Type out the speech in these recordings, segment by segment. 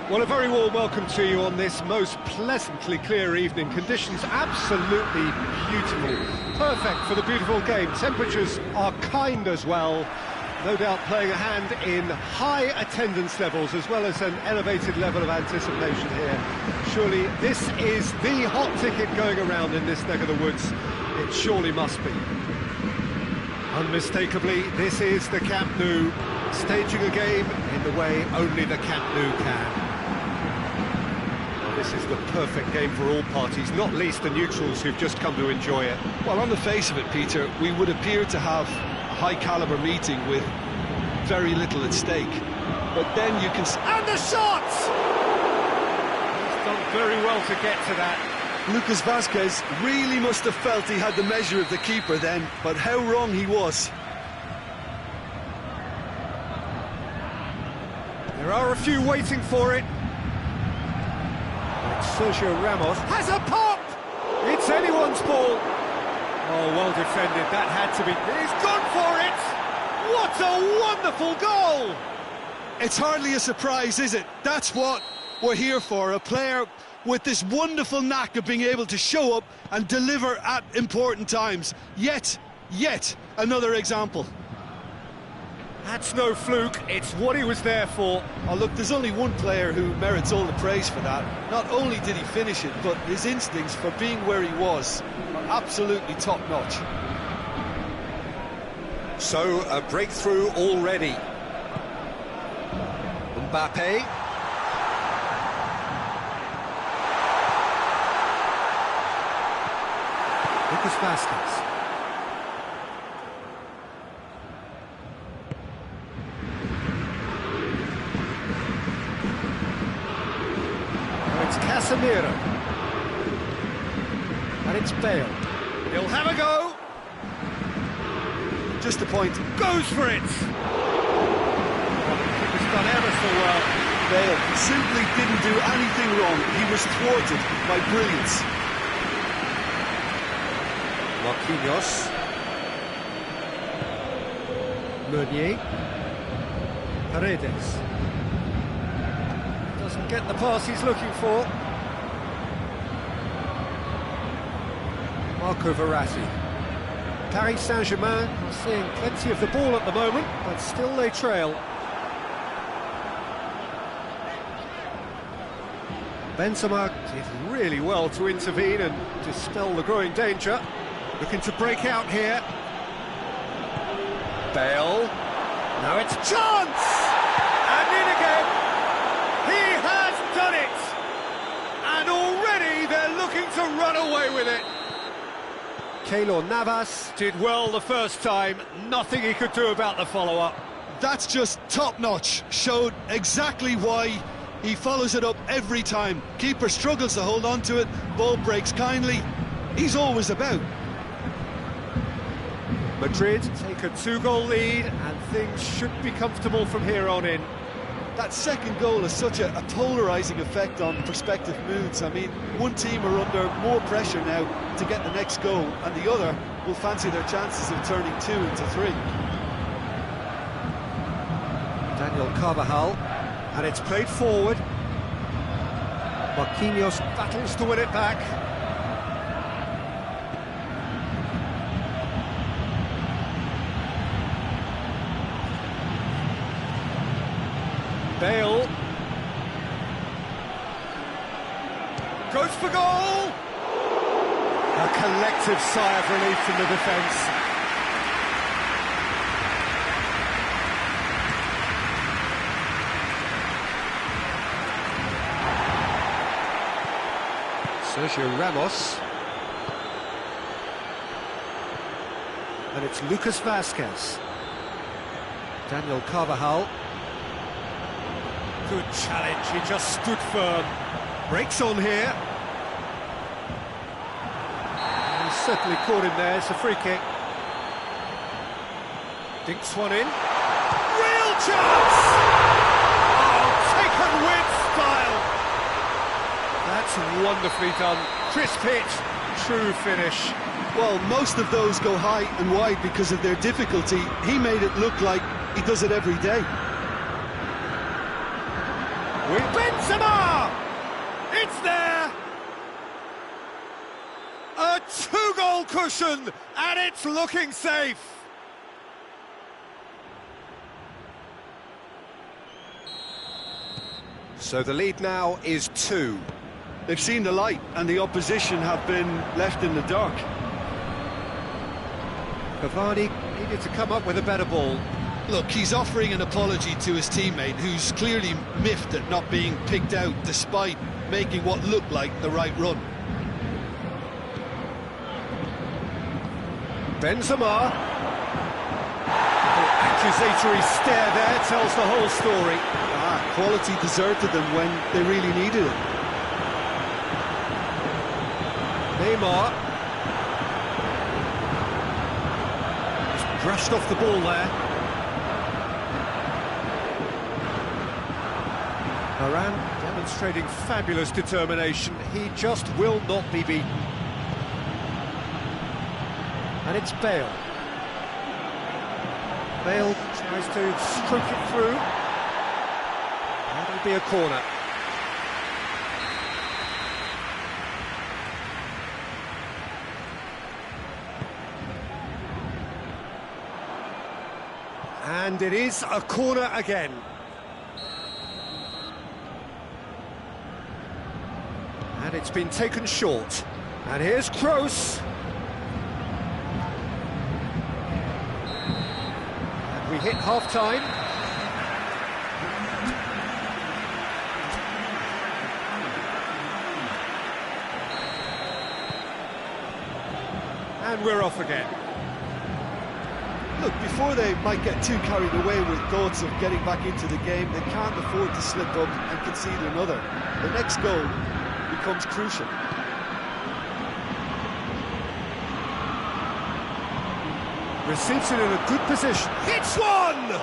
Well, a very warm welcome to you on this most pleasantly clear evening. Conditions absolutely beautiful. Perfect for the beautiful game. Temperatures are kind as well. No doubt playing a hand in high attendance levels as well as an elevated level of anticipation here. Surely this is the hot ticket going around in this neck of the woods. It surely must be. Unmistakably, this is the Camp Nou, staging a game in the way only the Camp Nou can. This is the perfect game for all parties, not least the neutrals who've just come to enjoy it. Well, on the face of it, Peter, we would appear to have a high-caliber meeting with very little at stake. But then you can... And the shot! He's done very well to get to that. Lucas Vazquez really must have felt he had the measure of the keeper then, but how wrong he was. There are a few waiting for it. Sergio Ramos has a pop! It's anyone's ball. Oh, well defended, that had to be... He's gone for it! What a wonderful goal! It's hardly a surprise, is it? That's what we're here for, a player with this wonderful knack of being able to show up and deliver at important times. Yet another example. That's no fluke, it's what he was there for. Oh, look, there's only one player who merits all the praise for that. Not only did he finish it, but his instincts for being where he was are absolutely top-notch. So, a breakthrough already. Mbappe. Lucas Vazquez. It's Casemiro. And it's Bale. He'll have a go. Just a point. Goes for it. He's done ever so well. Bale simply didn't do anything wrong. He was thwarted by brilliance. Marquinhos. Meunier. Paredes. Doesn't get the pass he's looking for. Marco Verratti. Paris Saint-Germain are seeing plenty of the ball at the moment, but still they trail. Benzema did really well to intervene and dispel the growing danger. Looking to break out here. Bale. Now it's a chance! And in again! He has done it! And already they're looking to run away with it. Keylor Navas did well the first time, nothing he could do about the follow-up. That's just top-notch, showed exactly why he follows it up every time. Keeper struggles to hold on to it, ball breaks kindly, he's always about. Madrid take a 2-goal lead and things should be comfortable from here on in. That second goal has such a polarising effect on prospective moods. I mean, one team are under more pressure now to get the next goal, and the other will fancy their chances of turning 2 into 3. Daniel Carvajal, and it's played forward. Marquinhos battles to win it back. Bale goes for goal. A collective sigh of relief from the defence. Sergio Ramos. And it's Lucas Vazquez. Daniel Carvajal. Good challenge, he just stood firm. Breaks on here. He's certainly caught him there, it's a free kick. Dinks one in. Real chance! Oh, taken with style! That's wonderfully done. Crisp hit, true finish. Well, most of those go high and wide because of their difficulty. He made it look like he does it every day. With Benzema! It's there! A two-goal cushion, and it's looking safe. So the lead now is 2. They've seen the light, and the opposition have been left in the dark. Cavani needed to come up with a better ball. Look, he's offering an apology to his teammate, who's clearly miffed at not being picked out despite making what looked like the right run. Benzema. The accusatory stare there tells the whole story. Quality deserted them when they really needed it. Neymar. Just brushed off the ball there. Varane demonstrating fabulous determination. He just will not be beaten. And it's Bale. Bale tries to stroke it through. That'll be a corner. And it is a corner again. And it's been taken short. And here's Kroos. And we hit half-time. And we're off again. Look, before they might get too carried away with thoughts of getting back into the game, they can't afford to slip up and concede another. The next goal becomes crucial. Receives it in a good position. Hits one!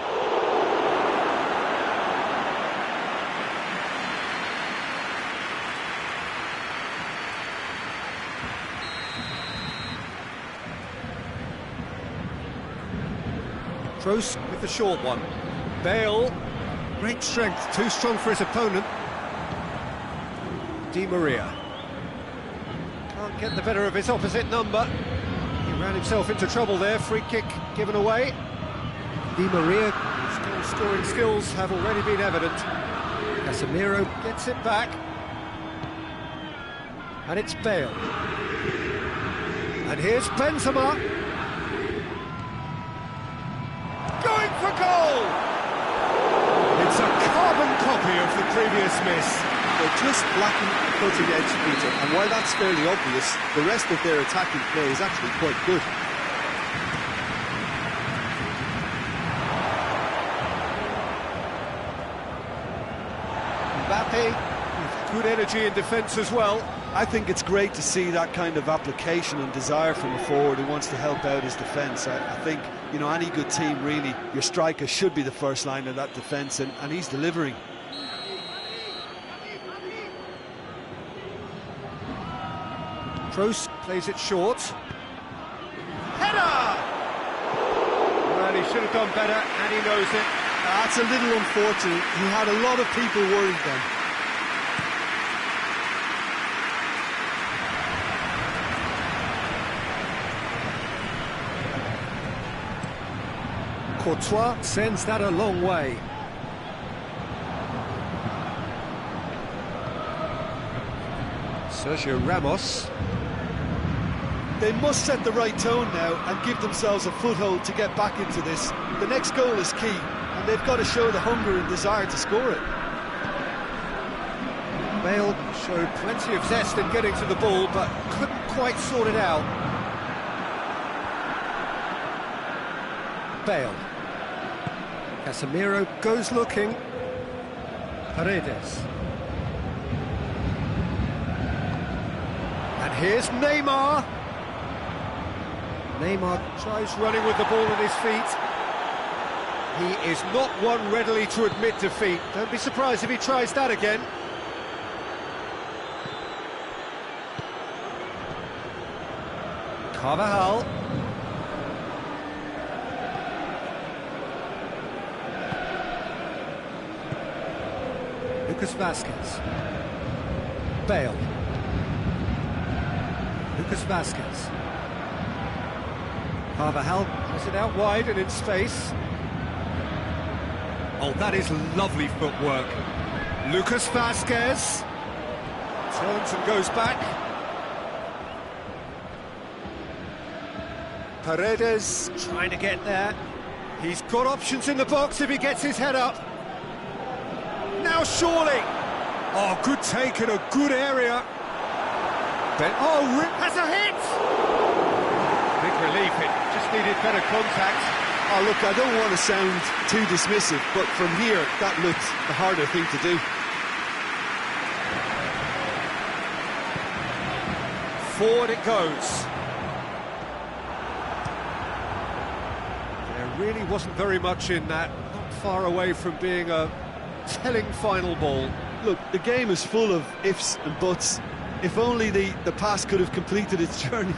Kroos with the short one. Bale, great strength, too strong for his opponent. Di Maria. Can't get the better of his opposite number. He ran himself into trouble there, free kick given away. Di Maria, whose scoring skills have already been evident. Casemiro gets it back. And it's Bale. And here's Benzema. Going for goal! It's a carbon copy of the previous miss. They're just lacking the cutting edge, Peter, and while that's fairly obvious, the rest of their attacking play is actually quite good. Mbappe with good energy in defence as well. I think it's great to see that kind of application and desire from a forward who wants to help out his defence. I think, you know, any good team, really, your striker should be the first line of that defence, and he's delivering. Kroos plays it short. Header! Well, he should have done better, and he knows it. That's a little unfortunate. He had a lot of people worried then. Courtois sends that a long way. Sergio Ramos. They must set the right tone now and give themselves a foothold to get back into this. The next goal is key, and they've got to show the hunger and desire to score it. Bale showed plenty of zest in getting to the ball, but couldn't quite sort it out. Bale. Casemiro goes looking. Paredes. And here's Neymar. Neymar tries running with the ball at his feet. He is not one readily to admit defeat. Don't be surprised if he tries that again. Carvajal. Lucas Vasquez. Bale. Lucas Vasquez. Carvajal has it out wide and in space. Oh, that is lovely footwork. Lucas Vasquez turns and goes back. Paredes trying to get there. He's got options in the box if he gets his head up. Now surely. Oh, good take in a good area. Has a hit! Big relief, it just needed better contact. Oh, look, I don't want to sound too dismissive, but from here, that looked the harder thing to do. Forward it goes. There really wasn't very much in that, not far away from being a telling final ball. Look, the game is full of ifs and buts. If only the pass could have completed its journey.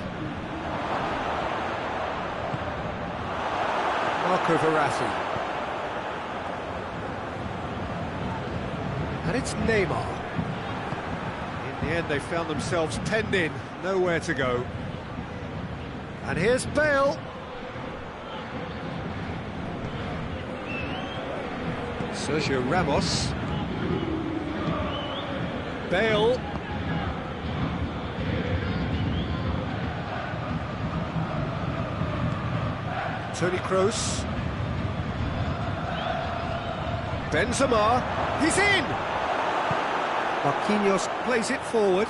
Marco Verratti. And it's Neymar. In the end, they found themselves penned in, nowhere to go. And here's Bale. Sergio Ramos. Bale. Toni Kroos. Benzema. He's in! Marquinhos plays it forward.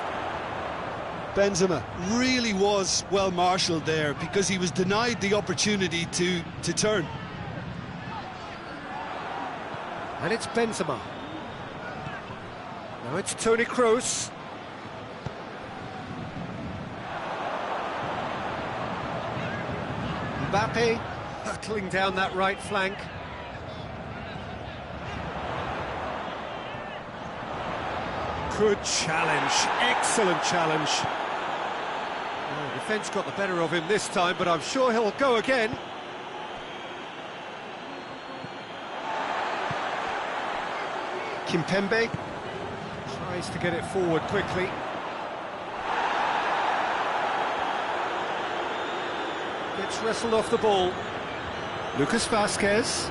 Benzema really was well marshalled there because he was denied the opportunity to turn. And it's Benzema. Now it's Toni Kroos. Mbappe hurtling down that right flank. Good challenge, excellent challenge. Oh, defence got the better of him this time, but I'm sure he'll go again. Kimpembe tries to get it forward quickly. Gets wrestled off the ball. Lucas Vasquez.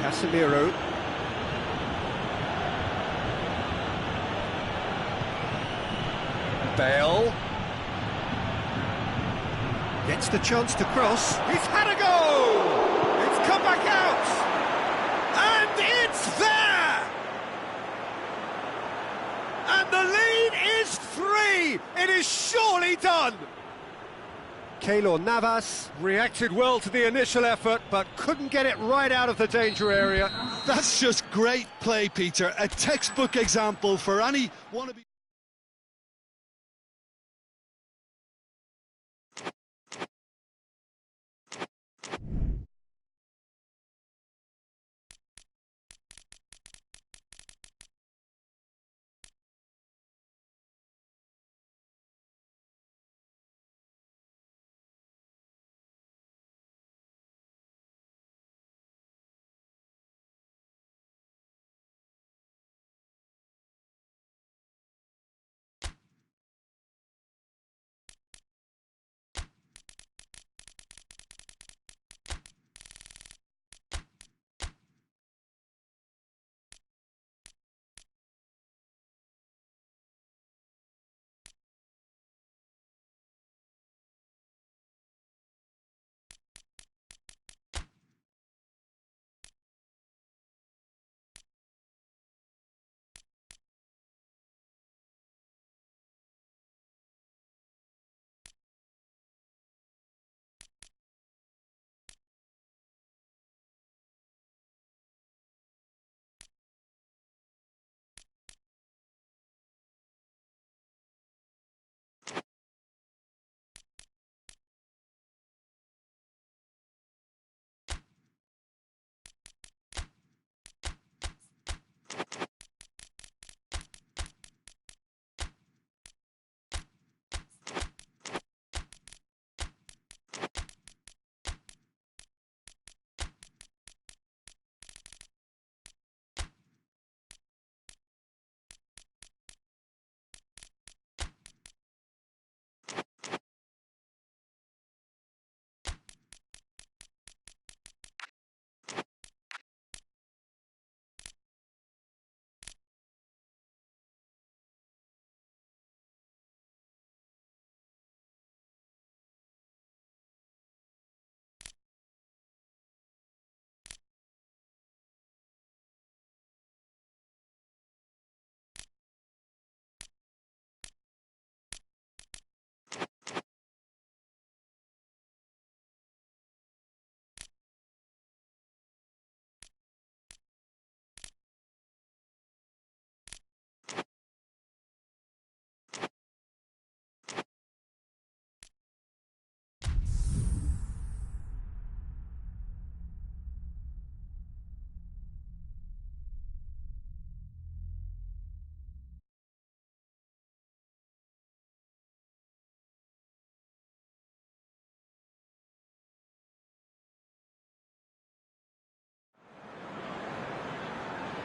Casemiro. Bale. Gets the chance to cross. He's had a go! It's come back out! And it's there! And the lead is 3! It is surely done! Keylor Navas reacted well to the initial effort, but couldn't get it right out of the danger area. That's just great play, Peter. A textbook example for any wannabe.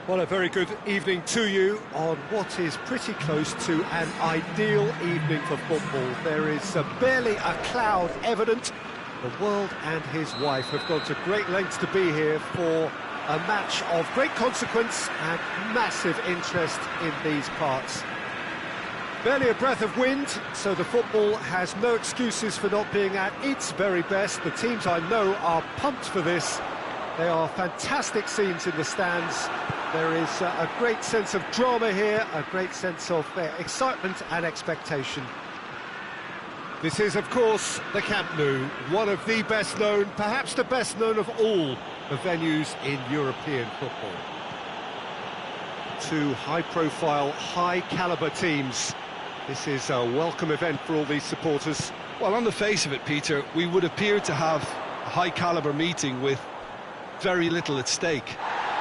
Well, a very good evening to you on what is pretty close to an ideal evening for football. There is barely a cloud evident. The world and his wife have gone to great lengths to be here for a match of great consequence and massive interest in these parts. Barely a breath of wind, so the football has no excuses for not being at its very best. The teams I know are pumped for this. They are fantastic scenes in the stands. There is a great sense of drama here, a great sense of excitement and expectation. This is, of course, the Camp Nou, one of the best known, perhaps the best known of all the venues in European football. Two high-profile, high-caliber teams. This is a welcome event for all these supporters. Well, on the face of it, Peter, we would appear to have a high-caliber meeting with very little at stake.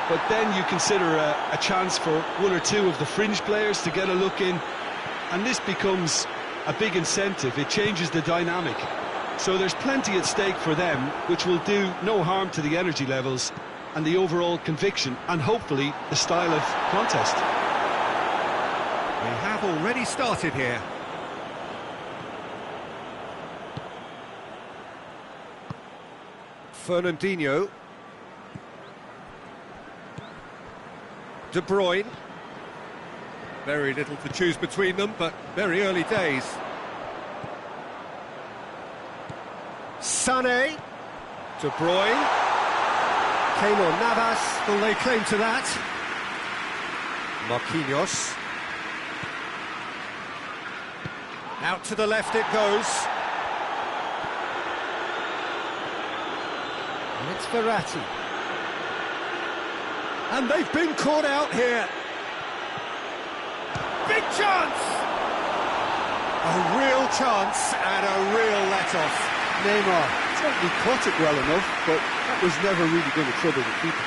But then you consider a chance for one or two of the fringe players to get a look in, and this becomes a big incentive. It changes the dynamic. So there's plenty at stake for them, which will do no harm to the energy levels and the overall conviction, and hopefully the style of contest. We have already started here. Fernandinho. De Bruyne. Very little to choose between them, but very early days. Sané. De Bruyne. Keylor Navas will lay claim to that. Marquinhos. Out to the left it goes. And it's Verratti. And they've been caught out here. Big chance! A real chance and a real let-off. Neymar certainly caught it well enough, but that was never really going to trouble the keeper.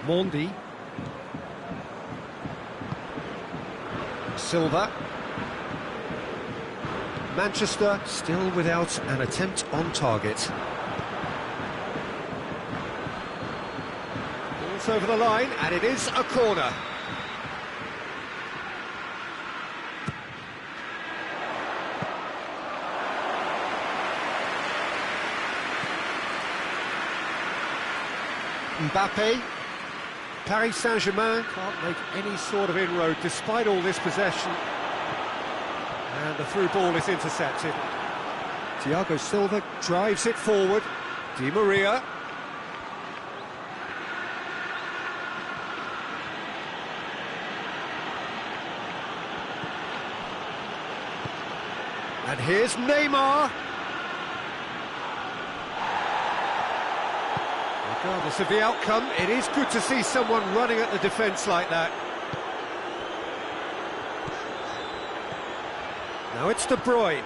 Mondi. Silva. Manchester still without an attempt on target. Ball's over the line, and it is a corner. Mbappe. Paris Saint-Germain can't make any sort of inroad despite all this possession. And the through ball is intercepted. Thiago Silva drives it forward. Di Maria. And here's Neymar. Regardless of the outcome, it is good to see someone running at the defence like that. Now it's De Bruyne.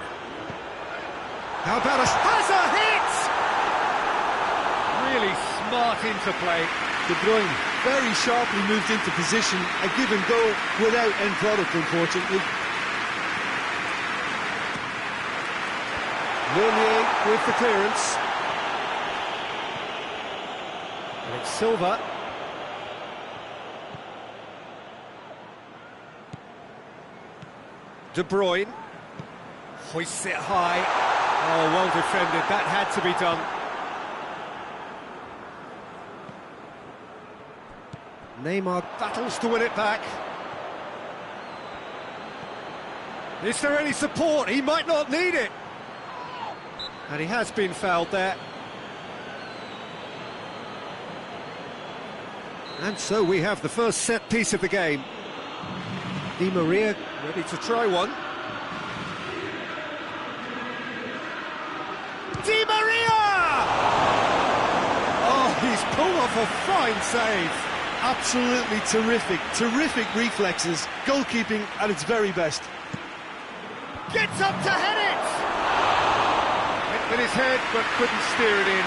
How about has a hit! Really smart interplay. De Bruyne very sharply moved into position, a give and go without end product, unfortunately. Meunier with the clearance. And it's Silva. De Bruyne. Hoists it high. Oh, well defended. That had to be done. Neymar battles to win it back. Is there any support? He might not need it. And he has been fouled there. And so we have the first set piece of the game. Di Maria ready to try one. Di Maria! Oh, he's pulled off a fine save. Absolutely terrific reflexes, goalkeeping at its very best. Gets up to head it! Hit with his head, but couldn't steer it in.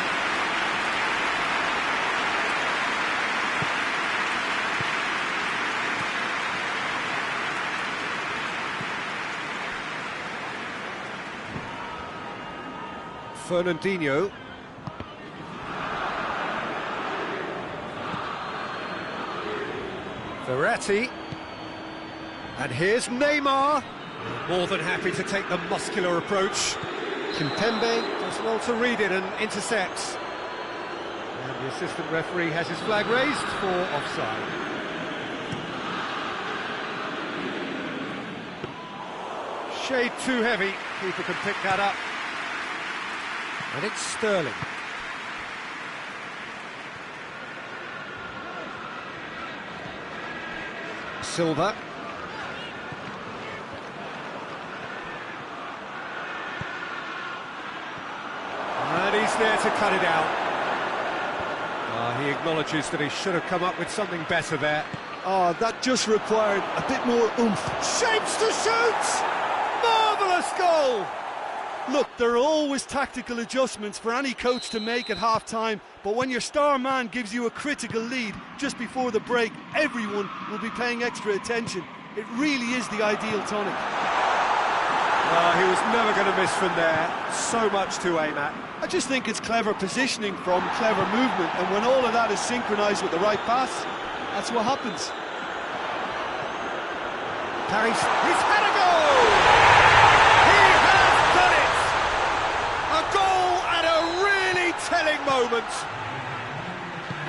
Fernandinho. Verratti. And here's Neymar. More than happy to take the muscular approach. Kimpembe does well to read it and intercepts. And the assistant referee has his flag raised for offside. Shade too heavy, keeper can pick that up. And it's Sterling. Silva. And he's there to cut it out. He acknowledges that he should have come up with something better there. Oh, that just required a bit more oomph. Shapes to shoot! Marvellous goal! Look, there are always tactical adjustments for any coach to make at half-time, but when your star man gives you a critical lead just before the break, everyone will be paying extra attention. It really is the ideal tonic. He was never going to miss from there. So much to aim at. I just think it's clever positioning from clever movement, and when all of that is synchronised with the right pass, that's what happens. Paris, he's had a goal! He has done it! A goal at a really telling moment.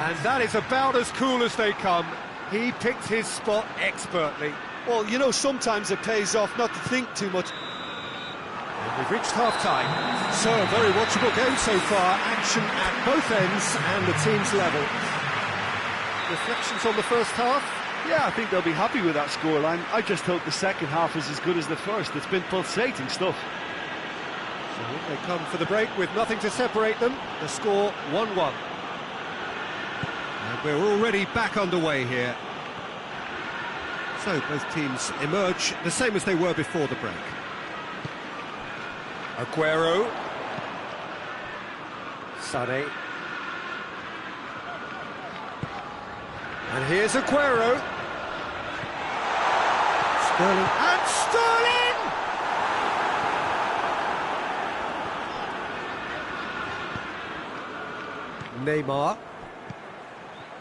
And that is about as cool as they come. He picked his spot expertly. Well, you know, sometimes it pays off not to think too much. And we've reached half-time. So, a very watchable game so far. Action at both ends and the team's level. Reflections on the first half? Yeah, I think they'll be happy with that scoreline. I just hope the second half is as good as the first. It's been pulsating stuff. So they come for the break with nothing to separate them. The score 1-1. And we're already back underway here. So both teams emerge the same as they were before the break. Aguero. Sané. And here's Aguero. Sterling. And Sterling! Neymar.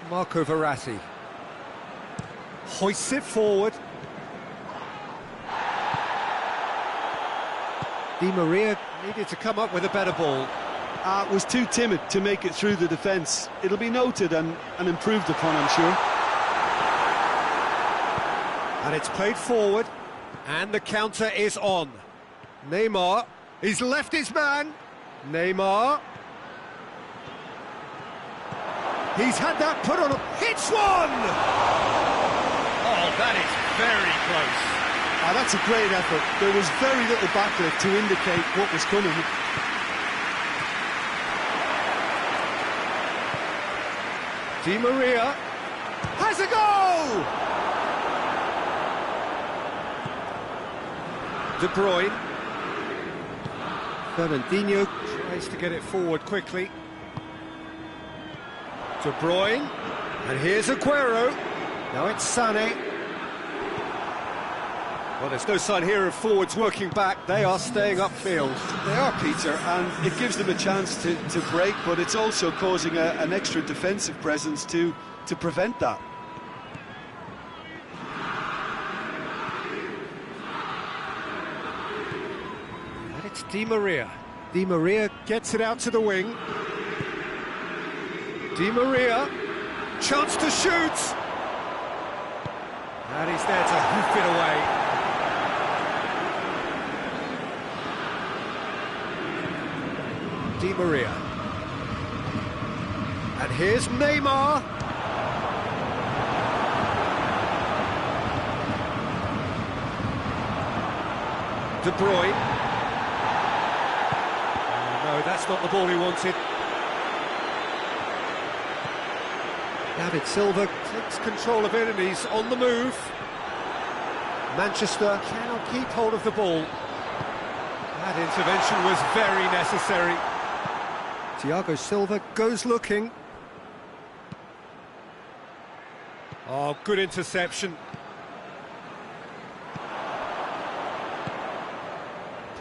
Marco Verratti. Hoists it forward. Di Maria needed to come up with a better ball. Was too timid to make it through the defence. It'll be noted and improved upon, I'm sure. And it's played forward, and the counter is on. Neymar, he's left his man. Neymar. He's had that put on. Hits one! Oh, that is very close. That's a great effort. There was very little backlift to indicate what was coming. Di Maria has a goal! De Bruyne. Fernandinho tries to get it forward quickly. De Bruyne. And here's Aguero. Now it's Sané. Well, there's no sign here of forwards working back. They are staying upfield. They are, Peter, and it gives them a chance to break, but it's also causing an extra defensive presence to prevent that. And it's Di Maria. Di Maria gets it out to the wing. Di Maria, chance to shoot! And he's there to hoof it away. Di Maria. And here's Neymar. De Bruyne. Oh, no, that's not the ball he wanted. David Silva takes control of it and he's on the move. Manchester cannot keep hold of the ball. That intervention was very necessary. Thiago Silva goes looking. Oh, good interception.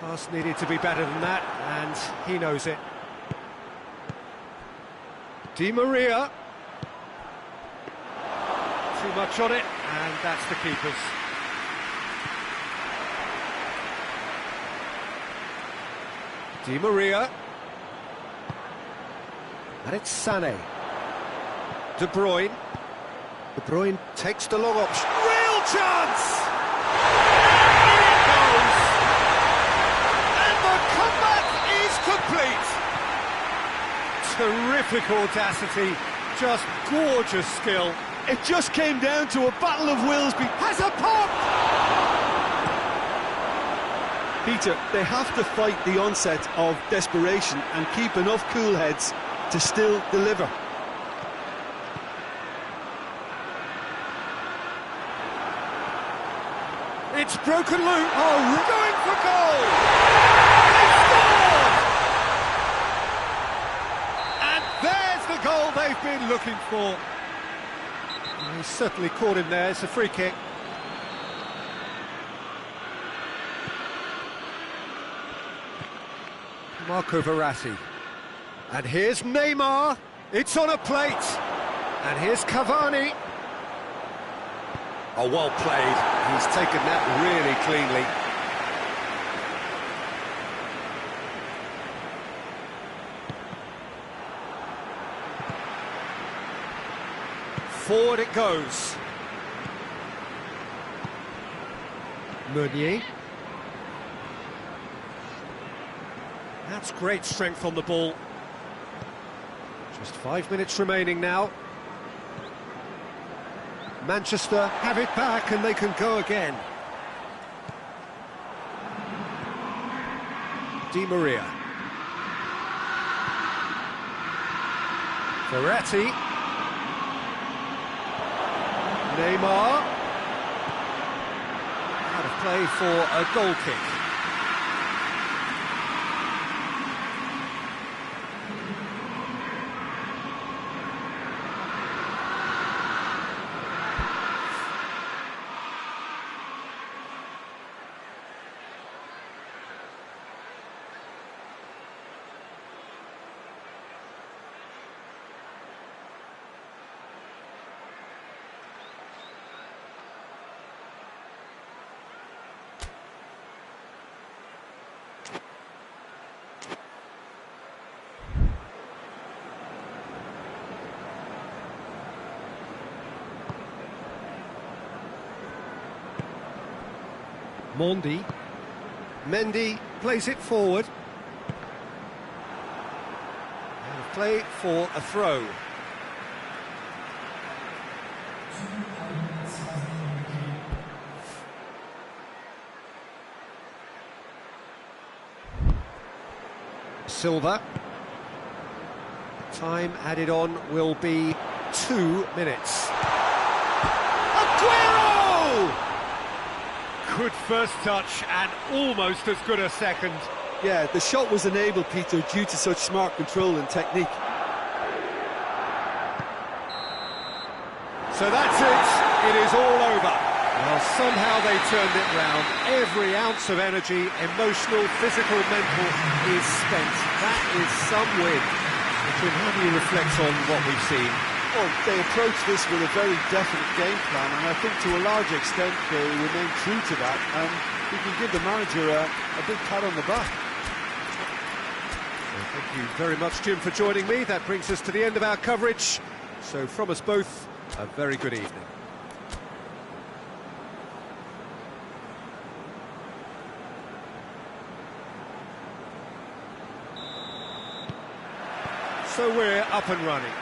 Pass needed to be better than that, and he knows it. Di Maria. Too much on it, and that's the keeper's. Di Maria. And it's Sané. De Bruyne. De Bruyne takes the long option. Real chance! In it goes! And the comeback is complete! Terrific audacity, just gorgeous skill. It just came down to a battle of wills. Has a pop! Peter, they have to fight the onset of desperation and keep enough cool heads to still deliver. It's broken loose. Oh, going for goal! They scored! And there's the goal they've been looking for. He certainly caught him there. It's a free kick. Marco Verratti. And here's Neymar. It's on a plate. And here's Cavani. Oh, well played. He's taken that really cleanly. Forward it goes. Meunier. That's great strength on the ball. Just 5 minutes remaining now. Manchester have it back and they can go again. Di Maria. Verratti. Neymar. Out of play for a goal kick. Mondi. Mendy plays it forward. And a play for a throw. Silva. Time added on will be 2 minutes. Aguero! Good first touch and almost as good a second. Yeah, the shot was enabled, Peter, due to such smart control and technique. So that's it. It is all over. Well, somehow they turned it round. Every ounce of energy, emotional, physical, mental, is spent. That is some win. Jim, how do you reflect on what we've seen? Well, they approached this with a very definite game plan, and I think to a large extent they remain true to that, and we can give the manager a big pat on the back. Well, thank you very much, Jim, for joining me. That brings us to the end of our coverage. So from us both, a very good evening. So we're up and running.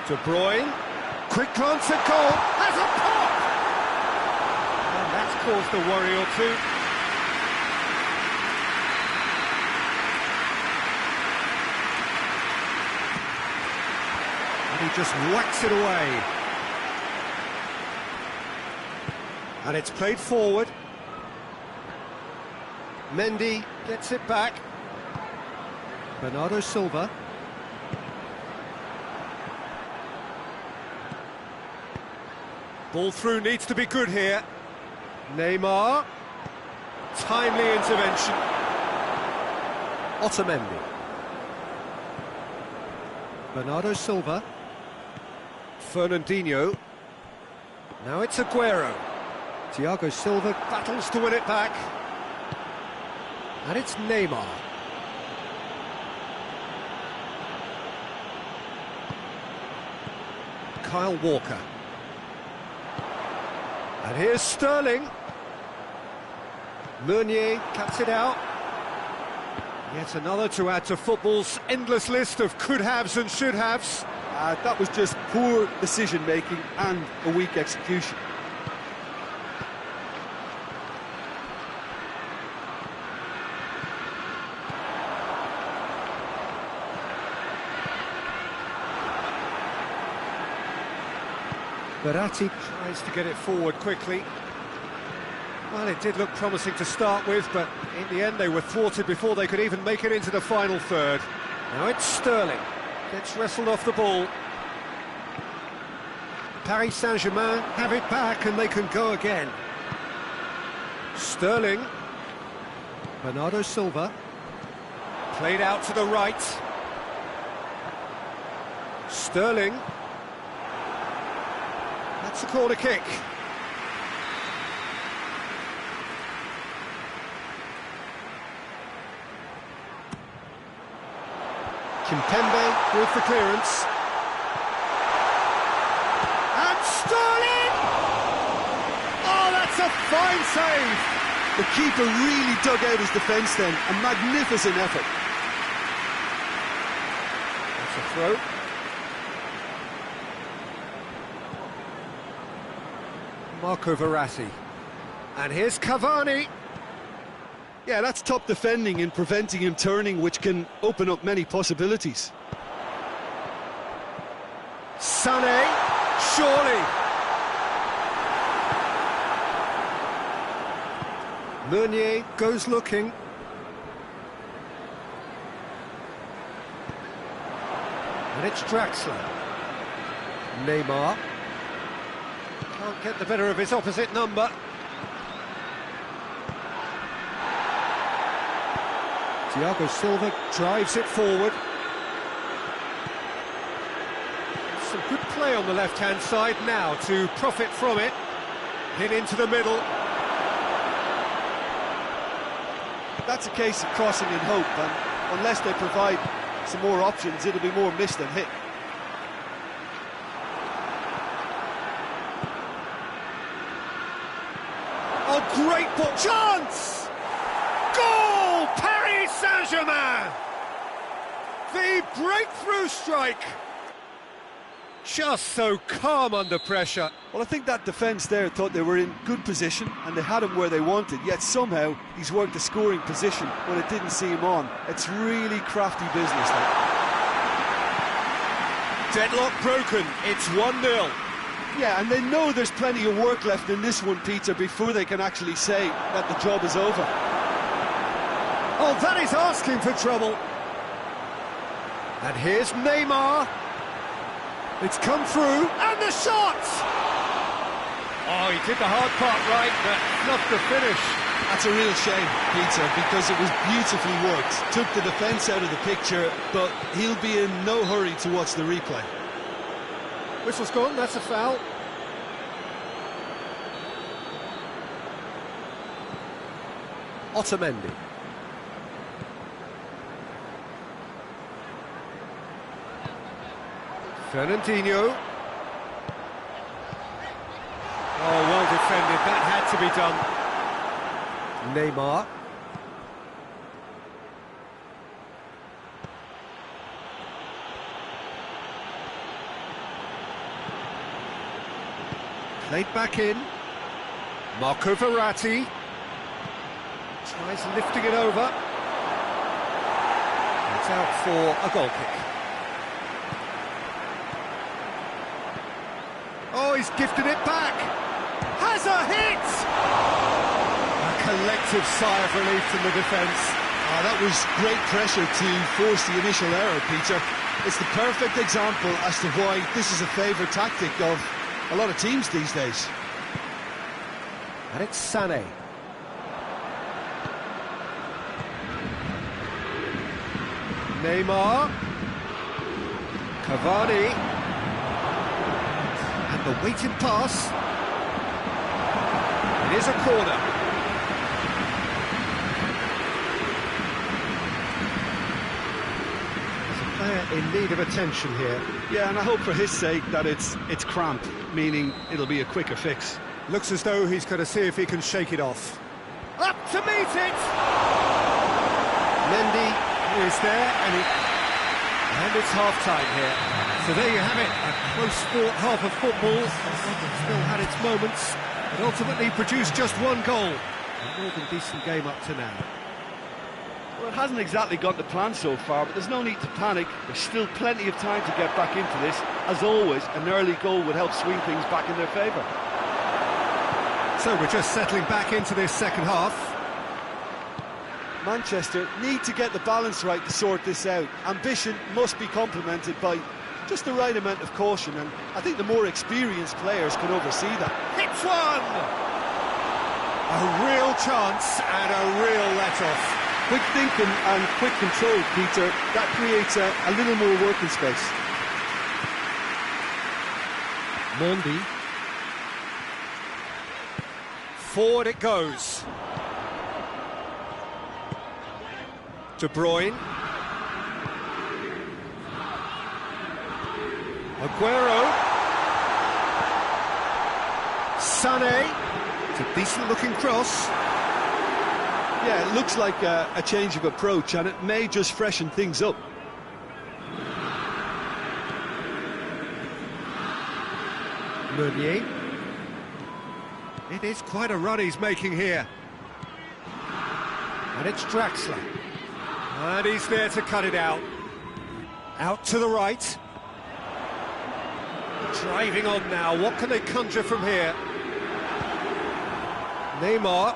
De Bruyne, quick glance at goal, has a pop! And that's caused a worry or two. And he just whacks it away. And it's played forward. Mendy gets it back. Bernardo Silva. Ball through needs to be good here. Neymar. Timely intervention. Otamendi. Bernardo Silva. Fernandinho. Now it's Aguero. Thiago Silva battles to win it back. And it's Neymar. Kyle Walker. And here's Sterling. Meunier cuts it out. Yet another to add to football's endless list of could-haves and should-haves. That was just poor decision-making and a weak execution. Verratti tries to get it forward quickly. Well, it did look promising to start with, but in the end they were thwarted before they could even make it into the final third. Now it's Sterling. Gets wrestled off the ball. Paris Saint-Germain have it back and they can go again. Sterling. Bernardo Silva. Played out to the right. Sterling. That's a corner kick. Kimpembe with the clearance. And Sterling! Oh, that's a fine save! The keeper really dug out his defence then. A magnificent effort. That's a throw. Marco Verratti. And here's Cavani. Yeah, that's top defending in preventing him turning, which can open up many possibilities. Sané, surely. Meunier goes looking. And it's Draxler. Neymar. Can't get the better of his opposite number. Thiago Silva drives it forward. Some good play on the left-hand side now to profit from it. Hit into the middle. That's a case of crossing in hope, and unless they provide some more options, it'll be more miss than hit. Oh, great ball! Chance! Goal! Paris Saint-Germain! The breakthrough strike! Just so calm under pressure. Well, I think that defence there thought they were in good position and they had him where they wanted, yet somehow he's worked the scoring position when it didn't see him on. It's really crafty business there. Deadlock broken, it's 1-0. Yeah, and they know there's plenty of work left in this one, Peter, before they can actually say that the job is over. Oh, that is asking for trouble. And here's Neymar. It's come through, and the shot! Oh, he did the hard part right, but not the finish. That's a real shame, Peter, because it was beautifully worked. Took the defence out of the picture, but he'll be in no hurry to watch the replay. Whistle's gone, that's a foul. Otamendi. Fernandinho. Oh, well defended, that had to be done. Neymar. Played back in. Marco Verratti. Tries lifting it over. It's out for a goal kick. Oh, he's gifted it back. Has a hit! A collective sigh of relief from the defence. Oh, that was great pressure to force the initial error, Peter. It's the perfect example as to why this is a favourite tactic of a lot of teams these days. And it's Sané. Neymar. Cavani. And the waiting pass. It is a corner. There's a player in need of attention here. Yeah, and I hope for his sake that it's cramp, meaning it'll be a quicker fix. Looks as though he's going to see if he can shake it off. Up to meet it! Mendy is there, and it's half-time here. So there you have it, a close-fought half of football. Still had its moments, but ultimately produced just one goal. A more than decent game up to now. Well, it hasn't exactly gone to plan so far, but there's no need to panic. There's still plenty of time to get back into this. As always, an early goal would help swing things back in their favour. So we're just settling back into this second half. Manchester need to get the balance right to sort this out. Ambition must be complemented by just the right amount of caution, and I think the more experienced players can oversee that. Hits one! A real chance and a real let-off. Quick thinking and quick control, Peter, that creates a little more working space. Mendy. Forward it goes. De Bruyne. Aguero. Sané. It's a decent-looking cross. Yeah, it looks like a change of approach, and it may just freshen things up. Meunier. It is quite a run he's making here. And it's Draxler. And he's there to cut it out. Out to the right. Driving on now. What can they conjure from here? Neymar.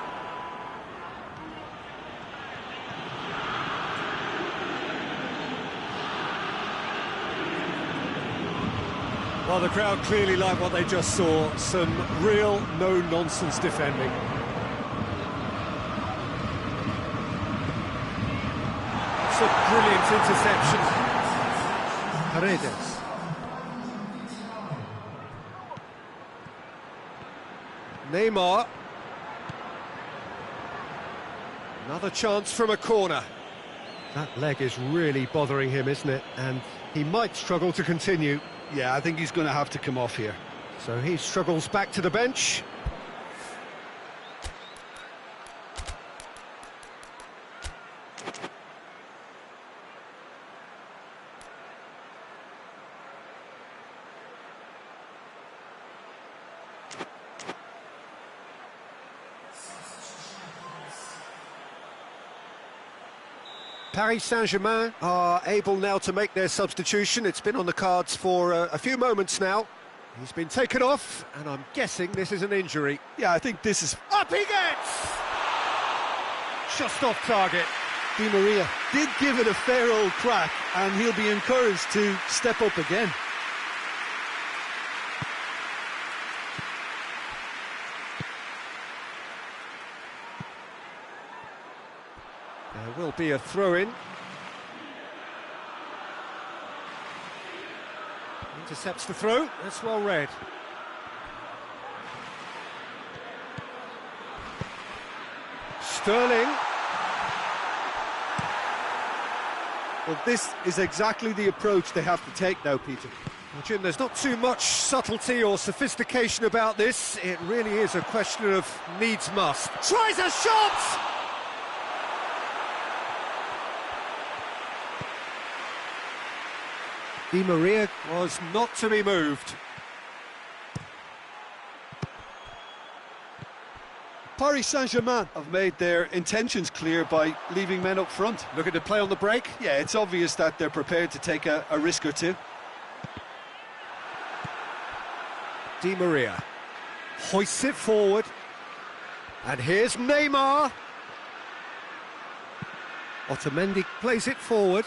Well, the crowd clearly like what they just saw. Some real no-nonsense defending. It's a brilliant interception. Paredes. Neymar. Another chance from a corner. That leg is really bothering him, isn't it? And he might struggle to continue. Yeah, I think he's going to have to come off here. So he struggles back to the bench. Paris Saint-Germain are able now to make their substitution. It's been on the cards for a few moments now. He's been taken off, and I'm guessing this is an injury. Yeah, I think this is... Up he gets! Just off target. Di Maria did give it a fair old crack, and he'll be encouraged to step up again. There will be a throw-in. Intercepts the throw. That's well read. Sterling. Well, this is exactly the approach they have to take now, Peter. Well, Jim, there's not too much subtlety or sophistication about this. It really is a question of needs must. Tries a shot! Di Maria was not to be moved. Paris Saint-Germain have made their intentions clear by leaving men up front. Looking to play on the break? Yeah, it's obvious that they're prepared to take a risk or two. Di Maria hoists it forward. And here's Neymar. Otamendi plays it forward.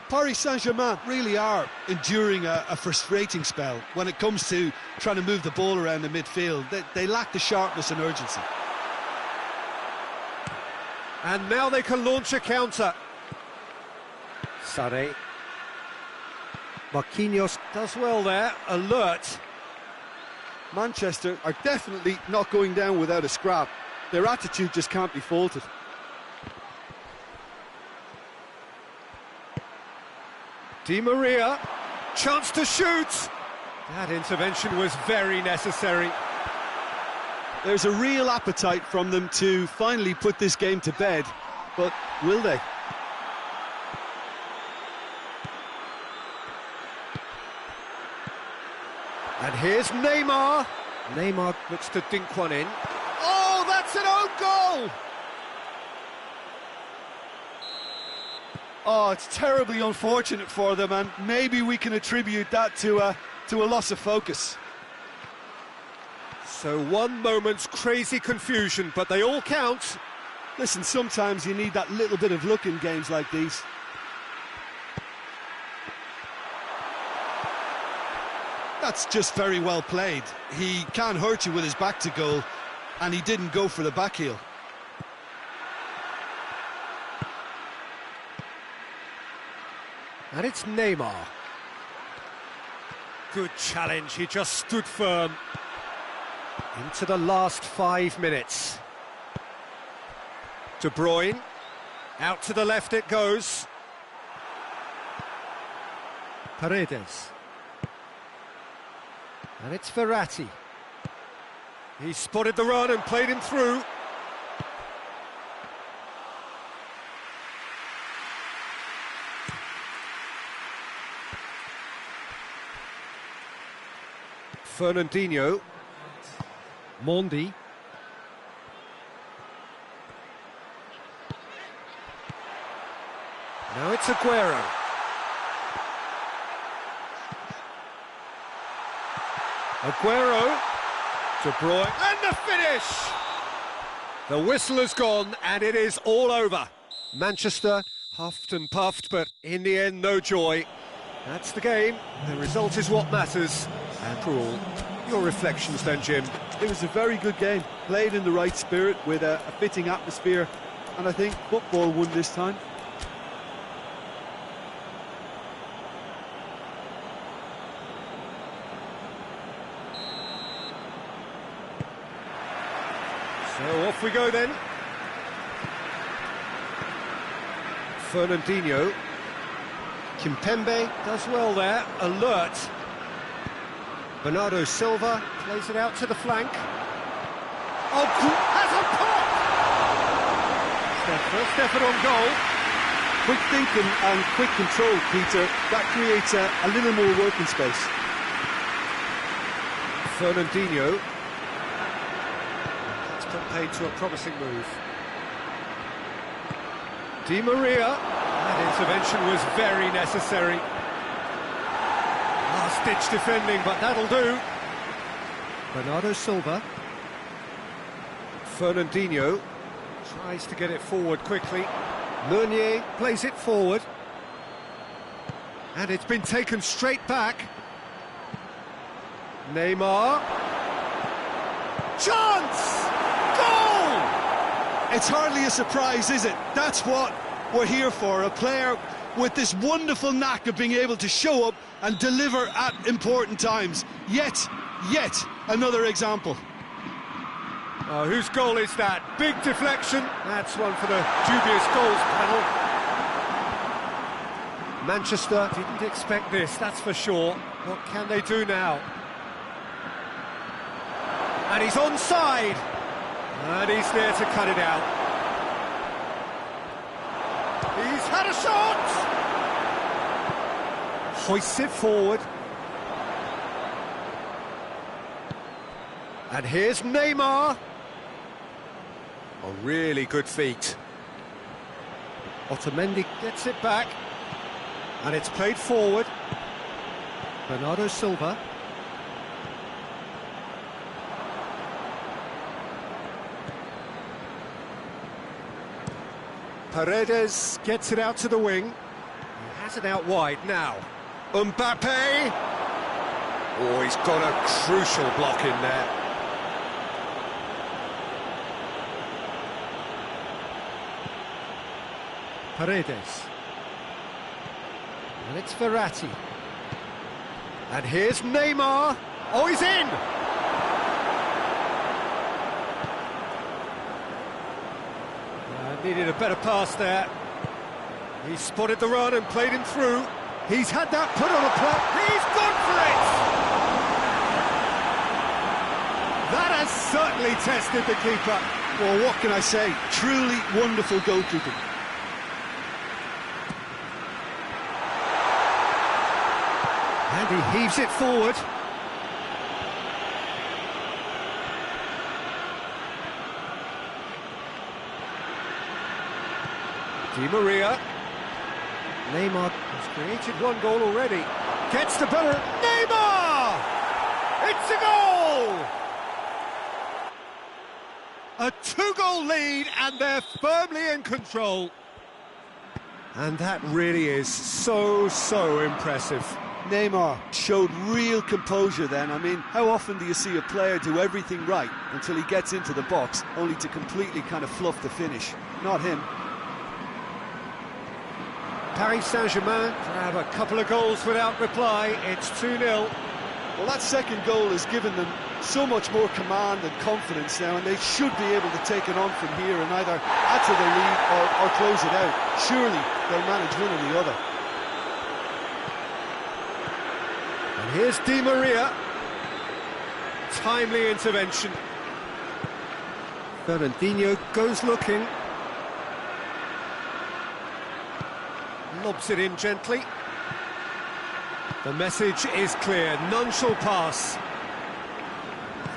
Paris Saint-Germain really are enduring a frustrating spell when it comes to trying to move the ball around the midfield. They lack the sharpness and urgency. And now they can launch a counter. Sané. Marquinhos does well there, alert. Manchester are definitely not going down without a scrap. Their attitude just can't be faulted. Di Maria, chance to shoot. That intervention was very necessary. There's a real appetite from them to finally put this game to bed, but will they? And here's Neymar. Neymar looks to dink one in. Oh, that's an own goal! Oh, it's terribly unfortunate for them, and maybe we can attribute that to a loss of focus. So one moment's crazy confusion, but they all count. Listen, sometimes you need that little bit of luck in games like these. That's just very well played. He can't hurt you with his back to goal, and he didn't go for the back heel. And it's Neymar. Good challenge, he just stood firm. Into the last 5 minutes. De Bruyne, out to the left it goes. Paredes. And it's Verratti. He spotted the run and played him through. Fernandinho. Mondi. Now it's Aguero. Aguero. De Bruyne. And the finish! The whistle has gone and it is all over. Manchester huffed and puffed, but in the end, no joy. That's the game. The result is what matters. After all, your reflections then, Jim. It was a very good game, played in the right spirit with a fitting atmosphere, and I think football won this time. So off we go then. Fernandinho. Kimpembe does well there, alert. Bernardo Silva plays it out to the flank. Oh, has a pop! Their first effort on goal. Quick thinking and quick control, Peter. That creates a little more working space. Fernandinho. That's put paid to a promising move. Di Maria. That intervention was very necessary. Last-ditch defending, but that'll do. Bernardo Silva. Fernandinho tries to get it forward quickly. Meunier plays it forward. And it's been taken straight back. Neymar. Chance! Goal! It's hardly a surprise, is it? That's what we're here for, a player with this wonderful knack of being able to show up and deliver at important times. Yet another example. Oh, whose goal is that? Big deflection. That's one for the dubious goals panel. Manchester didn't expect this, that's for sure. What can they do now? And he's onside. And he's there to cut it out. He's had a shot! Hoists it forward. And here's Neymar. A really good feat. Otamendi gets it back. And it's played forward. Bernardo Silva. Paredes gets it out to the wing. He has it out wide now. Mbappe. Oh, he's got a crucial block in there. Paredes. And it's Verratti. And here's Neymar. Oh, he's in! Needed a better pass there. He spotted the run and played him through. He's had that put on a plate. He's gone for it! That has certainly tested the keeper. Well, what can I say? Truly wonderful goalkeeping. And he heaves it forward. Di Maria. Neymar has created one goal already. Gets the better. Neymar! It's a goal! A two-goal lead, and they're firmly in control. And that really is so impressive. Neymar showed real composure then. I mean, how often do you see a player do everything right until he gets into the box, only to completely kind of fluff the finish? Not him. Paris Saint-Germain grab a couple of goals without reply. It's 2-0. Well, that second goal has given them so much more command and confidence now, and they should be able to take it on from here and either add to the lead or close it out. Surely they'll manage one or the other. And here's Di Maria. Timely intervention. Fernandinho goes looking. Lobs it in gently. The message is clear, none shall pass.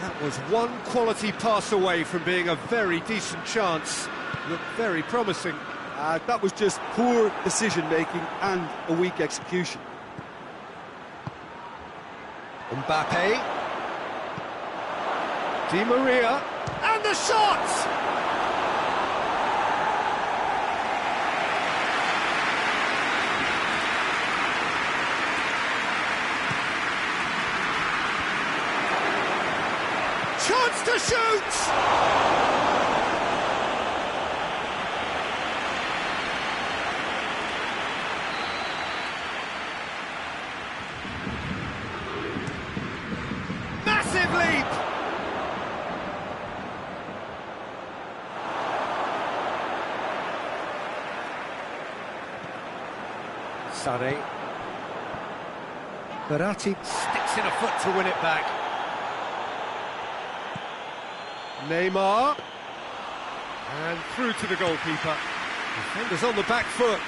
That was one quality pass away from being a very decent chance. Looked very promising. That was just poor decision-making and a weak execution. Mbappe. Di Maria. And the shot! Chance to shoot! Massive leap! Sane. Verratti sticks in a foot to win it back. Neymar, and through to the goalkeeper. Defenders on the back foot.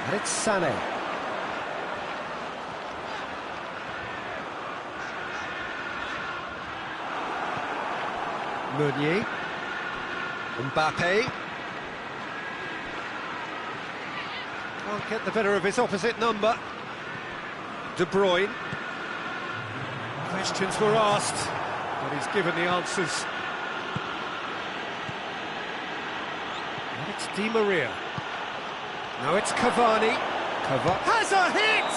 And it's Sané. Meunier. Mbappe. Can't get the better of his opposite number. De Bruyne. Questions were asked, but he's given the answers. And it's Di Maria. Now it's Cavani. Has a hit!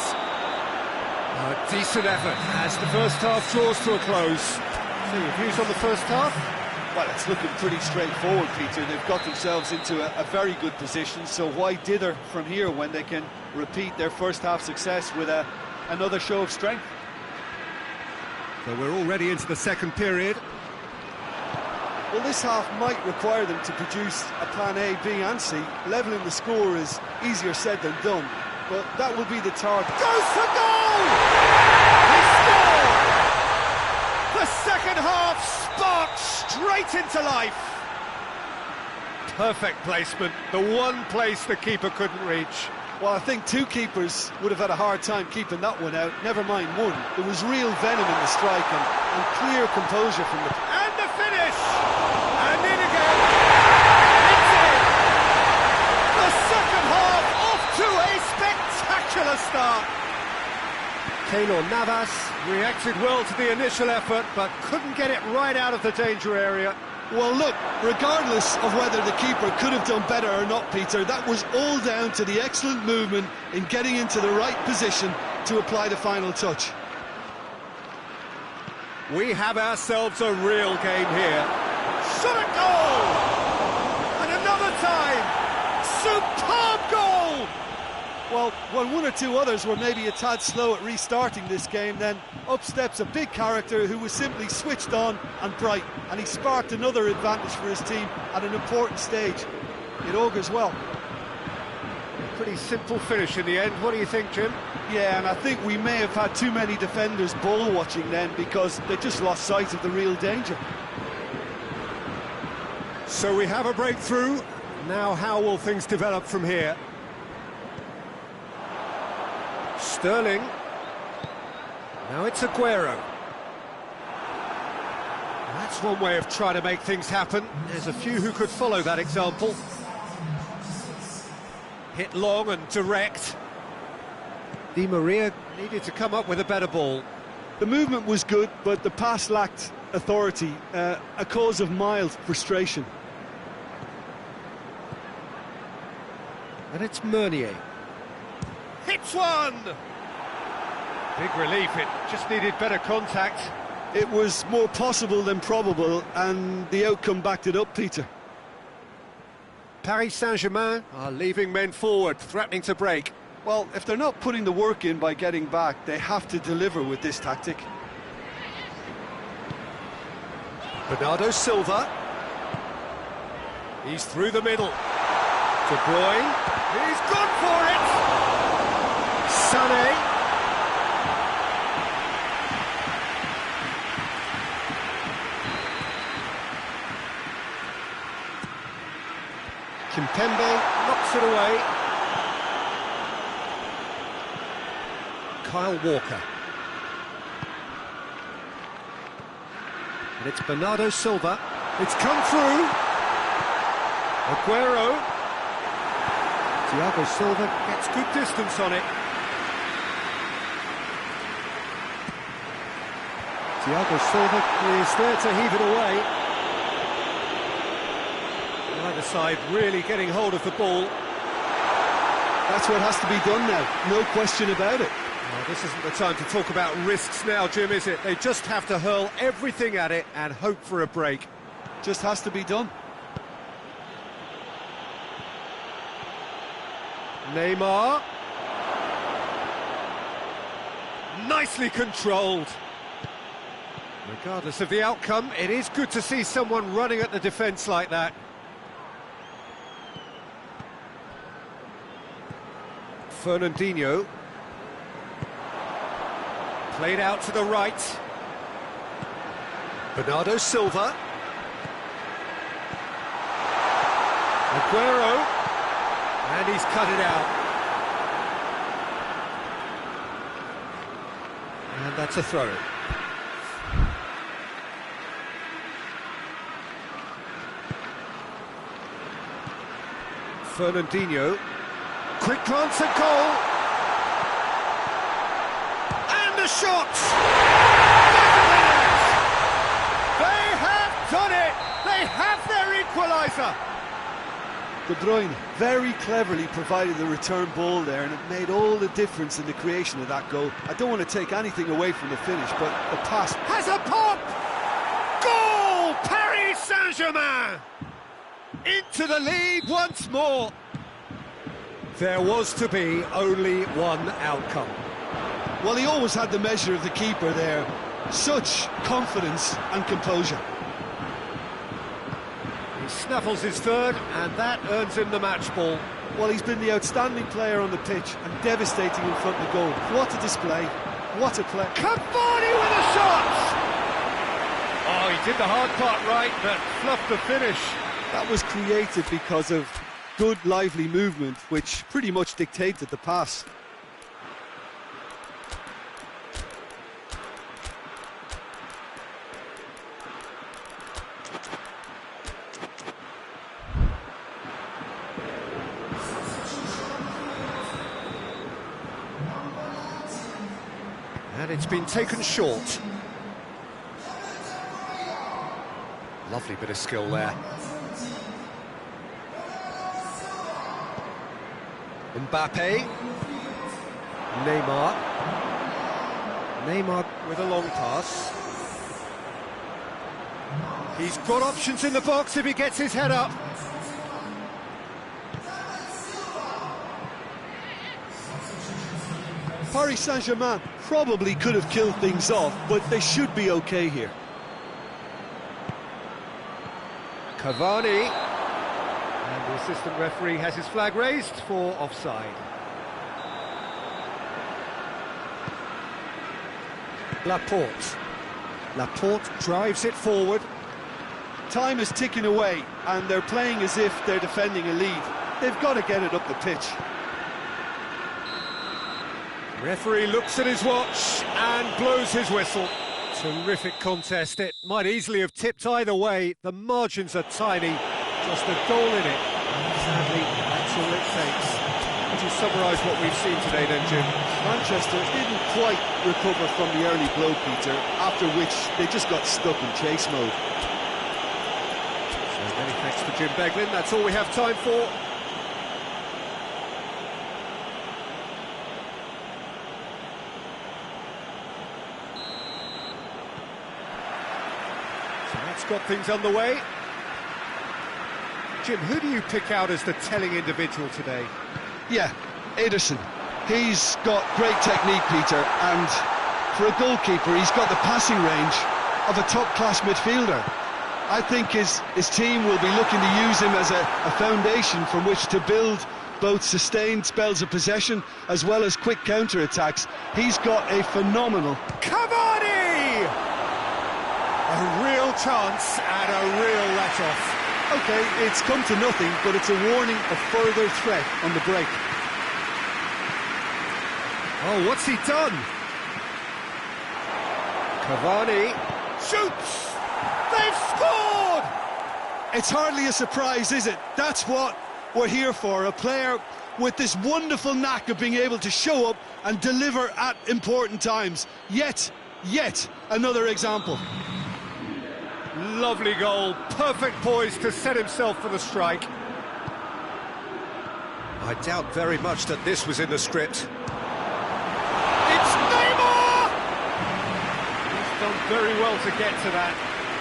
A decent effort as the first half draws to a close. So your views on the first half? Well, it's looking pretty straightforward, Peter. They've got themselves into a very good position, so why dither from here when they can repeat their first half success with another show of strength? So we're already into the second period. Well, this half might require them to produce a plan A, B and C. Levelling the score is easier said than done, but that will be the target. Goes for goal! He scored! The second half sparked straight into life. Perfect placement, the one place the keeper couldn't reach. Well, I think two keepers would have had a hard time keeping that one out, never mind one. There was real venom in the strike and clear composure from the... And the finish! And in again! It's in! The second half off to a spectacular start! Keylor Navas reacted well to the initial effort, but couldn't get it right out of the danger area. Well, look, regardless of whether the keeper could have done better or not, Peter, that was all down to the excellent movement in getting into the right position to apply the final touch. We have ourselves a real game here. Shot at goal! And another time! Superb goal! Well, when one or two others were maybe a tad slow at restarting this game, then up steps a big character who was simply switched on and bright, and he sparked another advantage for his team at an important stage. It augurs well. Pretty simple finish in the end. What do you think, Jim? Yeah, and I think we may have had too many defenders ball watching then, because they just lost sight of the real danger. So we have a breakthrough. Now how will things develop from here? Sterling. Now it's Aguero. That's one way of trying to make things happen. There's a few who could follow that example. Hit long and direct. Di Maria needed to come up with a better ball. The movement was good, but the pass lacked authority, a cause of mild frustration. And it's Meunier. Hits one! Big relief, it just needed better contact. It was more possible than probable, and the outcome backed it up, Peter. Paris Saint-Germain are leaving men forward, threatening to break. Well, if they're not putting the work in by getting back, they have to deliver with this tactic. Bernardo Silva. He's through the middle. De Bruyne. He's gone for it! Sané. Kimpembe knocks it away. Kyle Walker. And it's Bernardo Silva. It's come through. Aguero. Thiago Silva gets good distance on it. Thiago Silva is there to heave it away. Either side really getting hold of the ball. That's what has to be done now, no question about it. Well, this isn't the time to talk about risks now, Jim, is it? They just have to hurl everything at it and hope for a break. Just has to be done. Neymar. Nicely controlled. Regardless of the outcome, it is good to see someone running at the defence like that. Fernandinho. Played out to the right. Bernardo Silva. Aguero. And he's cut it out. And that's a throw. Fernandinho. Quick glance at goal. And the shot! They have done it! They have their equaliser! De Bruyne very cleverly provided the return ball there, and it made all the difference in the creation of that goal. I don't want to take anything away from the finish, but the pass has a pop! Goal! Paris Saint-Germain! Into the lead once more. There was to be only one outcome. Well, he always had the measure of the keeper there. Such confidence and composure. He snaffles his third, and that earns him the match ball. Well, he's been the outstanding player on the pitch and devastating in front of the goal. What a display, what a play. Cavani with a shot! Oh, he did the hard part right, but fluffed the finish. That was created because of good, lively movement, which pretty much dictated the pass. And it's been taken short. Lovely bit of skill there. Mbappe. Neymar. Neymar with a long pass. He's got options in the box if he gets his head up. Paris Saint-Germain probably could have killed things off, but they should be okay here. Cavani. And the assistant referee has his flag raised for offside. Laporte. Laporte drives it forward. Time is ticking away, and they're playing as if they're defending a lead. They've got to get it up the pitch. Referee looks at his watch and blows his whistle. Terrific contest. It might easily have tipped either way. The margins are tiny. Just a goal in it. Sadly, that's all it takes. Would you summarise what we've seen today then, Jim? Manchester didn't quite recover from the early blow, Peter, after which they just got stuck in chase mode. So many thanks to Jim Beglin. That's all we have time for. So that's got things underway. Jim, who do you pick out as the telling individual today? Yeah, Ederson. He's got great technique, Peter, and for a goalkeeper, he's got the passing range of a top-class midfielder. I think his team will be looking to use him as a foundation from which to build both sustained spells of possession as well as quick counter-attacks. He's got a phenomenal... Cavani! A real chance and a real let-off. OK, it's come to nothing, but it's a warning of further threat on the break. Oh, what's he done? Cavani shoots! They've scored! It's hardly a surprise, is it? That's what we're here for, a player with this wonderful knack of being able to show up and deliver at important times. Yet another example. Lovely goal, perfect poise to set himself for the strike. I doubt very much that this was in the script. It's Neymar! He's done very well to get to that.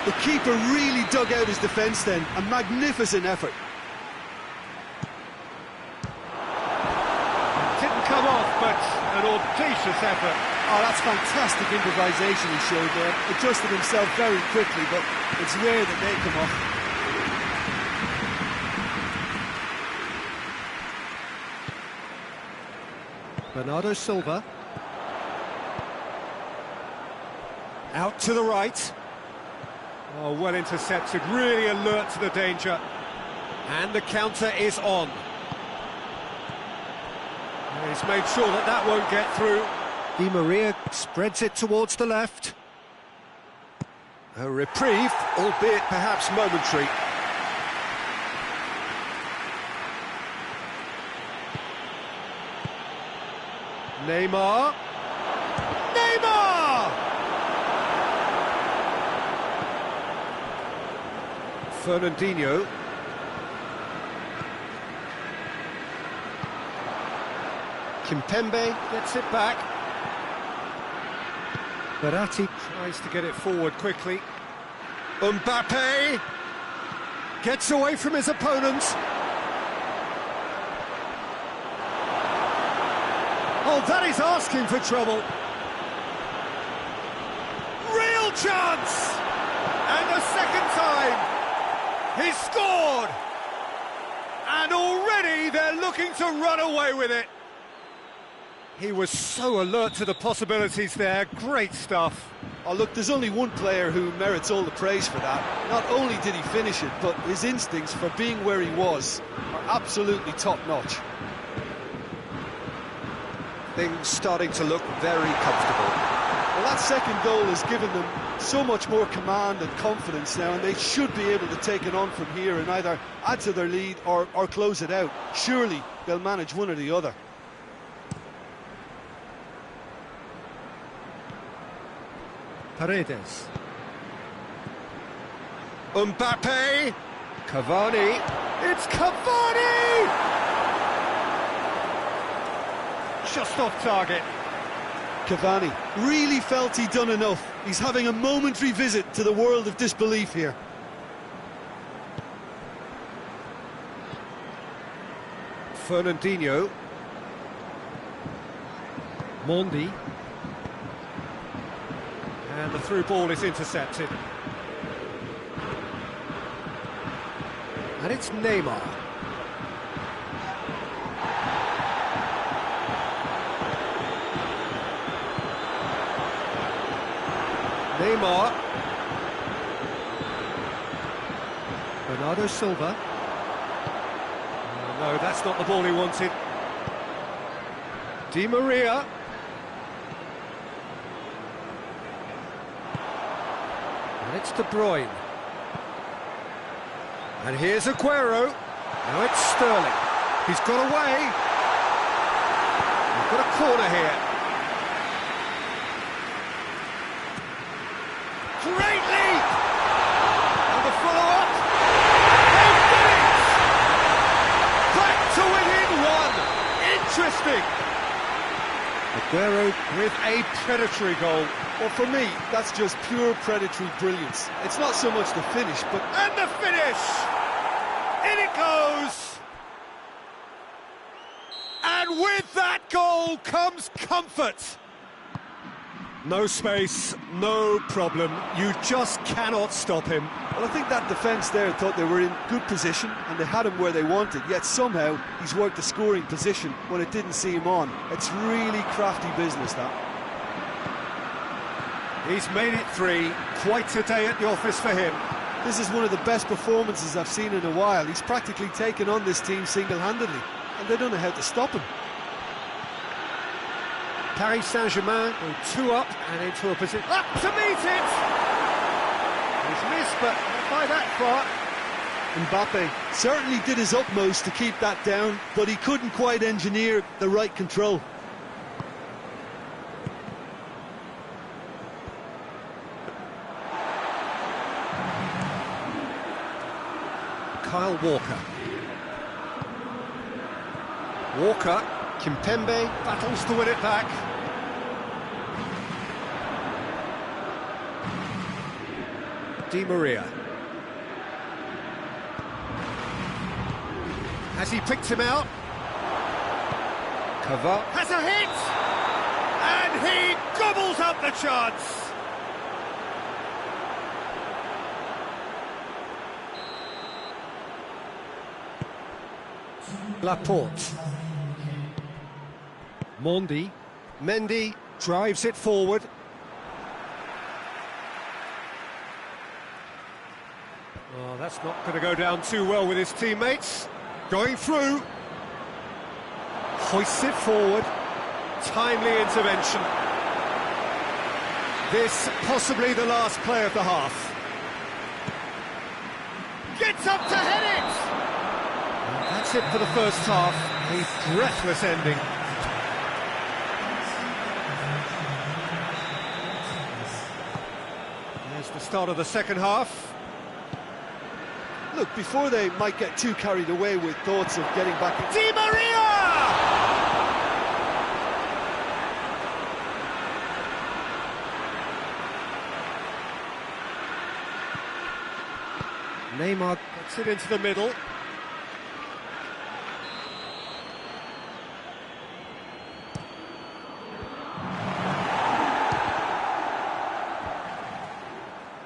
The keeper really dug out his defence then, a magnificent effort. Didn't come off, but an audacious effort. Oh, that's fantastic improvisation he showed there. Adjusted himself very quickly, but it's rare that they come off. Bernardo Silva. Out to the right. Oh, well intercepted, really alert to the danger. And the counter is on. He's made sure that that won't get through. Di Maria spreads it towards the left. A reprieve, albeit perhaps momentary. Neymar. Neymar! Fernandinho. Kimpembe gets it back. Verratti tries to get it forward quickly. Mbappe gets away from his opponent. Oh, that is asking for trouble. Real chance! And a second time, he's scored! And already they're looking to run away with it. He was so alert to the possibilities there. Great stuff. Oh, look, there's only one player who merits all the praise for that. Not only did he finish it, but his instincts for being where he was are absolutely top-notch. Things starting to look very comfortable. Well, that second goal has given them so much more command and confidence now, and they should be able to take it on from here and either add to their lead or close it out. Surely they'll manage one or the other. Paredes. Mbappe. Cavani. It's Cavani! Just off target. Cavani really felt he'd done enough. He's having a momentary visit to the world of disbelief here. Fernandinho. Mondi. And the through ball is intercepted. And it's Neymar. Neymar. Bernardo Silva. Oh, no, that's not the ball he wanted. Di Maria. And it's De Bruyne. And here's Aguero. Now it's Sterling. He's got away. We've got a corner here. Great lead! And the follow-up. They've done it! Back to within one. Interesting. Aguero with a predatory goal. Well, for me, that's just pure predatory brilliance. It's not so much the finish, but... And the finish! In it goes! And with that goal comes comfort. No space, no problem. You just cannot stop him. Well, I think that defence there thought they were in good position and they had him where they wanted, yet somehow he's worked the scoring position when it didn't see him on. It's really crafty business, that. He's made it 3. Quite a day at the office for him. This is one of the best performances I've seen in a while. He's practically taken on this team single-handedly, and they don't know how to stop him. Paris Saint-Germain go 2 up and into a position up to meet it. He's missed, but not by that far. Mbappe certainly did his utmost to keep that down, but he couldn't quite engineer the right control. Kyle Walker. Walker, Kimpembe battles to win it back. Di Maria. Has he picked him out? Cover. Has a hit! And he gobbles up the chance! Laporte. Mondi. Mendy drives it forward. Oh, that's not going to go down too well with his teammates. Going through. Hoists it forward. Timely intervention. This possibly the last play of the half. Gets up to head it! And that's it for the first half. A breathless ending. There's the start of the second half. Look, before they might get too carried away with thoughts of getting back... Di Maria! Neymar gets it into the middle.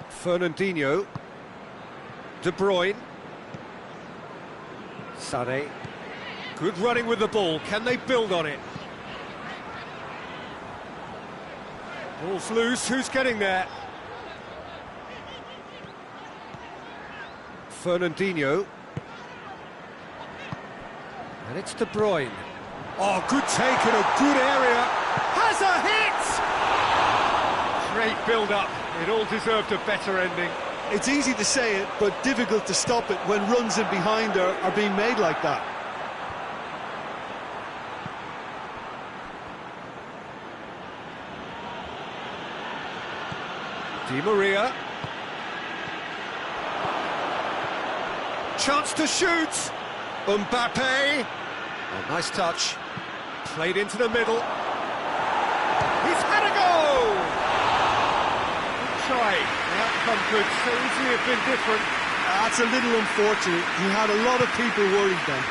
Fernandinho. De Bruyne. Sané. Good running with the ball. Can they build on it? Ball's loose. Who's getting there? Fernandinho. And it's De Bruyne. Oh, good take in a good area. Has a hit! Great build-up. It all deserved a better ending. It's easy to say it, but difficult to stop it when runs in behind are being made like that. Di Maria. Chance to shoot. Mbappe. Oh, nice touch. Played into the middle. He's had a go! Good try. The outcome could so easily have been different. That's a little unfortunate. He had a lot of people worried then.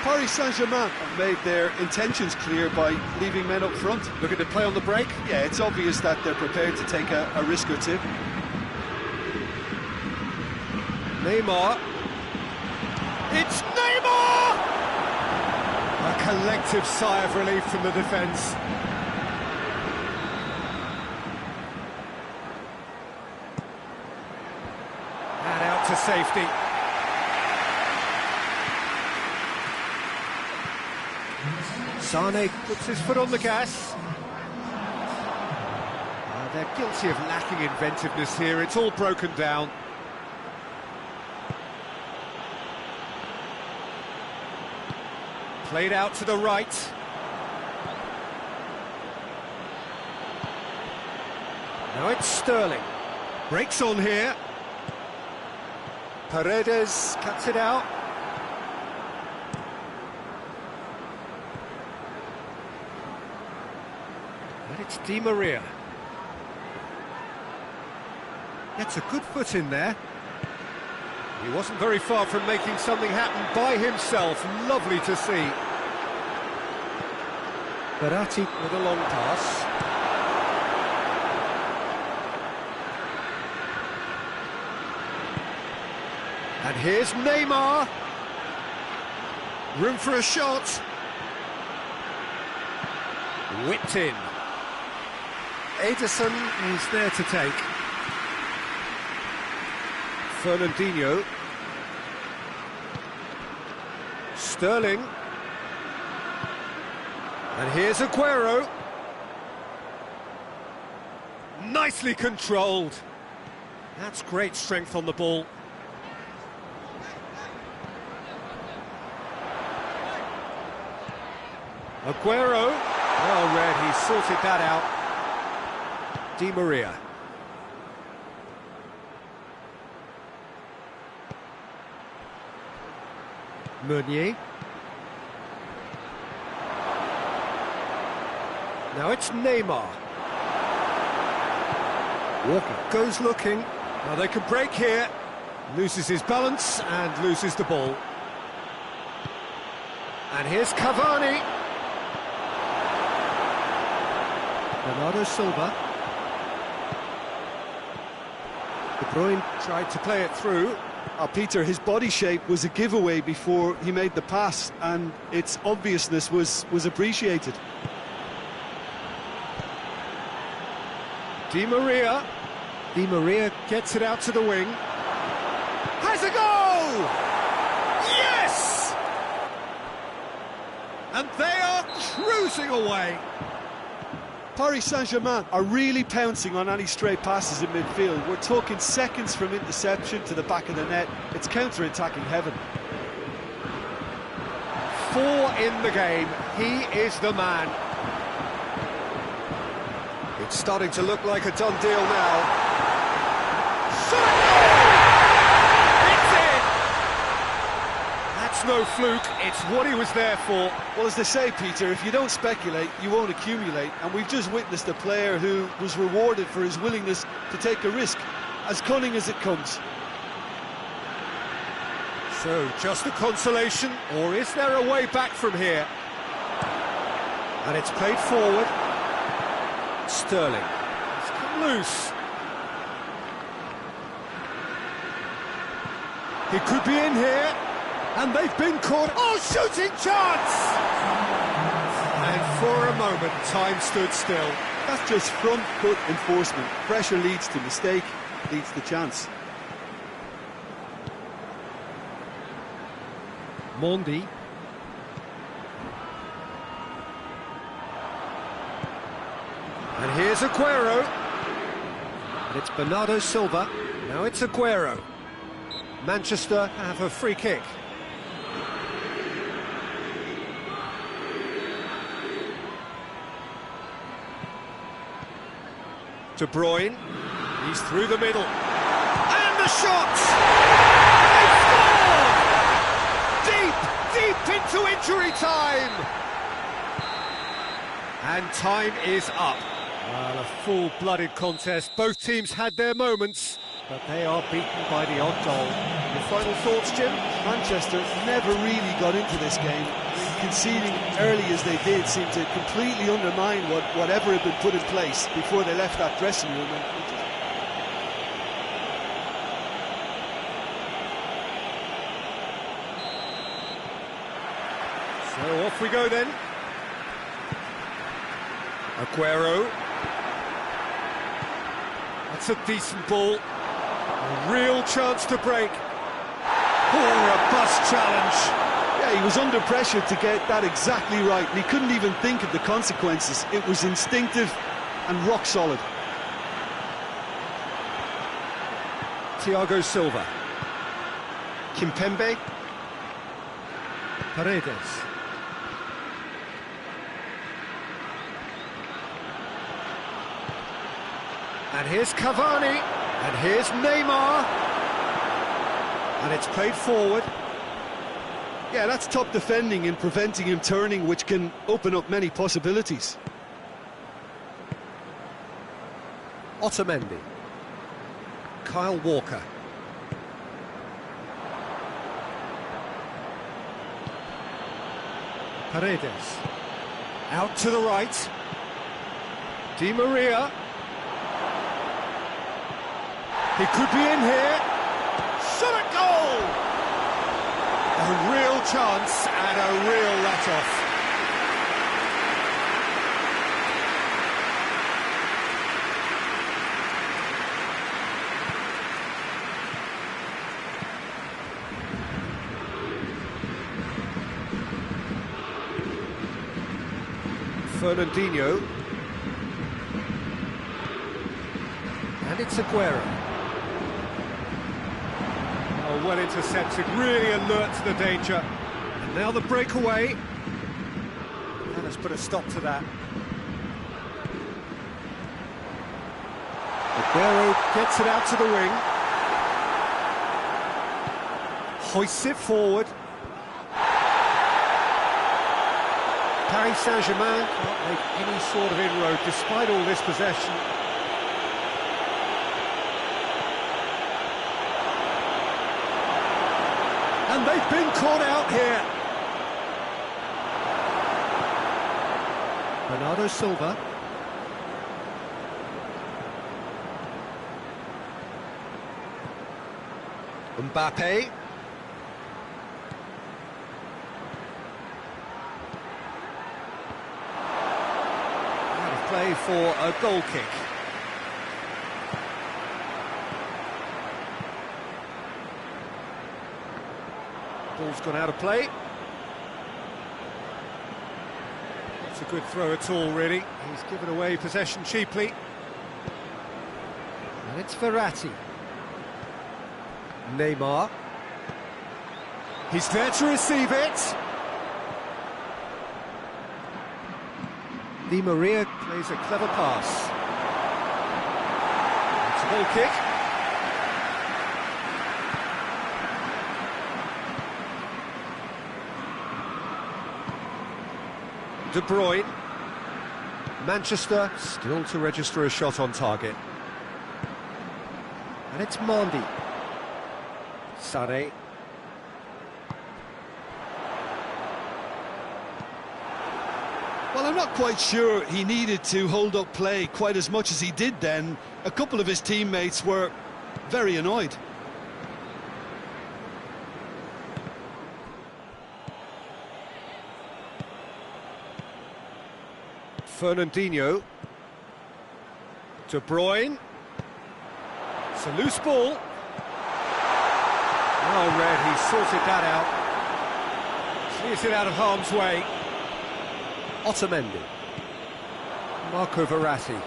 Paris Saint-Germain have made their intentions clear by leaving men up front. Looking to play on the break. Yeah, it's obvious that they're prepared to take a risk or two. Neymar. It's Neymar! A collective sigh of relief from the defence. And out to safety. Sane puts his foot on the gas. They're guilty of lacking inventiveness here. It's all broken down. Played out to the right. Now it's Sterling. Breaks on here. Paredes cuts it out. And it's Di Maria. Gets a good foot in there. He wasn't very far from making something happen by himself. Lovely to see. Berratti with a long pass. And here's Neymar. Room for a shot. Whipped in. Ederson is there to take. Fernandinho. Sterling. And here's Aguero. Nicely controlled. That's great strength on the ball. Aguero. Well read, he sorted that out. Di Maria. Meunier. Now it's Neymar. Walker goes looking. Now they can break here. Loses his balance and loses the ball. And here's Cavani. Bernardo Silva. De Bruyne tried to play it through. Peter, his body shape was a giveaway before he made the pass, and its obviousness was appreciated. Di Maria. Di Maria gets it out to the wing. Has a goal! Yes! And they are cruising away. Paris Saint-Germain are really pouncing on any stray passes in midfield. We're talking seconds from interception to the back of the net. It's counter-attacking heaven. 4 in the game. He is the man. It's starting to look like a done deal now. It's in! That's no fluke, it's what he was there for. Well, as they say, Peter, if you don't speculate, you won't accumulate. And we've just witnessed a player who was rewarded for his willingness to take a risk, as cunning as it comes. So, just a consolation, or is there a way back from here? And it's played forward. Sterling. It's come loose. He could be in here, and they've been caught. Oh, shooting chance! And for a moment, time stood still. That's just front foot enforcement. Pressure leads to mistake, leads to chance. Mondi. And here's Aguero. And it's Bernardo Silva. Now it's Aguero. Manchester have a free kick. De Bruyne. He's through the middle. And the shot! They score! Deep into injury time! And time is up. Well, a full-blooded contest. Both teams had their moments, but they are beaten by the odd goal. Final thoughts, Jim? Manchester never really got into this game. Conceding early as they did seemed to completely undermine whatever had been put in place before they left that dressing room. So off we go then. Aguero. That's a decent ball. A real chance to break. Oh, robust challenge. Yeah, he was under pressure to get that exactly right, and he couldn't even think of the consequences. It was instinctive and rock solid. Thiago Silva. Kimpembe. Paredes. And here's Cavani. And here's Neymar. And it's played forward. Yeah, that's top defending and preventing him turning, which can open up many possibilities. Otamendi. Kyle Walker. Paredes. Out to the right. Di Maria. He could be in here. Shot at goal! A real chance and a real let-off. Fernandinho. And it's Aguero. Oh, well intercepted, really alert to the danger. And now the breakaway. And let's put a stop to that. Aguero gets it out to the wing. Hoists it forward. Paris Saint-Germain can't make any sort of inroad despite all this possession. And they've been caught out here. Bernardo Silva. Mbappe. Out of play for a goal kick. Ball's gone out of play. It's a good throw at all, really. He's given away possession cheaply. And it's Verratti. Neymar. He's there to receive it. Di Maria plays a clever pass. It's a goal kick. De Bruyne. Manchester still to register a shot on target. And it's Mendy. Sané. Well, I'm not quite sure he needed to hold up play quite as much as he did then. A couple of his teammates were very annoyed. Fernandinho. De Bruyne. It's a loose ball. Oh, Red, he sorted that out. Clears it out of harm's way. Otamendi. Marco Verratti.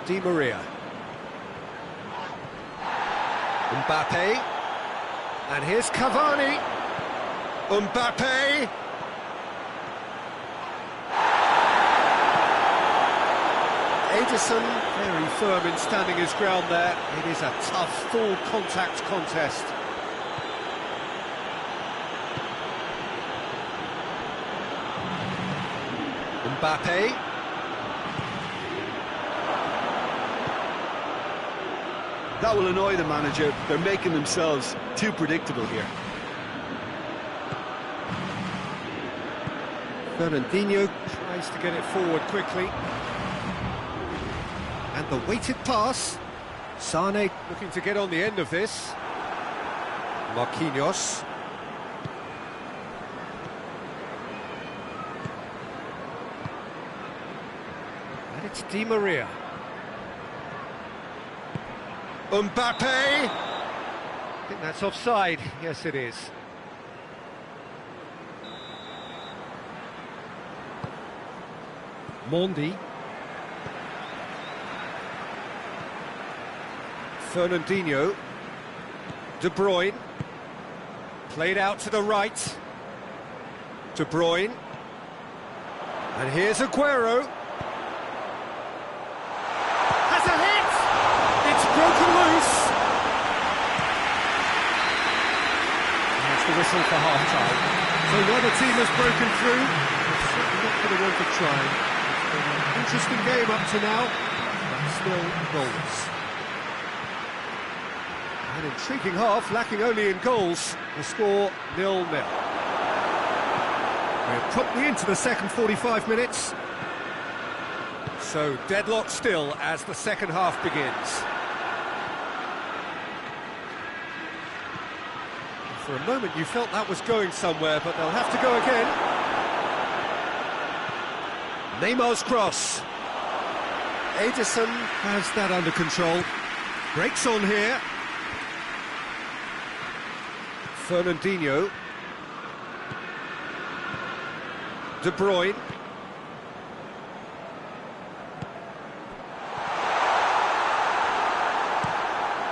Di Maria. Mbappe. And here's Cavani. Mbappe. Edison, very firm in standing his ground there. It is a tough, full-contact contest. Mbappe. That will annoy the manager. They're making themselves too predictable here. Fernandinho tries to get it forward quickly. And the weighted pass. Sane looking to get on the end of this. Marquinhos. And it's Di Maria. Mbappe! I think that's offside. Yes, it is. Mondi. Fernandinho. De Bruyne. Played out to the right. De Bruyne. And here's Aguero. Has a hit! It's broken loose. That's the whistle for half-time. So the other team has broken through. It's certainly not going to want to try. It's been an interesting game up to now, but still goals. An intriguing half, lacking only in goals. The score 0-0. We're promptly into the second 45 minutes. So deadlock still as the second half begins. For a moment you felt that was going somewhere, but they'll have to go again. Neymar's cross. Edison has that under control. Breaks on here. Fernandinho. De Bruyne.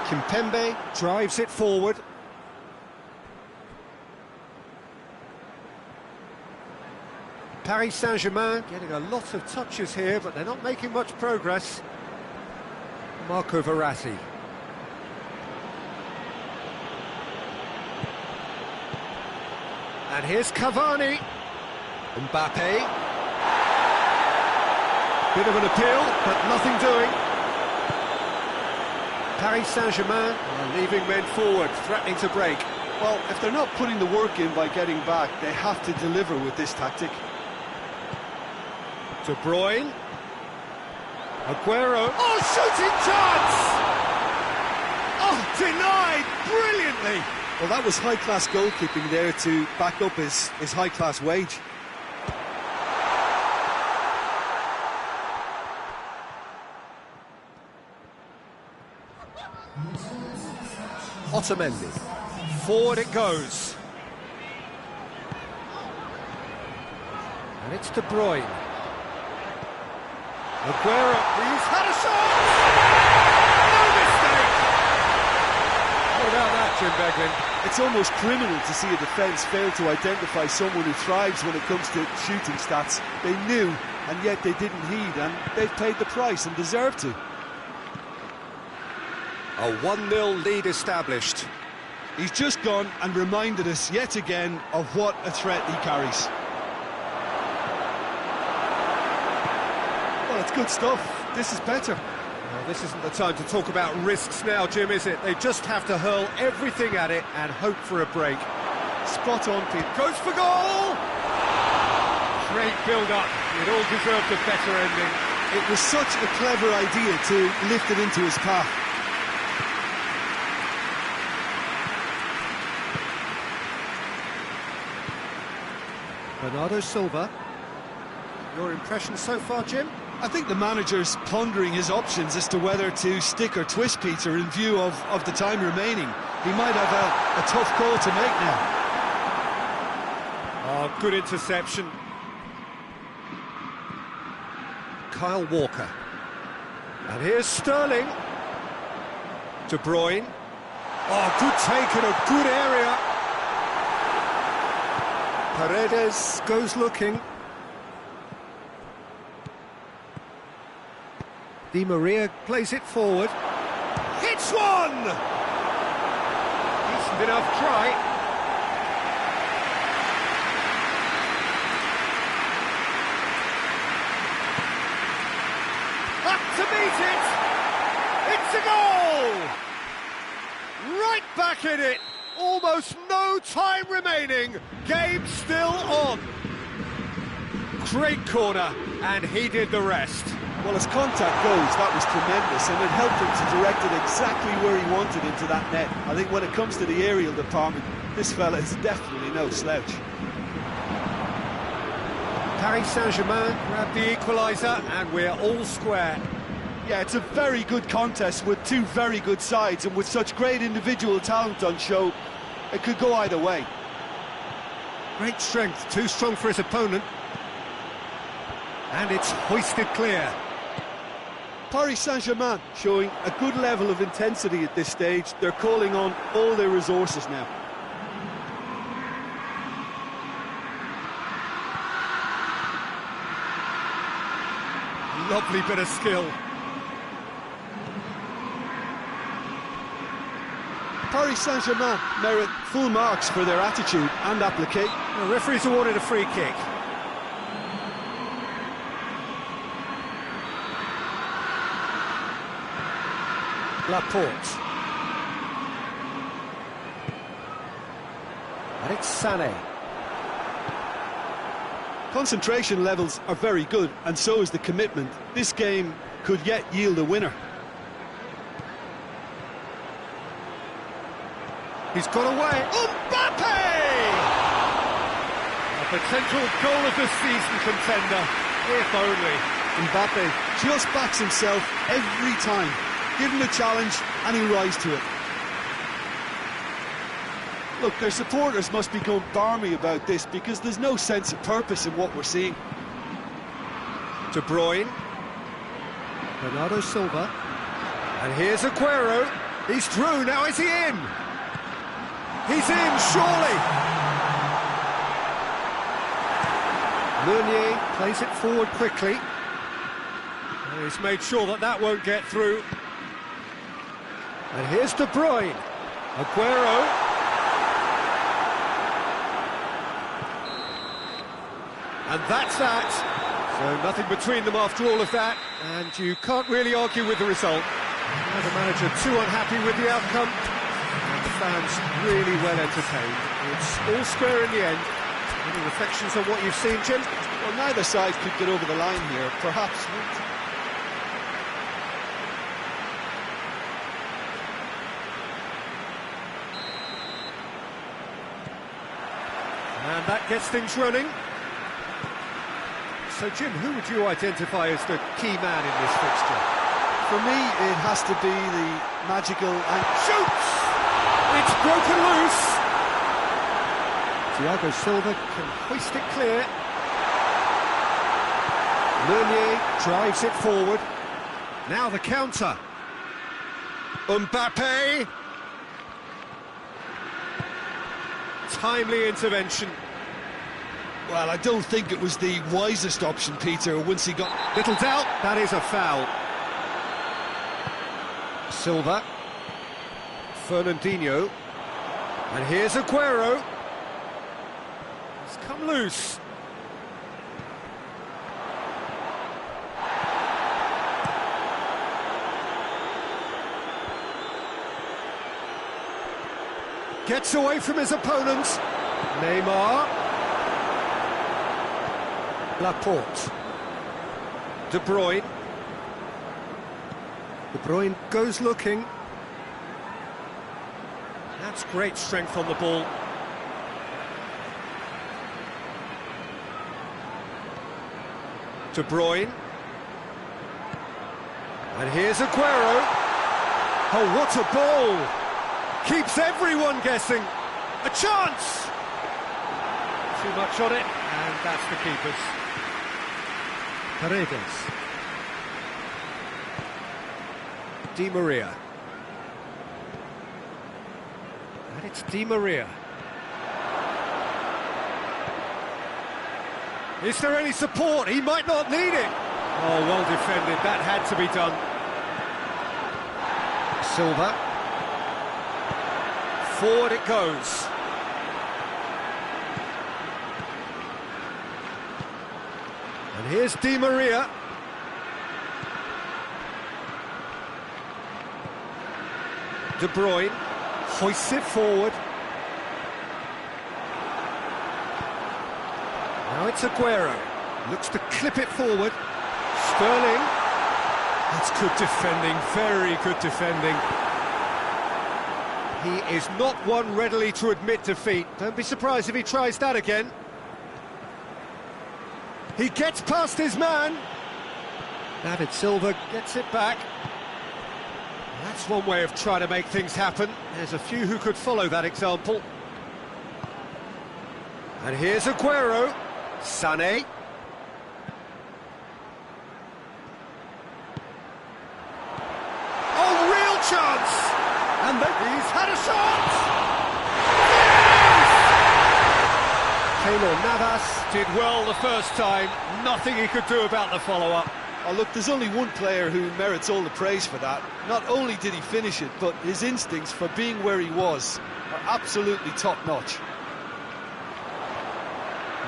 Kimpembe drives it forward. Paris Saint-Germain getting a lot of touches here, but they're not making much progress. Marco Verratti. And here's Cavani. Mbappe. Bit of an appeal, but nothing doing. Paris Saint-Germain are leaving men forward, threatening to break. Well, if they're not putting the work in by getting back, they have to deliver with this tactic. De Bruyne. Aguero. Oh, shooting chance! Oh, denied brilliantly! Well, that was high-class goalkeeping there to back up his high-class wage. Otamendi. Forward it goes. And it's De Bruyne. Aguero, he's had a shot! No mistake! What about that, Jim Beglin? It's almost criminal to see a defence fail to identify someone who thrives when it comes to shooting stats. They knew, and yet they didn't heed, and they've paid the price and deserve to. A 1-0 lead established. He's just gone and reminded us yet again of what a threat he carries. Well, it's good stuff. This is better. Well, this isn't the time to talk about risks now, Jim, is it? They just have to hurl everything at it and hope for a break. Spot on, Pete. Goes for goal! Great build-up. It all deserved a better ending. It was such a clever idea to lift it into his path. Bernardo Silva. Your impression so far, Jim? I think the manager's pondering his options as to whether to stick or twist Peter in view of the time remaining. He might have a tough call to make now. Oh, good interception. Kyle Walker. And here's Sterling. De Bruyne. Oh, good take in a good area. Paredes goes looking. Di Maria plays it forward. Hits one! Decent enough try. Up to meet it! It's a goal! back in it. Almost no time remaining. Game still on. Great corner, and he did the rest. Well, as contact goes, that was tremendous, and it helped him to direct it exactly where he wanted into that net. I think when it comes to the aerial department, this fella is definitely no slouch. Paris Saint-Germain grabbed the equaliser, and we're all square. Yeah, it's a very good contest with two very good sides, and with such great individual talent on show, it could go either way. Great strength, too strong for his opponent. And it's hoisted clear. Paris Saint-Germain showing a good level of intensity at this stage. They're calling on all their resources now. Lovely bit of skill. Paris Saint-Germain merit full marks for their attitude and application. The referee's awarded a free kick. Laporte. And it's Sané. Concentration levels are very good, and so is the commitment. This game could yet yield a winner. He's got away. Mbappe! A potential goal of the season contender, if only. Mbappe just backs himself every time. Give him a challenge and he'll rise to it. Look, their supporters must be going barmy about this because there's no sense of purpose in what we're seeing. De Bruyne. Bernardo Silva. And here's Aguero. He's through, now is he in? He's in, surely. Meunier plays it forward quickly. And he's made sure that that won't get through. And here's De Bruyne. Aguero. And that's that. So nothing between them after all of that. And you can't really argue with the result. Now the manager too unhappy with the outcome. And the fans really well entertained. It's all square in the end. Any reflections on what you've seen, Jim? Well, neither side could get over the line here. Perhaps. And that gets things running. So, Jim, who would you identify as the key man in this fixture? For me, it has to be the magical and shoots! It's broken loose! Thiago Silva can hoist it clear. Meunier drives it forward. Now the counter. Mbappe! Timely intervention. well, I don't think it was the wisest option, Peter, once he got... Little doubt, that is a foul. Silva. Fernandinho. And here's Aguero. He's come loose. Gets away from his opponent. Neymar. Laporte. De Bruyne. De Bruyne goes looking. That's great strength on the ball. De Bruyne. And here's Aguero. Oh, what a ball! Keeps everyone guessing. A chance! Too much on it, and that's the keeper's. Paredes. Di Maria. And it's Di Maria. Is there any support? He might not need it. Oh, well defended. That had to be done. Silva. Forward it goes. And here's Di Maria. De Bruyne. Hoists it forward. Now it's Aguero. Looks to clip it forward. Sterling. That's good defending, very good defending. He is not one readily to admit defeat. Don't be surprised if he tries that again. He gets past his man. David Silva gets it back. That's one way of trying to make things happen. There's a few who could follow that example. And here's Aguero. Sané. Oh, real chance! And then he's had a shot! Yes! Keylor Navas did well the first time. Nothing he could do about the follow-up. Oh, look, there's only one player who merits all the praise for that. Not only did he finish it, but his instincts for being where he was are absolutely top-notch.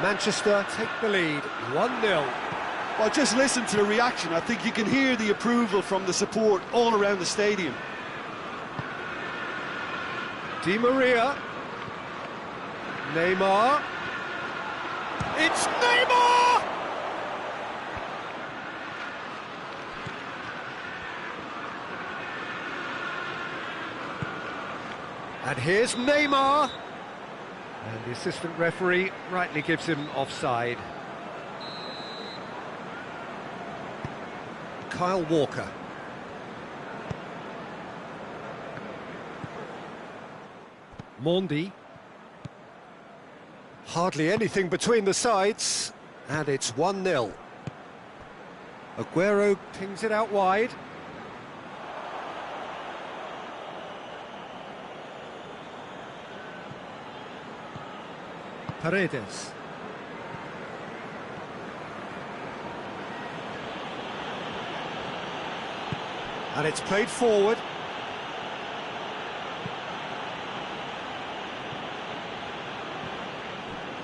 Manchester take the lead, 1-0. Well, just listen to the reaction. I think you can hear the approval from the support all around the stadium. Di Maria. Neymar. It's Neymar! And here's Neymar. And the assistant referee rightly gives him offside. Kyle Walker. Mondi. Hardly anything between the sides, and it's 1-0. Aguero pings it out wide. Paredes. And it's played forward.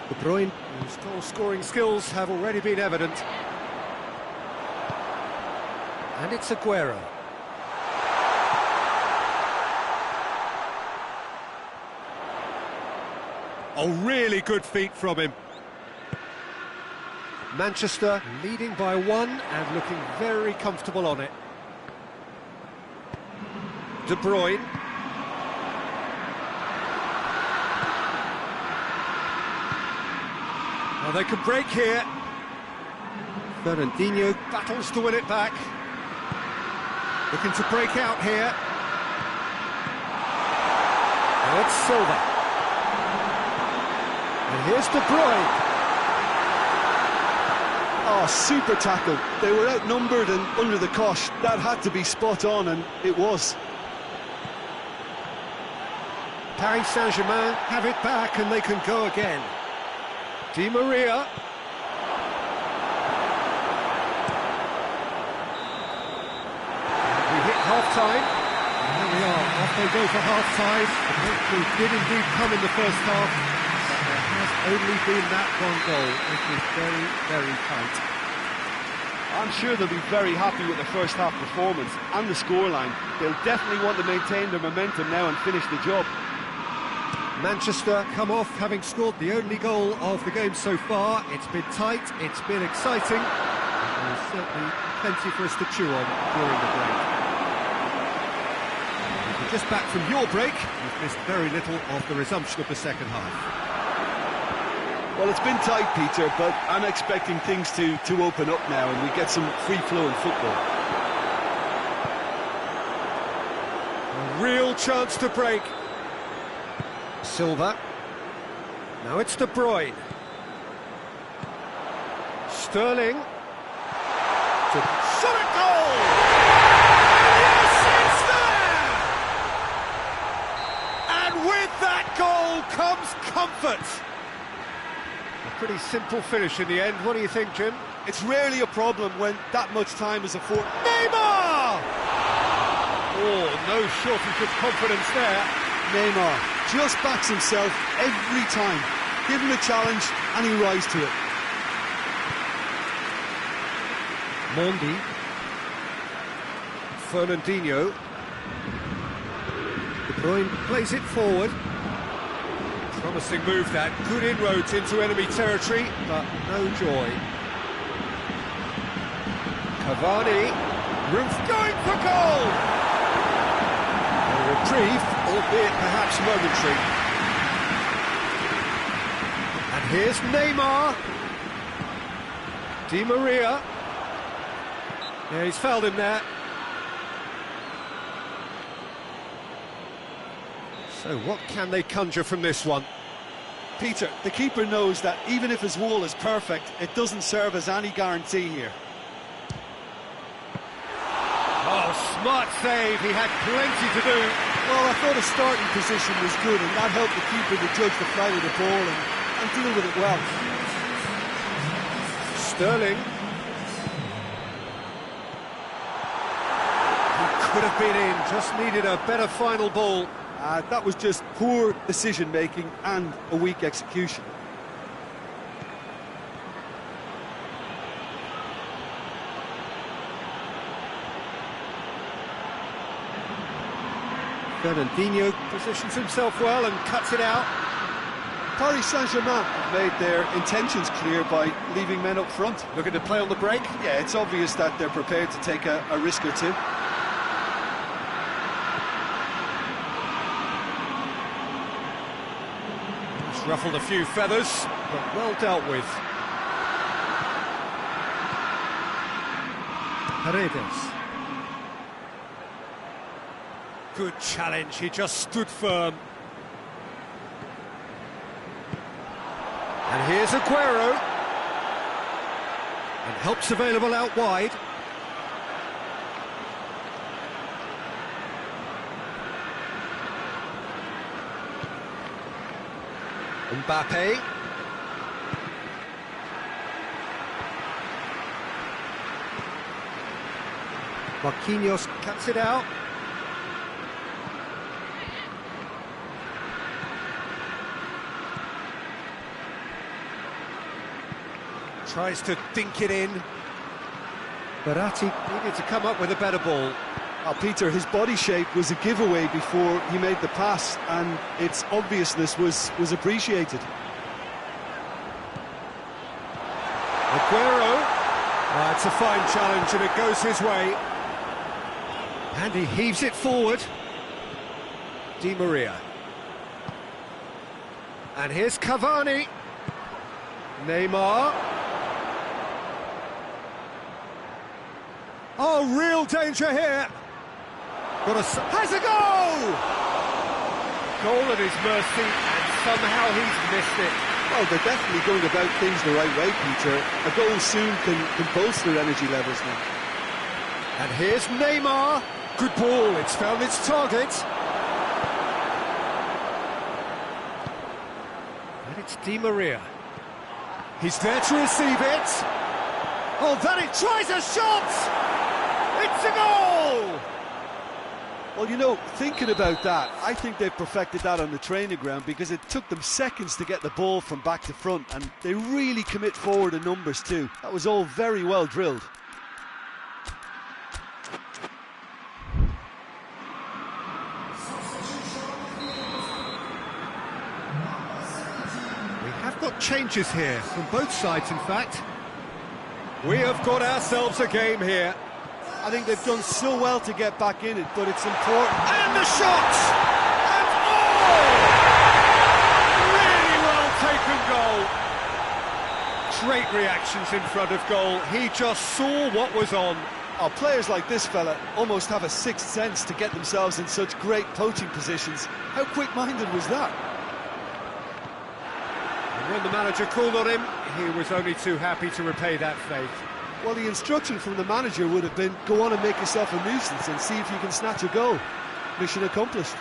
De Bruyne, whose goal-scoring skills have already been evident. And it's Aguero. Oh, really good feet from him. Manchester leading by 1 and looking very comfortable on it. De Bruyne. Well, they can break here. Fernandinho battles to win it back. Looking to break out here. Now it's Silva. And here's De Bruyne. Oh, super tackle. They were outnumbered and under the cosh. That had to be spot on, and it was. Paris Saint-Germain have it back and they can go again. Di Maria. We hit half-time. And there we are, off they go for half-time. The breakthrough did indeed come in the first half, but there has only been that one goal. It was very, very tight. I'm sure they'll be very happy with the first half performance and the scoreline. They'll definitely want to maintain their momentum now and finish the job. Manchester come off having scored the only goal of the game so far. It's been tight, it's been exciting, and there's certainly plenty for us to chew on during the break. If you're just back from your break, you've missed very little of the resumption of the second half. Well, it's been tight, Peter, but I'm expecting things to open up now and we get some free-flowing football. A real chance to break. Silva. Now it's De Bruyne. Sterling. Shot at goal! Yes, it's there! And with that goal comes comfort. A pretty simple finish in the end. What do you think, Jim? It's rarely a problem when that much time is afforded. Neymar! Oh, no shortage of confidence there. Neymar just backs himself every time. Give him a challenge and he rises to it. Mondi. Fernandinho. De Bruin plays it forward. Promising move that. Good inroads into enemy territory, but no joy. Cavani. Roof going for goal! A reprieve, albeit perhaps momentary. And here's Neymar. Di Maria. Yeah, he's fouled him there. So what can they conjure from this one? Peter, the keeper knows that even if his wall is perfect, it doesn't serve as any guarantee here. Oh, smart save, he had plenty to do. Well, I thought his starting position was good, and that helped the keeper to judge the flight of the ball and deal with it well. Sterling. He could have been in, just needed a better final ball. That was just poor decision-making and a weak execution. Fernandinho positions himself well and cuts it out. Paris Saint-Germain have made their intentions clear by leaving men up front. Looking to play on the break? Yeah, it's obvious that they're prepared to take a risk or two. He's ruffled a few feathers, but well dealt with. Paredes. Good challenge, he just stood firm. And here's Aguero. And help's available out wide. Mbappe. Marquinhos cuts it out. Tries to dink it in. Verratti needed to come up with a better ball. Peter, his body shape was a giveaway before he made the pass, and its obviousness was appreciated. Aguero. It's a fine challenge and it goes his way. And he heaves it forward. Di Maria. And here's Cavani. Neymar. Oh, real danger here. Has a goal! Goal at his mercy, and somehow he's missed it. Well, they're definitely going about things the right way, Peter. A goal soon can bolster energy levels now. And here's Neymar. Good ball, it's found its target. And it's Di Maria. He's there to receive it. Oh, then it tries a shot! It's a goal! Well, you know, thinking about that, I think they've perfected that on the training ground because it took them seconds to get the ball from back to front, and they really commit forward in numbers too. That was all very well drilled. We have got changes here, from both sides in fact. We have got ourselves a game here. I think they've done so well to get back in it, but it's important. And the shot! And oh! Really well taken goal. Great reactions in front of goal. He just saw what was on. Oh, players like this fella almost have a sixth sense to get themselves in such great poaching positions. How quick-minded was that? And when the manager called on him, he was only too happy to repay that faith. Well, the instruction from the manager would have been, go on and make yourself a nuisance and see if you can snatch a goal. Mission accomplished.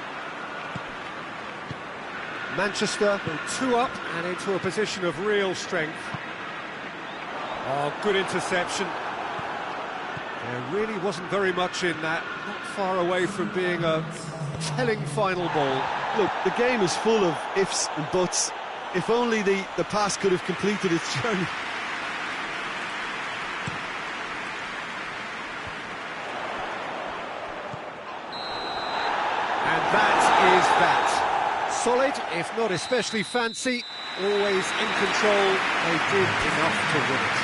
Manchester go 2 up and into a position of real strength. Oh, good interception. There really wasn't very much in that. Not far away from being a telling final ball. Look, the game is full of ifs and buts. If only the pass could have completed its journey. And that is that? Solid, if not especially fancy, always in control. They did enough to win it.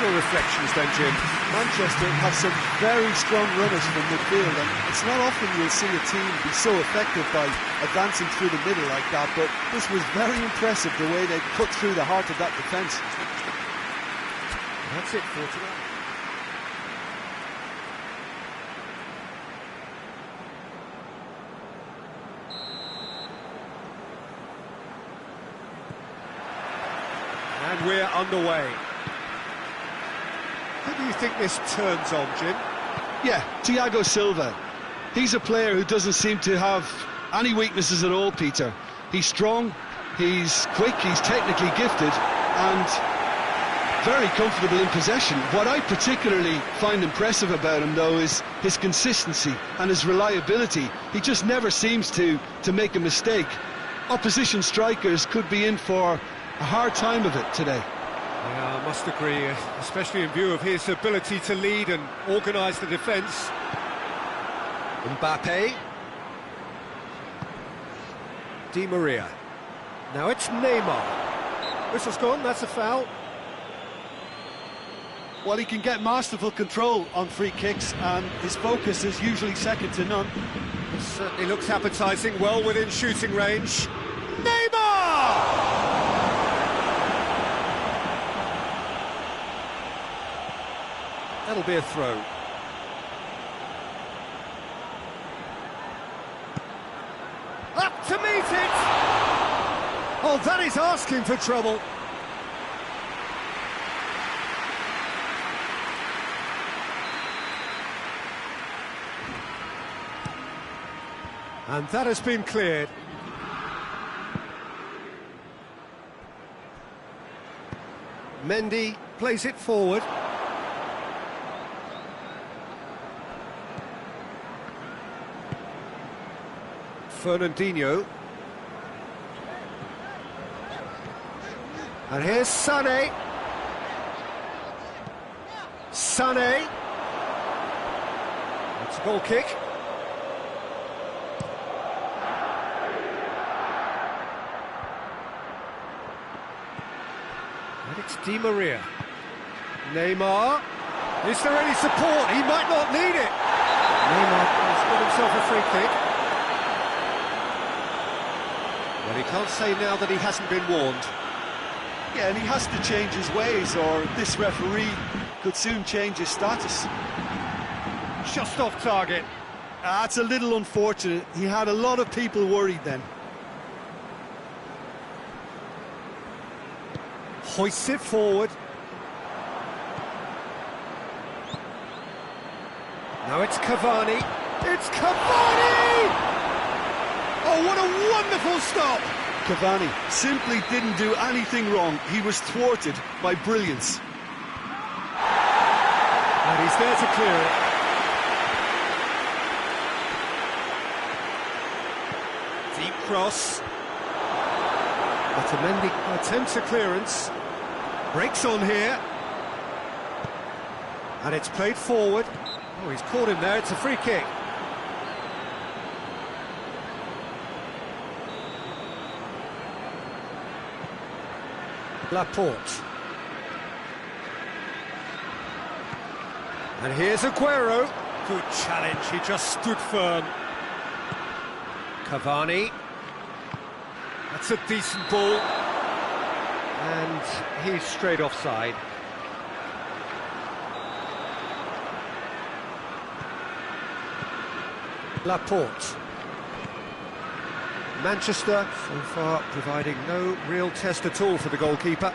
Your reflections then, Jim? Manchester have some very strong runners from midfield, and it's not often you'll see a team be so effective by advancing through the middle like that, but this was very impressive, the way they cut through the heart of that defence. That's it for tonight. And we're underway. Who do you think this turns on, Jim? Yeah, Thiago Silva. He's a player who doesn't seem to have any weaknesses at all, Peter. He's strong, he's quick, he's technically gifted, and very comfortable in possession. What I particularly find impressive about him, though, is his consistency and his reliability. He just never seems to make a mistake. Opposition strikers could be in for a hard time of it today. Yeah, I must agree, especially in view of his ability to lead and organise the defence. Mbappe. Di Maria. Now it's Neymar. Whistle's gone, that's a foul. Well, he can get masterful control on free kicks, and his focus is usually second to none. It certainly looks appetising, well within shooting range. Neymar! That'll be a throw. Up to meet it! Oh, that is asking for trouble. And that has been cleared. Mendy plays it forward. Fernandinho. And here's Sané. Sané. It's a goal kick. And it's Di Maria. Neymar. Is there any support? He might not need it. Neymar has got himself a free kick. Well, he can't say now that he hasn't been warned. Yeah, and he has to change his ways, or this referee could soon change his status. Just off target. That's a little unfortunate. He had a lot of people worried then. Hoists it forward. Now it's Cavani. It's Cavani! Oh, what a wonderful stop! Cavani simply didn't do anything wrong. He was thwarted by brilliance. And he's there to clear it. Deep cross. Otamendi attempts a clearance. Breaks on here. And it's played forward. Oh, he's caught him there. It's a free kick. Laporte. And here's Aguero. Good challenge, he just stood firm. Cavani. That's a decent ball. And he's straight offside. Laporte. Manchester, so far, providing no real test at all for the goalkeeper.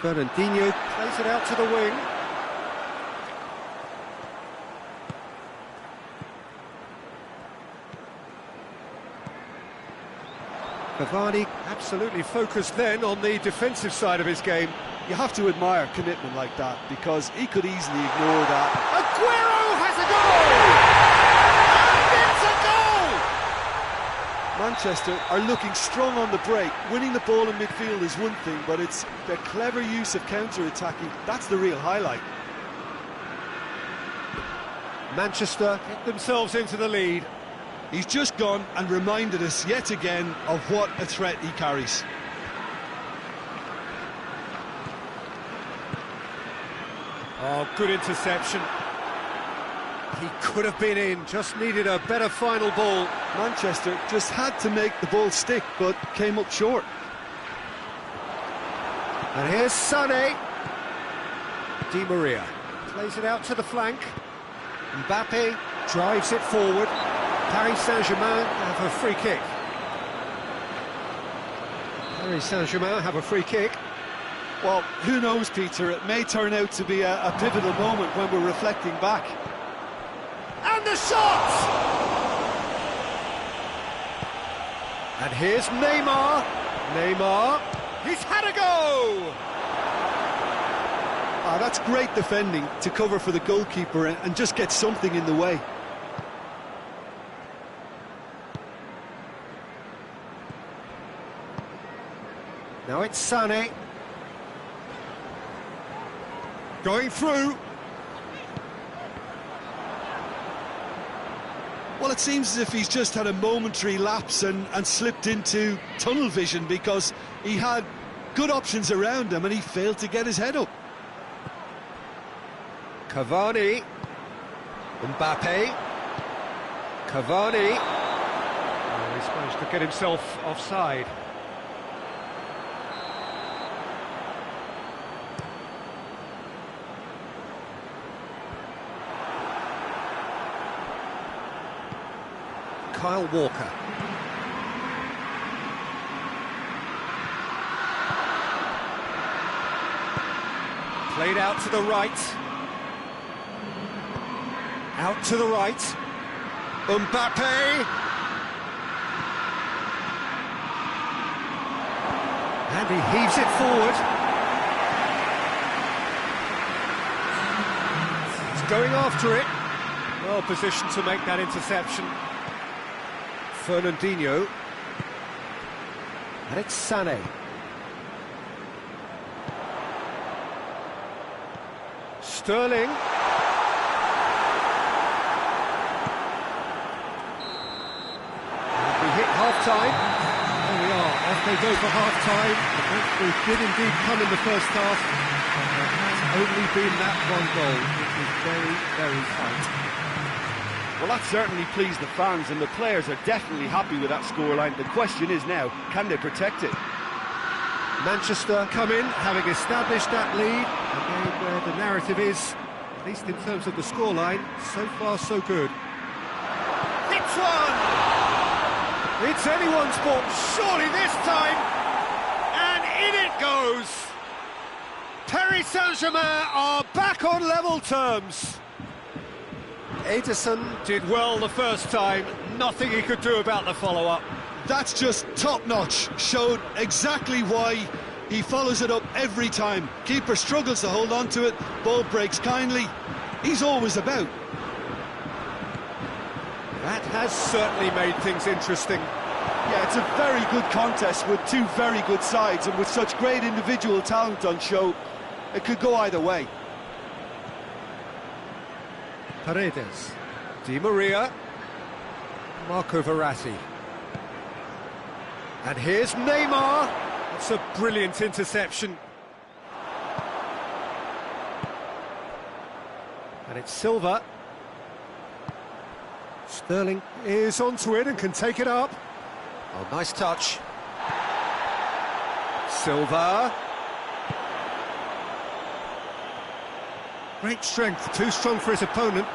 Fernandinho plays it out to the wing. Cavani absolutely focused then on the defensive side of his game. You have to admire commitment like that, because he could easily ignore that. Aguero has a goal! And it's a goal! Manchester are looking strong on the break. Winning the ball in midfield is one thing, but it's their clever use of counter-attacking. That's the real highlight. Manchester get themselves into the lead. He's just gone and reminded us yet again of what a threat he carries. Oh, good interception. He could have been in, just needed a better final ball. Manchester just had to make the ball stick, but came up short. And here's Sané. Di Maria plays it out to the flank. Mbappe drives it forward. Paris Saint-Germain have a free kick. Paris Saint-Germain have a free kick. Well, who knows, Peter? It may turn out to be a pivotal moment when we're reflecting back. And the shot! And here's Neymar. Neymar, he's had a go! Ah, that's great defending to cover for the goalkeeper and just get something in the way. Now it's Sané. Going through. Well, it seems as if he's just had a momentary lapse and slipped into tunnel vision, because he had good options around him and he failed to get his head up. Cavani. Mbappe. Cavani. Oh, he's managed to get himself offside. Kyle Walker. Played out to the right. Out to the right. Mbappe. And he heaves it forward. He's going after it. Well positioned to make that interception. Fernandinho. And it's Sané. Sterling. And we hit half-time. There we are, off they go for half-time. The breakthrough did indeed come in the first half, but there has only been that one goal, which was very, very tight. Well, that certainly pleased the fans, and the players are definitely happy with that scoreline. The question is now, can they protect it? Manchester come in, having established that lead, a game where the narrative is, at least in terms of the scoreline, so far so good. It's one! It's anyone's ball, surely this time! And in it goes! Paris Saint-Germain are back on level terms. Ederson did well the first time, nothing he could do about the follow-up. That's just top-notch, showed exactly why he follows it up every time. Keeper struggles to hold on to it, ball breaks kindly, he's always about. That has certainly made things interesting. Yeah, it's a very good contest with two very good sides, and with such great individual talent on show, it could go either way. Paredes, Di Maria, Marco Verratti. And here's Neymar. That's a brilliant interception. And it's Silva. Sterling is onto it and can take it up. Oh, nice touch. Silva. Great strength, too strong for his opponent.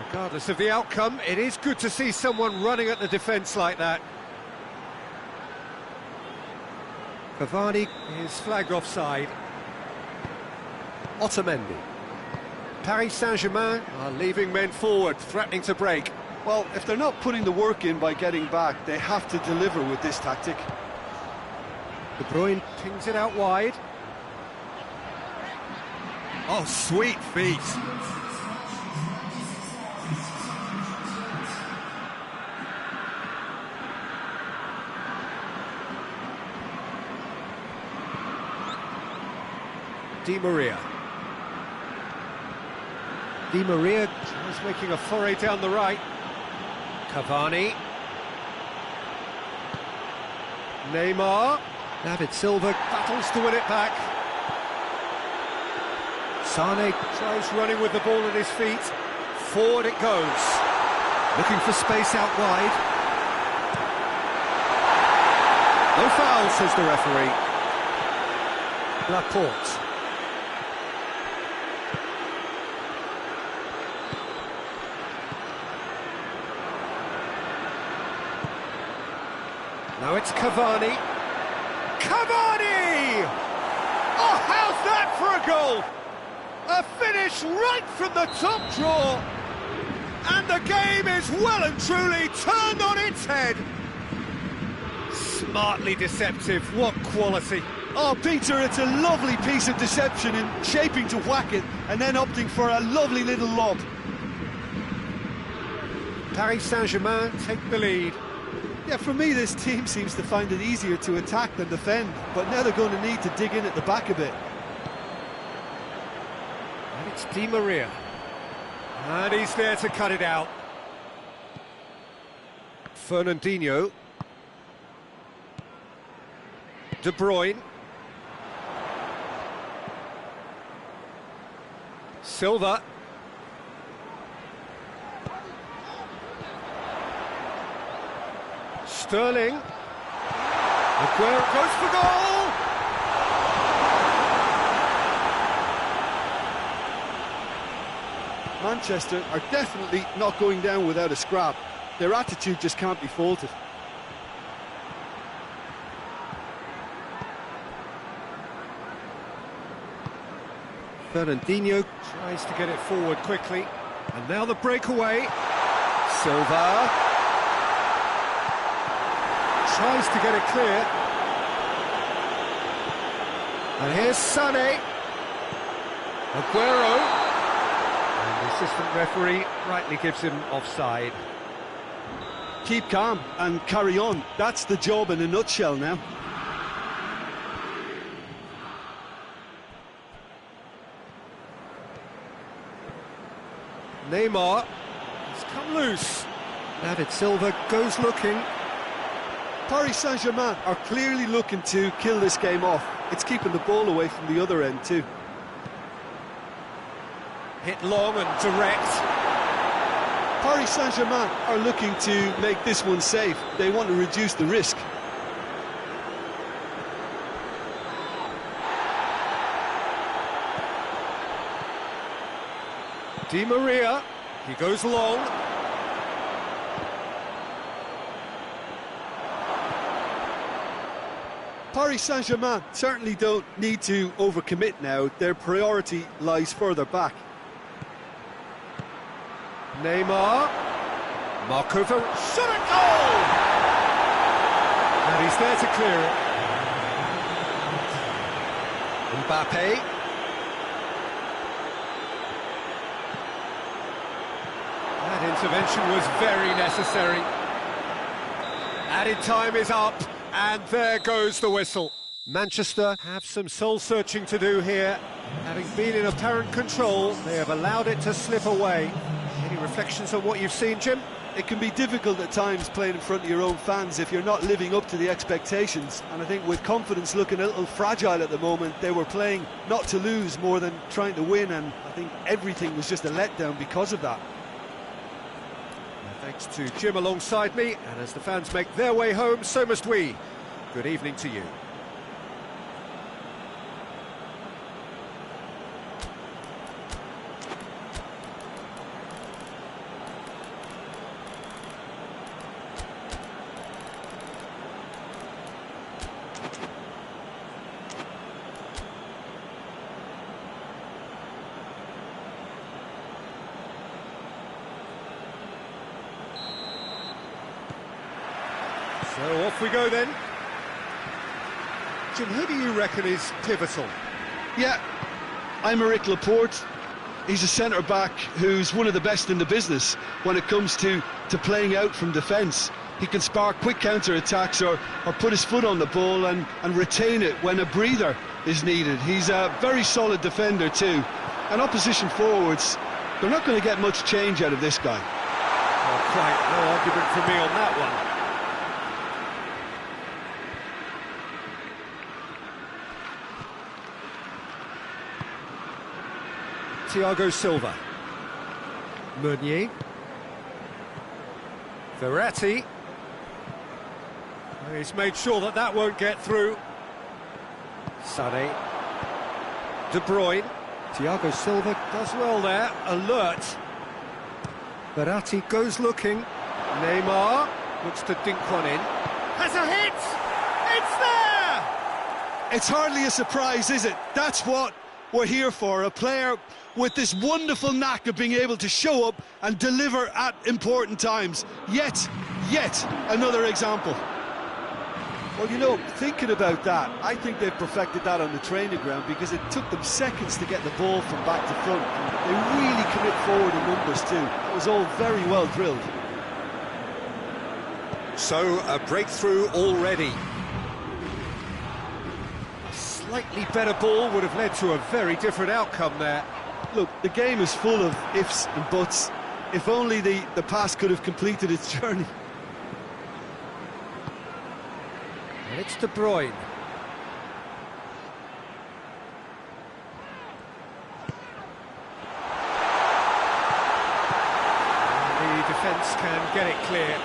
Regardless of the outcome, it is good to see someone running at the defence like that. Cavani is flagged offside. Otamendi. Paris Saint-Germain are leaving men forward, threatening to break. Well, if they're not putting the work in by getting back, they have to deliver with this tactic. De Bruyne pings it out wide. Oh, sweet feet. Di Maria. Di Maria is making a foray down the right. Cavani. Neymar. David Silva battles to win it back. Sane tries running with the ball at his feet. Forward it goes. Looking for space out wide. No foul, says the referee. Laporte. Now it's Cavani. Cavani! Oh, how's that for a goal? A finish right from the top draw. And the game is well and truly turned on its head. Smartly deceptive, what quality. Oh, Peter, it's a lovely piece of deception in shaping to whack it and then opting for a lovely little lob. Paris Saint-Germain take the lead. Yeah, for me, this team seems to find it easier to attack than defend, but now they're going to need to dig in at the back a bit. And it's Di Maria. And he's there to cut it out. Fernandinho. De Bruyne. Silva. Sterling. Aguero goes for goal! Manchester are definitely not going down without a scrap. Their attitude just can't be faulted. Fernandinho tries to get it forward quickly. And now the breakaway. Silva tries to get it clear. And here's Sané. Aguero. And the assistant referee rightly gives him offside. Keep calm and carry on. That's the job in a nutshell now. Neymar has come loose. David Silva goes looking. Paris Saint-Germain are clearly looking to kill this game off. It's keeping the ball away from the other end too. Hit long and direct. Paris Saint-Germain are looking to make this one safe. They want to reduce the risk. Di Maria, he goes long. Paris Saint-Germain certainly don't need to overcommit now. Their priority lies further back. Neymar. Marco Verratti. Shot at goal! And he's there to clear it. Mbappe. That intervention was very necessary. Added time is up, and there goes the whistle. Manchester have some soul-searching to do here. Having been in apparent control, they have allowed it to slip away. Any reflections on what you've seen, Jim? It can be difficult at times playing in front of your own fans if you're not living up to the expectations. And I think with confidence looking a little fragile at the moment, they were playing not to lose more than trying to win, and I think everything was just a letdown because of that. Thanks to Jim alongside me, and as the fans make their way home, so must we. Good evening to you. So off we go then. Jim, who do you reckon is pivotal? Yeah, Aymeric Laporte. He's a centre-back who's one of the best in the business when it comes to playing out from defence. He can spark quick counter-attacks or put his foot on the ball and retain it when a breather is needed. He's a very solid defender too. And opposition forwards, They're not going to get much change out of this guy. Oh, quite no argument for me on that one. Thiago Silva. Meunier. Verratti. He's made sure that that won't get through. Sané. De Bruyne. Thiago Silva does well there. Alert. Verratti goes looking. Neymar looks to dink one in. Has a hit! It's there! It's hardly a surprise, is it? That's what we're here for. A player with this wonderful knack of being able to show up and deliver at important times. Yet another example. Well, you know, thinking about that, I think they've perfected that on the training ground because it took them seconds to get the ball from back to front. They really commit forward in numbers too. It was all very well drilled. So, a breakthrough already. A slightly better ball would have led to a very different outcome there. Look, the game is full of ifs and buts. If only the pass could have completed its journey. And it's De Bruyne. And the defence can get it clear.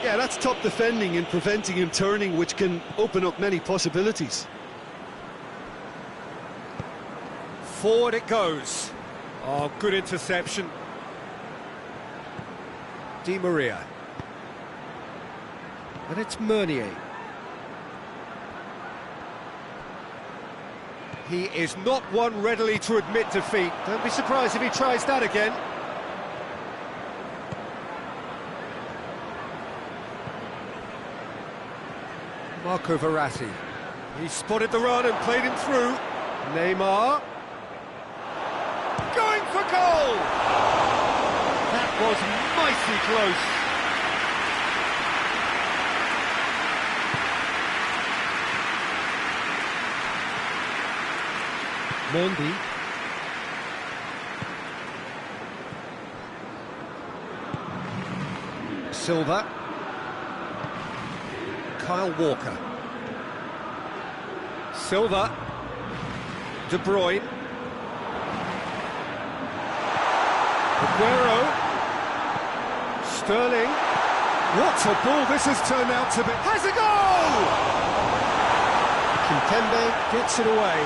Yeah, that's top defending and preventing him turning, which can open up many possibilities. Forward it goes. Oh, good interception. Di Maria. And it's Meunier. He is not one readily to admit defeat. Don't be surprised if he tries that again. Marco Verratti. He spotted the run and played him through. Neymar. Going for goal! That was mighty close. Mendy. Silva. Kyle Walker. Silva. De Bruyne. Aguero. Sterling. What a ball this has turned out to be. Has a goal! Kimpembe gets it away.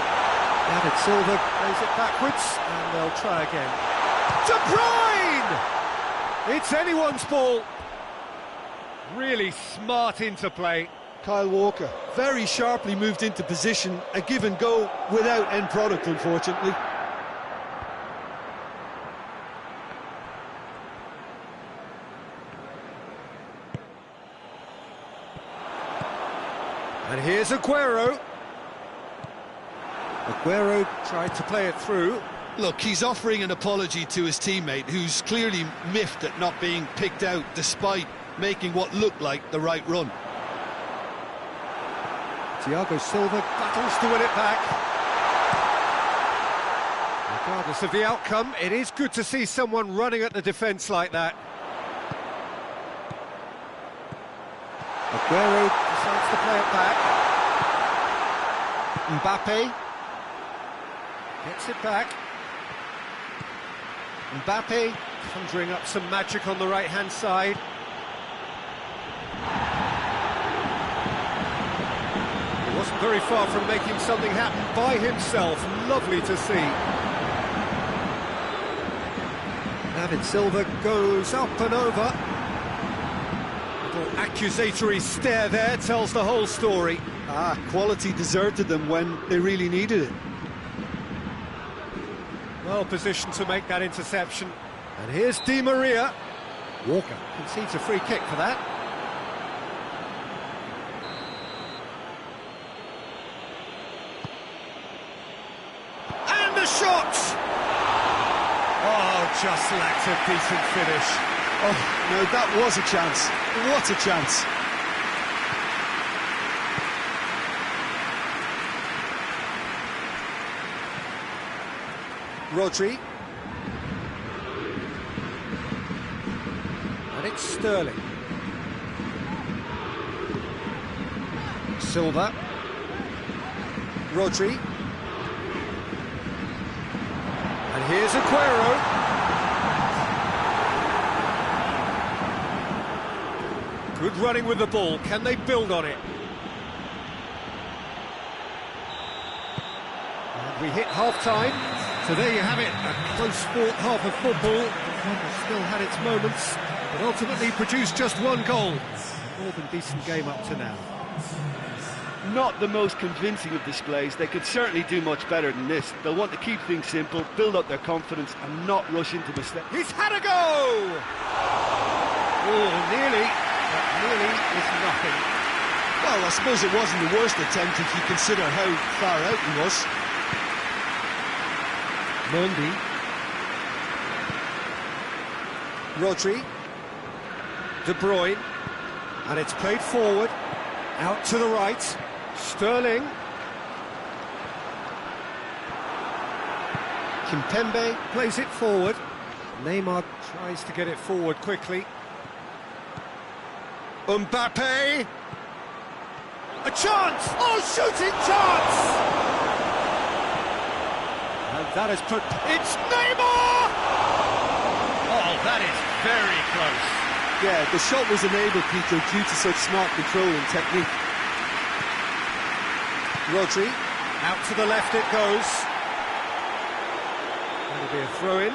David Silva plays it backwards, and they'll try again. De Bruyne! It's anyone's ball. Really smart interplay. Kyle Walker very sharply moved into position, a give and go without end product, unfortunately. And here's Aguero. Aguero tried to play it through. Look, he's offering an apology to his teammate, who's clearly miffed at not being picked out despite making what looked like the right run. Thiago Silva battles to win it back. Regardless of the outcome, it is good to see someone running at the defence like that. Aguero decides to play it back. Mbappe gets it back. Mbappe conjuring up some magic on the right-hand side. He wasn't very far from making something happen by himself. Lovely to see. David Silva goes up and over. Little accusatory stare there tells the whole story. Quality deserted them when they really needed it. Well positioned to make that interception. And here's Di Maria. Walker concedes a free kick for that. And the shot! Oh, just lacked a decent finish. Oh, no, that was a chance. What a chance. Rodri. And it's Sterling. Silva. Rodri. And here's Aguero. Good running with the ball. Can they build on it? And we hit half-time. So there you have it, a close-fought half of football. One that still had its moments, but ultimately produced just one goal. More than decent game up to now. Not the most convincing of displays. They could certainly do much better than this. They'll want to keep things simple, build up their confidence and not rush into mistakes. He's had a go! Oh, nearly, but nearly is nothing. Well, I suppose it wasn't the worst attempt if you consider how far out he was. Mendy. Rodri. De Bruyne. And it's played forward. Out to the right. Sterling. Kimpembe plays it forward. Neymar tries to get it forward quickly. Mbappe. A chance! Oh, shooting chance! And that is put... It's Neymar! Oh, that is very close. Yeah, the shot was enabled, Peter, due to such smart control and technique. Rodri, out to the left it goes. That'll be a throw-in.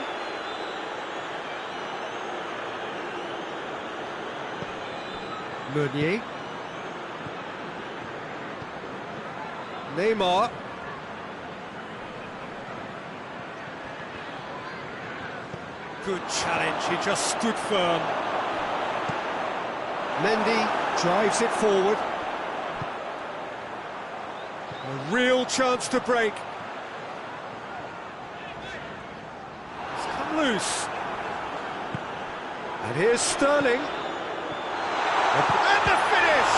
Meunier. Neymar. Good challenge, he just stood firm. Mendy drives it forward. A real chance to break. It's come loose. And here's Sterling. And the finish!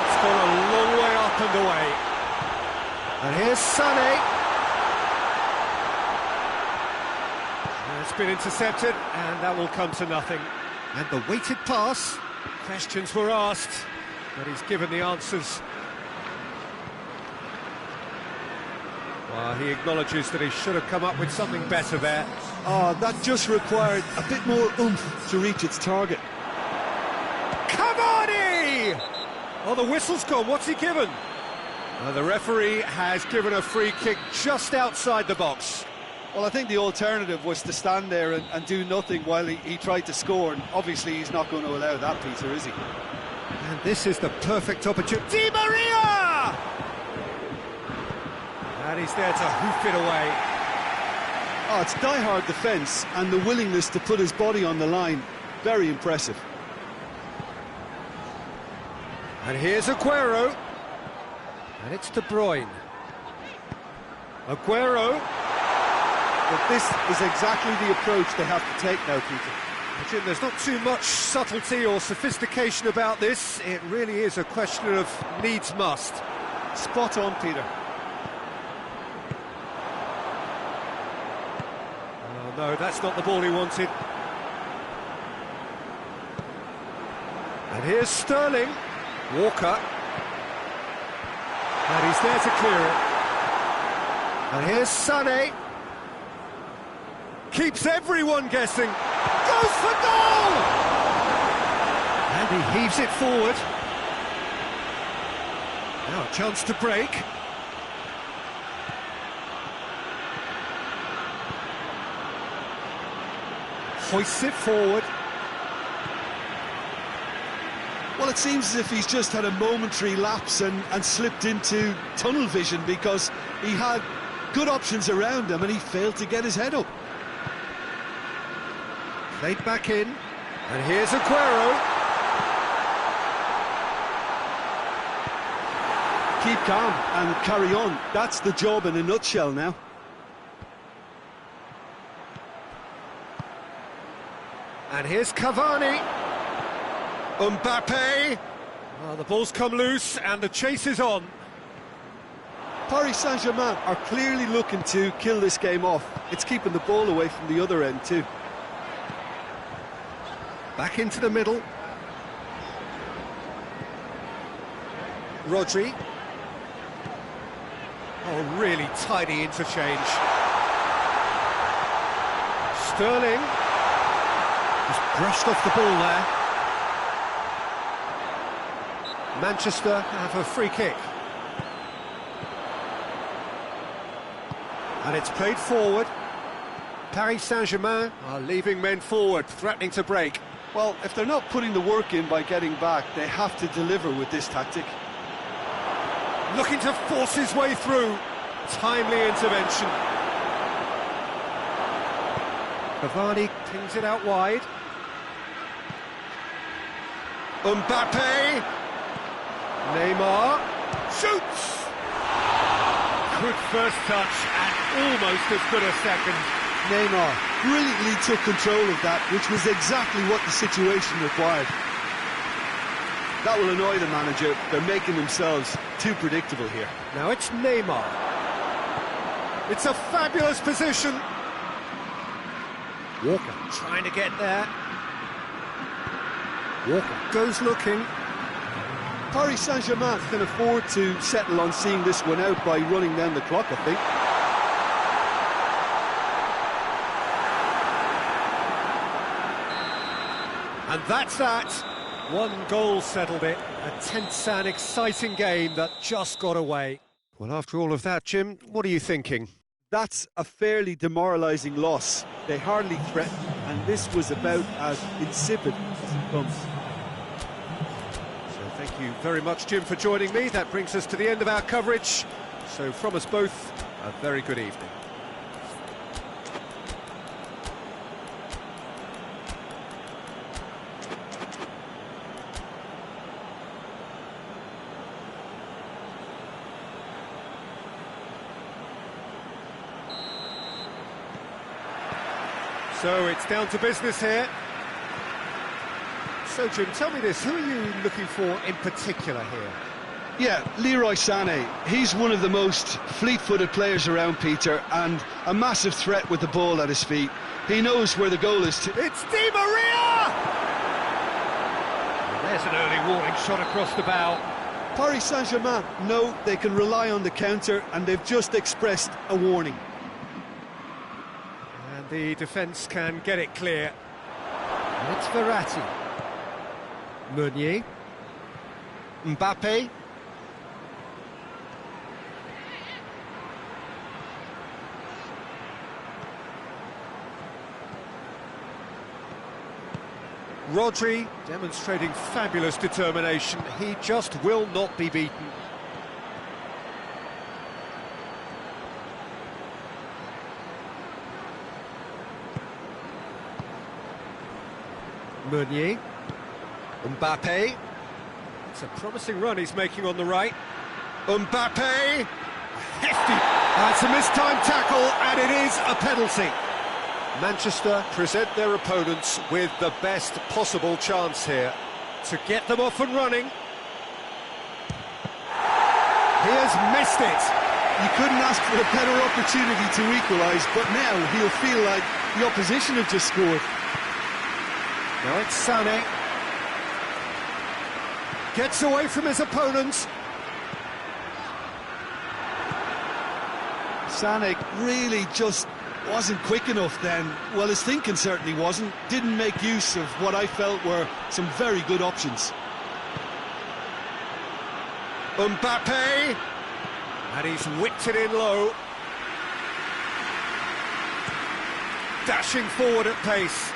It's gone a long way up and away. And here's Sané. It's been intercepted, and that will come to nothing. And the weighted pass. Questions were asked, but he's given the answers. Well, he acknowledges that he should have come up with something better there. Oh, that just required a bit more oomph to reach its target. Cavani! Oh, the whistle's gone. What's he given? The referee has given a free kick just outside the box. Well, I think the alternative was to stand there and do nothing while he tried to score, and obviously he's not going to allow that, Peter, is he? And this is the perfect opportunity. Di Maria! And he's there to hoof it away. Oh, it's die-hard defence and the willingness to put his body on the line. Very impressive. And here's Aguero. And it's De Bruyne. Aguero. But this is exactly the approach they have to take now, Peter. Jim, there's not too much subtlety or sophistication about this. It really is a question of needs must. Spot on, Peter. Oh no, that's not the ball he wanted. And here's Sterling. Walker. And he's there to clear it. And here's Sané. Keeps everyone guessing. Goes for goal! And he heaves it forward. Now a chance to break. Hoists it forward. Well, it seems as if he's just had a momentary lapse and slipped into tunnel vision, because he had good options around him and he failed to get his head up. Played back in, and here's Aguero. Keep calm and carry on. That's the job in a nutshell now. And here's Cavani. Mbappe. Well, the ball's come loose and the chase is on. Paris Saint-Germain are clearly looking to kill this game off. It's keeping the ball away from the other end too. Back into the middle. Rodri. Oh, really tidy interchange. Sterling. Just brushed off the ball there. Manchester have a free kick. And it's played forward. Paris Saint-Germain are leaving men forward, threatening to break. Well, if they're not putting the work in by getting back, they have to deliver with this tactic. Looking to force his way through. Timely intervention. Cavani pings it out wide. Mbappe. Neymar. Shoots! Good first touch and almost as good a second. Neymar brilliantly took control of that, which was exactly what the situation required. That will annoy the manager. They're making themselves too predictable here. Now it's Neymar. It's a fabulous position. Walker trying to get there. Walker goes looking. Paris Saint-Germain can afford to settle on seeing this one out by running down the clock, I think. And that's that. One goal settled it. A tense and exciting game that just got away. Well, after all of that, Jim, what are you thinking? That's a fairly demoralising loss. They hardly threatened, and this was about as insipid as it comes. So thank you very much, Jim, for joining me. That brings us to the end of our coverage. So from us both, a very good evening. So it's down to business here. So Jim, tell me this, who are you looking for in particular here? Yeah, Leroy Sané. He's one of the most fleet-footed players around, Peter, and a massive threat with the ball at his feet. He knows where the goal is. It's Di Maria! And there's an early warning shot across the bow. Paris Saint-Germain know they can rely on the counter, and they've just expressed a warning. And the defence can get it clear. And it's Verratti. Meunier. Mbappe. Rodri demonstrating fabulous determination. He just will not be beaten. Meunier. Mbappe. It's a promising run he's making on the right. Mbappe. Hefty. That's a mistimed tackle, and it is a penalty. Manchester present their opponents with the best possible chance here to get them off and running. He has missed it. You couldn't ask for a better opportunity to equalise, but now he'll feel like the opposition have just scored. Now it's Sané. Gets away from his opponents. Sané really just wasn't quick enough then. Well, his thinking certainly wasn't. Didn't make use of what I felt were some very good options. Mbappe. And he's whipped it in low. Dashing forward at pace.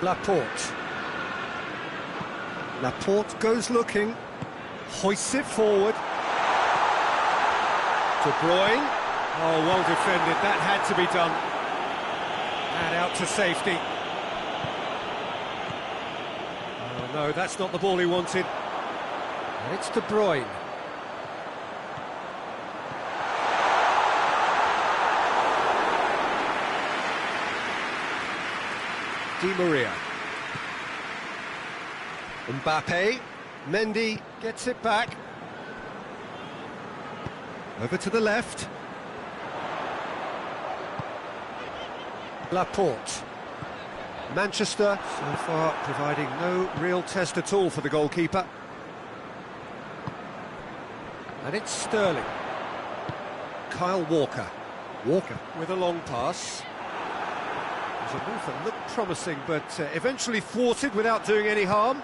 Laporte. Laporte goes looking. Hoists it forward. De Bruyne. Oh, well defended. That had to be done. And out to safety. Oh, no, that's not the ball he wanted. And it's De Bruyne. Di Maria. Mbappe. Mendy gets it back. Over to the left. Laporte. Manchester, so far, providing no real test at all for the goalkeeper. And it's Sterling. Kyle Walker. Walker with a long pass. There's a move that looked promising, but eventually thwarted without doing any harm.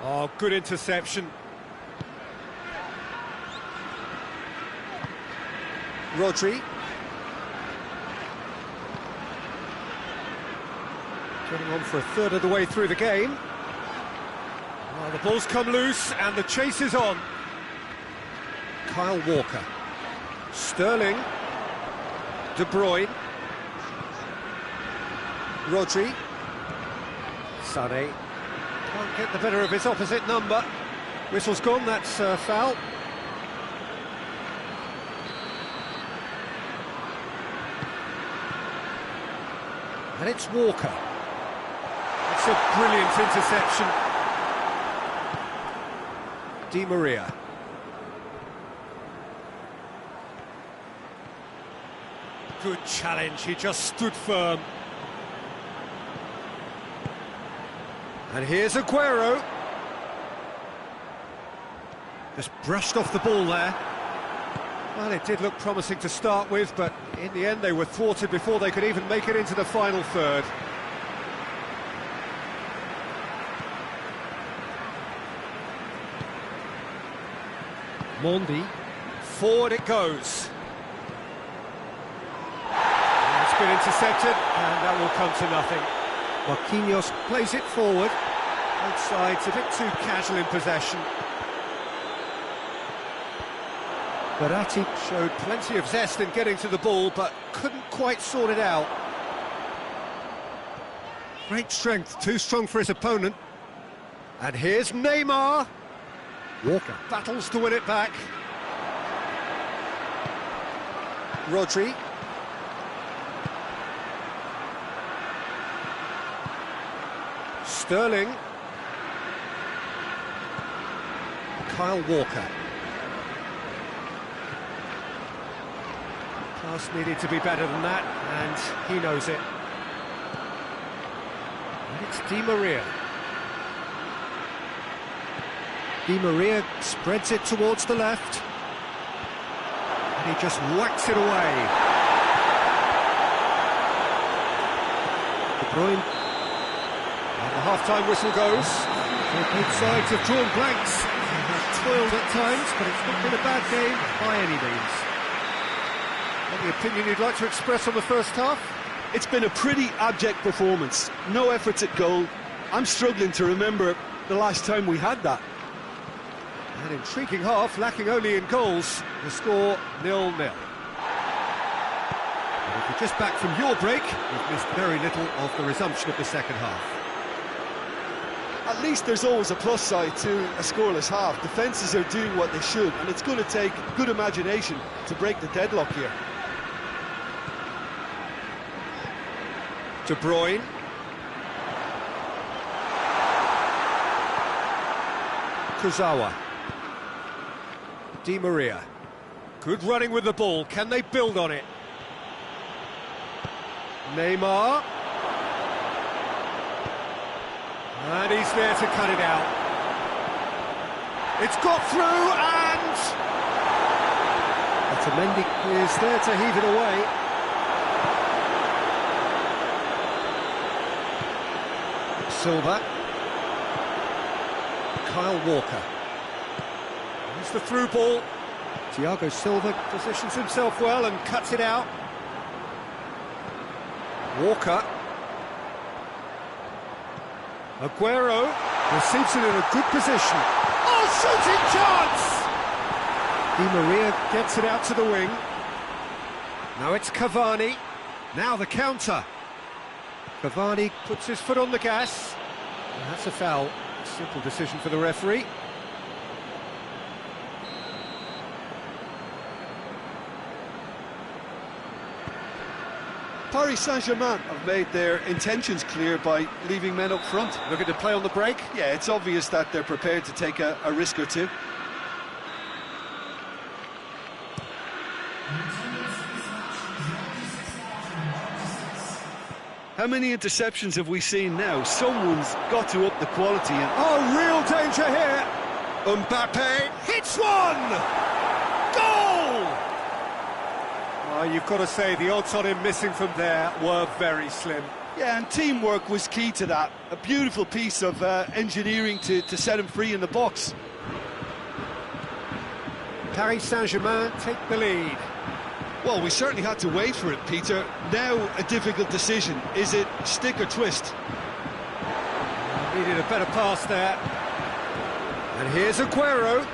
Oh, good interception. Rodri. Getting on for a third of the way through the game. Oh, the ball's come loose and the chase is on. Kyle Walker. Sterling. De Bruyne. Rodri. Sané. Can't get the better of his opposite number. Whistle's gone, that's foul. And it's Walker. It's a brilliant interception. Di Maria. Good challenge, he just stood firm. And here's Aguero. Just brushed off the ball there. Well, it did look promising to start with, but in the end they were thwarted before they could even make it into the final third. Mondi. Forward it goes. And it's been intercepted, and that will come to nothing. Marquinhos plays it forward. Both sides a bit too casual in possession. Verratti showed plenty of zest in getting to the ball, but couldn't quite sort it out. Great strength, too strong for his opponent. And here's Neymar. Walker battles to win it back. Rodri. Sterling. Kyle Walker. Pass needed to be better than that, and he knows it. And it's Di Maria. Di Maria spreads it towards the left. And he just whacks it away. De Bruyne. And the half-time whistle goes. Both sides have drawn blanks. They have toiled at times, but it's not been a bad game by any means. Any opinion you'd like to express on the first half? It's been a pretty abject performance. No efforts at goal. I'm struggling to remember the last time we had that. An intriguing half, lacking only in goals. The score 0-0. And if you're just back from your break, you've missed very little of the resumption of the second half. At least there's always a plus side to a scoreless half. Defences are doing what they should, and it's going to take good imagination to break the deadlock here. De Bruyne. Kurzawa. Di Maria. Good running with the ball. Can they build on it? Neymar. And he's there to cut it out. It's got through and... Otamendi is there to heave it away. Silva. Kyle Walker. Here's the through ball. Thiago Silva positions himself well and cuts it out. Walker. Aguero receives it in a good position. Oh, shooting chance! Di Maria gets it out to the wing. Now it's Cavani. Now the counter. Cavani puts his foot on the gas. And that's a foul. Simple decision for the referee. Paris Saint-Germain have made their intentions clear by leaving men up front. Looking to play on the break? Yeah, it's obvious that they're prepared to take a risk or two. How many interceptions have we seen now? Someone's got to up the quality. Oh, real danger here. Mbappe hits one! Goal! Well, you've got to say the odds on him missing from there were very slim. Yeah, and teamwork was key to that. A beautiful piece of engineering to set him free in the box. Paris Saint-Germain take the lead. Well, we certainly had to wait for it, Peter. Now a difficult decision. Is it stick or twist? Needed a better pass there. And here's Aguero.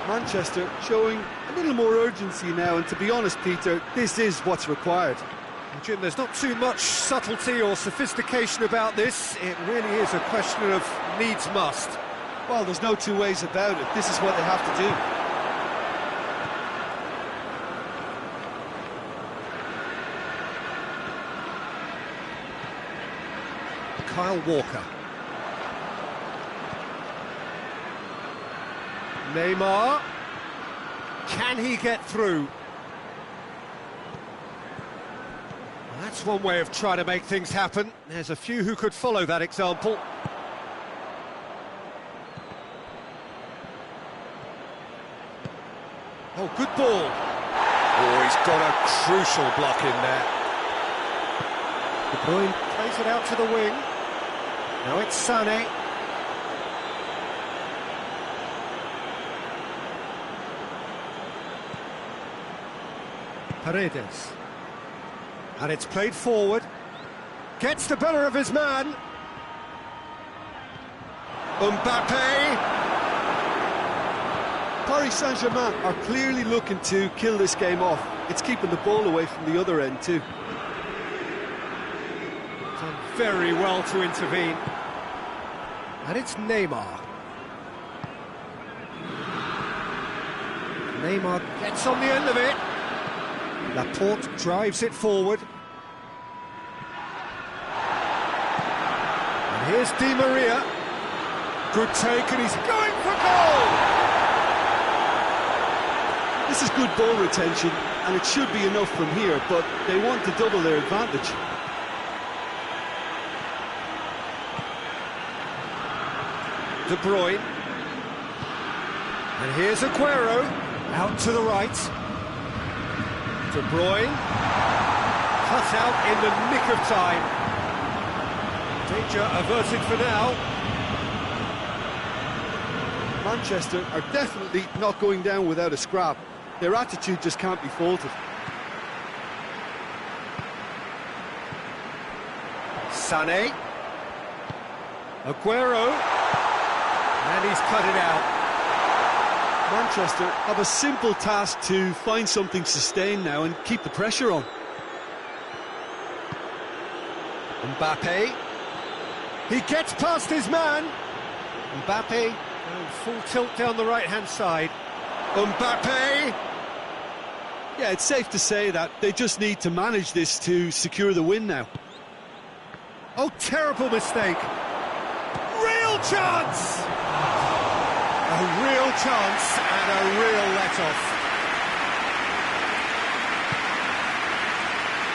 Manchester showing a little more urgency now, and to be honest, Peter, this is what's required. Jim, there's not too much subtlety or sophistication about this. It really is a question of needs must. Well, there's no two ways about it. This is what they have to do. Kyle Walker. Neymar. Can he get through? Well, that's one way of trying to make things happen. There's a few who could follow that example. Oh, good ball. Oh, he's got a crucial block in there. De Bruyne plays it out to the wing. Now it's Sané. Paredes. And it's played forward. Gets the better of his man. Mbappe. Paris Saint-Germain are clearly looking to kill this game off. It's keeping the ball away from the other end too. Done very well to intervene. And it's Neymar. Neymar gets on the end of it. Laporte drives it forward. And here's Di Maria. Good take, and he's going for goal! This is good ball retention, and it should be enough from here, but they want to double their advantage. De Bruyne. And here's Aguero, out to the right. De Bruyne, cut out in the nick of time. Danger averted for now. Manchester are definitely not going down without a scrap. Their attitude just can't be faulted. Sané. Aguero. And he's cut it out. Manchester have a simple task to find something sustained now and keep the pressure on. Mbappe. He gets past his man. Mbappe going full tilt down the right-hand side. Mbappe. Yeah, it's safe to say that they just need to manage this to secure the win now. Oh, terrible mistake. Real chance! A real chance and a real let-off.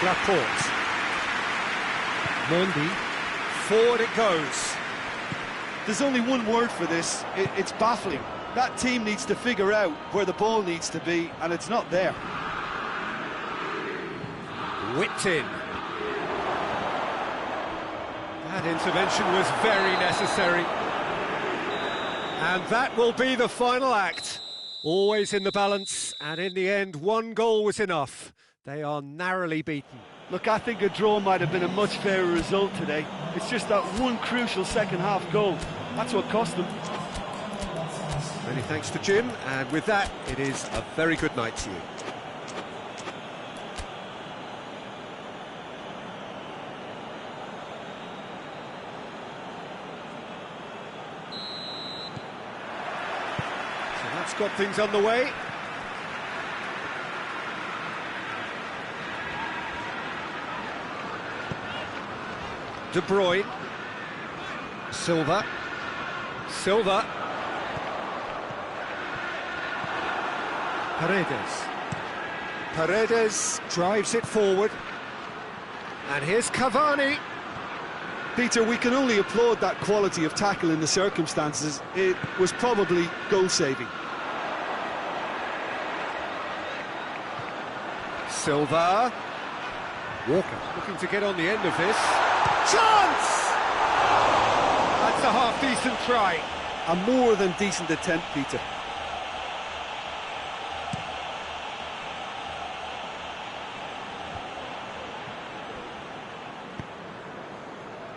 Laporte. Mendy. Forward it goes. There's only one word for this. It's baffling. That team needs to figure out where the ball needs to be, and it's not there. Whipped in. That intervention was very necessary. And that will be the final act. Always in the balance, and in the end, one goal was enough. They are narrowly beaten. Look, I think a draw might have been a much fairer result today. It's just that one crucial second-half goal. That's what cost them. Many thanks to Jim, and with that, it is a very good night to you. So that's got things underway. De Bruyne. Silva. Paredes. Paredes drives it forward. And here's Cavani. Peter, we can only applaud that quality of tackle in the circumstances. It was probably goal-saving. Silva. Walker looking to get on the end of this. Chance! That's a half-decent try. A more than decent attempt, Peter.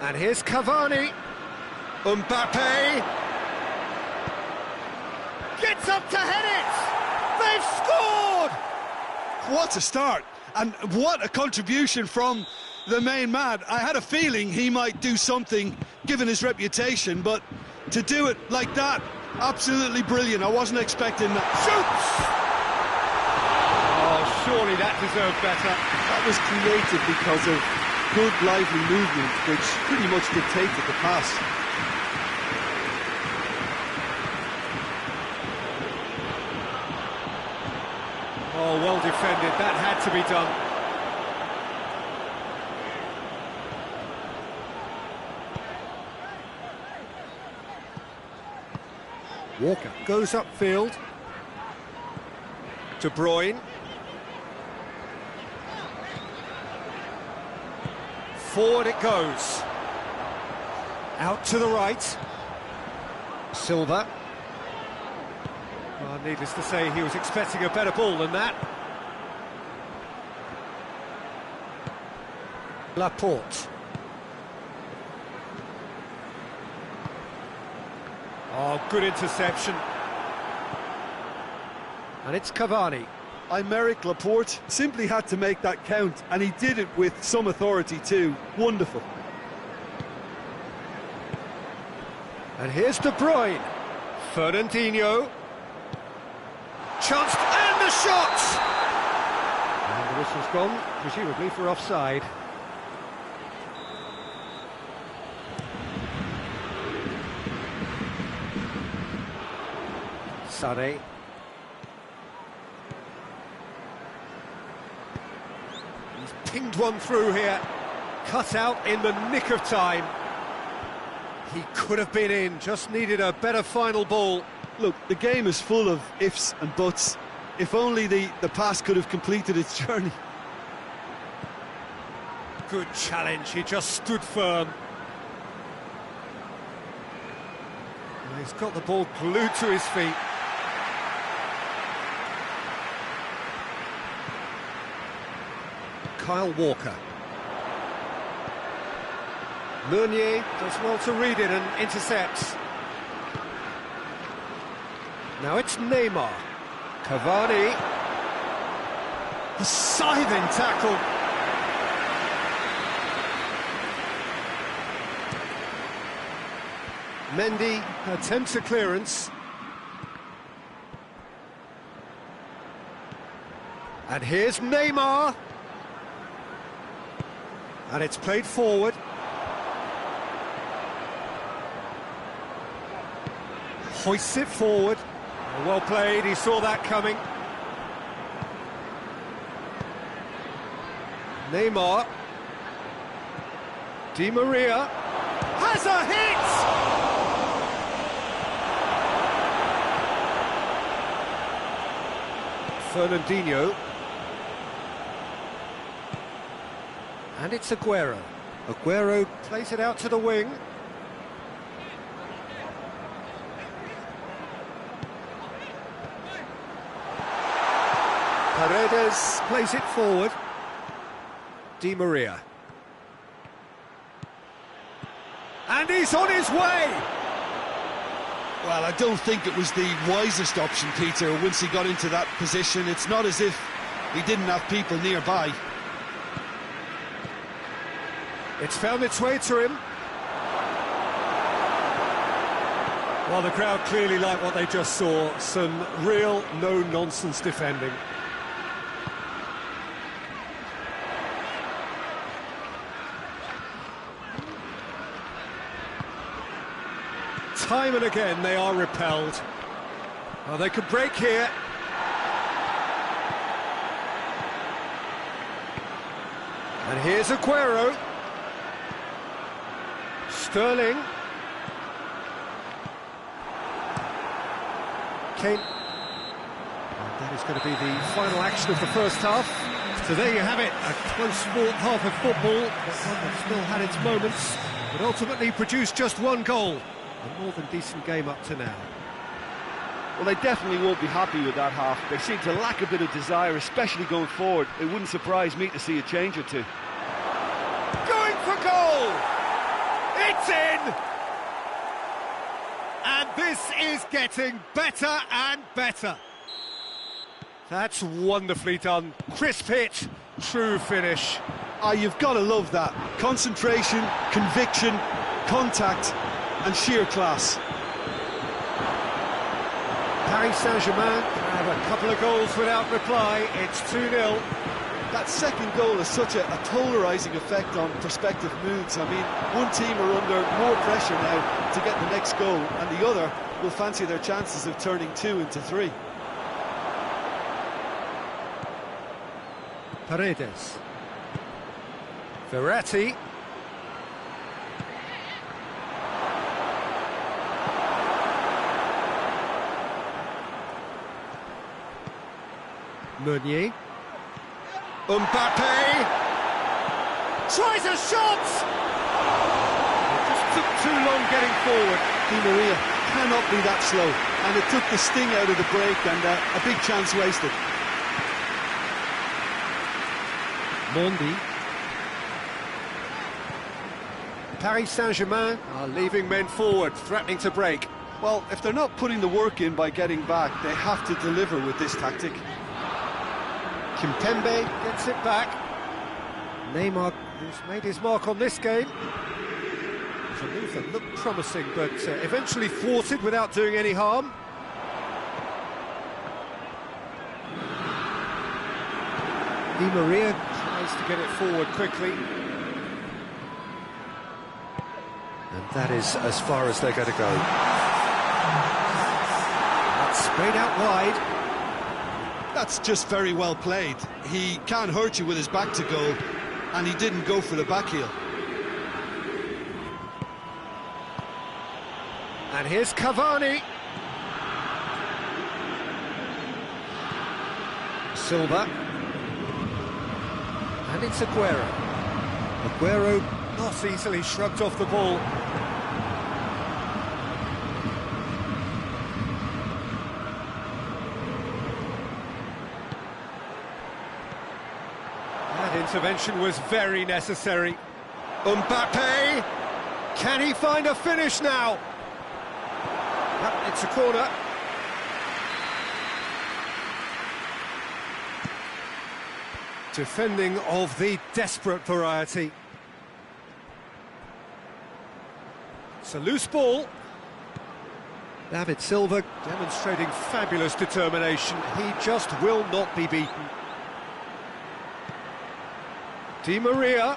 And here's Cavani. Mbappe. Gets up to head it! They've scored! What a start, and what a contribution from the main man. I had a feeling he might do something, given his reputation, but to do it like that, absolutely brilliant. I wasn't expecting that. Shoots! Oh, surely that deserved better. That was created because of good, lively movement, which pretty much dictated the pass. Oh, well defended. That had to be done. Walker goes upfield. De Bruyne. Forward it goes. Out to the right. Silva. Well, needless to say, he was expecting a better ball than that. Laporte. Oh, good interception. And it's Cavani. Aymeric Laporte simply had to make that count, and he did it with some authority too. Wonderful. And here's De Bruyne. Fernandinho. Chanced, and the shot! And the whistle's gone, presumably for offside. Sané. He's pinged one through here. Cut out in the nick of time. He could have been in, just needed a better final ball. Look, the game is full of ifs and buts. If only the pass could have completed its journey. Good challenge, he just stood firm. And he's got the ball glued to his feet. Kyle Walker. Meunier does well to read it and intercepts. Now it's Neymar. Cavani. A scything tackle. Mendy attempts a clearance. And here's Neymar. And it's played forward. Hoists it forward. Well played, he saw that coming. Neymar. Di Maria has a hit! Fernandinho. And it's Aguero. Aguero plays it out to the wing. Paredes plays it forward. Di Maria. And he's on his way! Well, I don't think it was the wisest option, Peter, once he got into that position. It's not as if he didn't have people nearby. It's found its way to him. Well, the crowd clearly like what they just saw. Some real no-nonsense defending. Time and again they are repelled. Oh, they could break here. And here's Aguero. Sterling. Kane. And that is going to be the final action of the first half. So there you have it, a close-fought half of football, but one that still had its moments, but ultimately produced just one goal. A more than decent game up to now. Well, they definitely won't be happy with that half. They seem to lack a bit of desire, especially going forward. It wouldn't surprise me to see a change or two. Going for goal! It's in! And this is getting better and better. That's wonderfully done. Crisp hit, true finish. You've got to love that. Concentration, conviction, contact and sheer class. Paris Saint-Germain have a couple of goals without reply. It's 2-0. That second goal has such a polarising effect on prospective moods. I mean, one team are under more pressure now to get the next goal, and the other will fancy their chances of turning 2 into 3. Paredes. Verratti. Meunier. Mbappe. Tries a shot! It just took too long getting forward. Di Maria cannot be that slow, and it took the sting out of the break, and a big chance wasted. Mondi. Paris Saint-Germain are leaving men forward, threatening to break. Well, if they're not putting the work in by getting back, they have to deliver with this tactic. Kimpembe gets it back. Neymar, who's made his mark on this game. The move that looked promising, but eventually thwarted without doing any harm. Di Maria tries to get it forward quickly. And that is as far as they're going to go. That's sprayed out wide. That's just very well played. He can't hurt you with his back to goal, and he didn't go for the back heel. And here's Cavani. Silva. And it's Aguero. Aguero not easily shrugged off the ball. That intervention was very necessary. Mbappe! Can he find a finish now? Yep, it's a corner. Defending of the desperate variety. It's a loose ball. David Silva demonstrating fabulous determination. He just will not be beaten. Di Maria.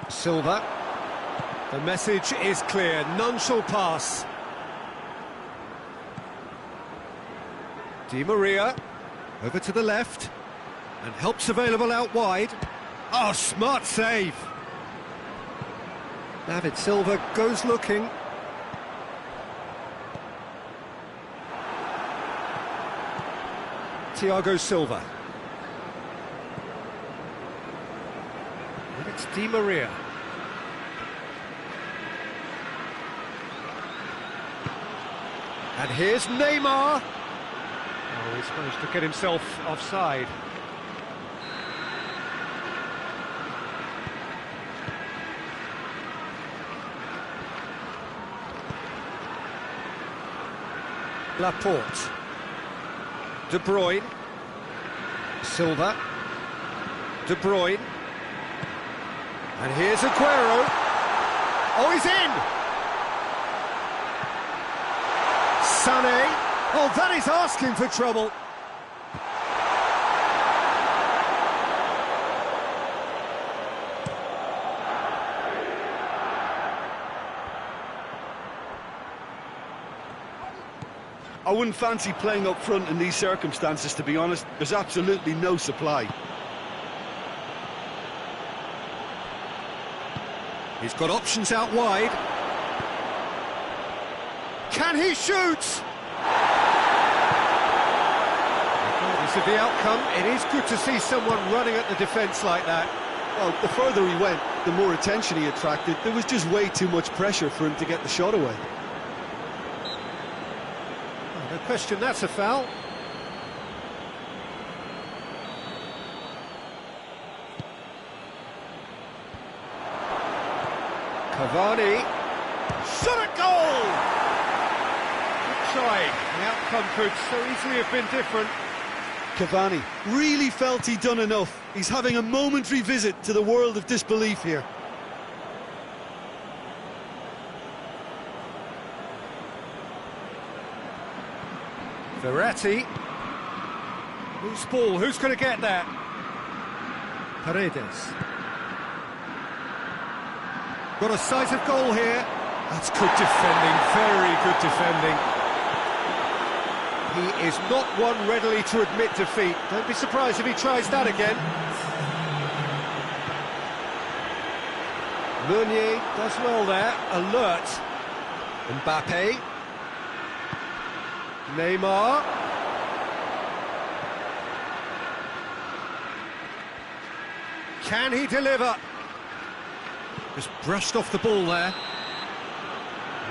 Silva. The message is clear. None shall pass. Di Maria, over to the left, and help's available out wide. Oh, smart save. David Silva goes looking. Thiago Silva. And it's Di Maria. And here's Neymar. Oh, he's managed to get himself offside. Laporte. De Bruyne. Silva. De Bruyne. And here's Aguero. Oh, he's in! Sané. Oh, that is asking for trouble. I wouldn't fancy playing up front in these circumstances, to be honest. There's absolutely no supply. He's got options out wide. Can he shoot? Regardless of the outcome, it is good to see someone running at the defence like that. Well, the further he went, the more attention he attracted. There was just way too much pressure for him to get the shot away. Oh, no question, that's a foul. Cavani. Shot at goal! Good try. The outcome could so easily have been different. Cavani really felt he'd done enough. He's having a momentary visit to the world of disbelief here. Verratti. Loose ball, who's going to get that? Paredes. Got a sight of goal here. That's good defending, very good defending. He is not one readily to admit defeat. Don't be surprised if he tries that again. Meunier does well there, alert. Mbappe. Neymar. Can he deliver? Just brushed off the ball there.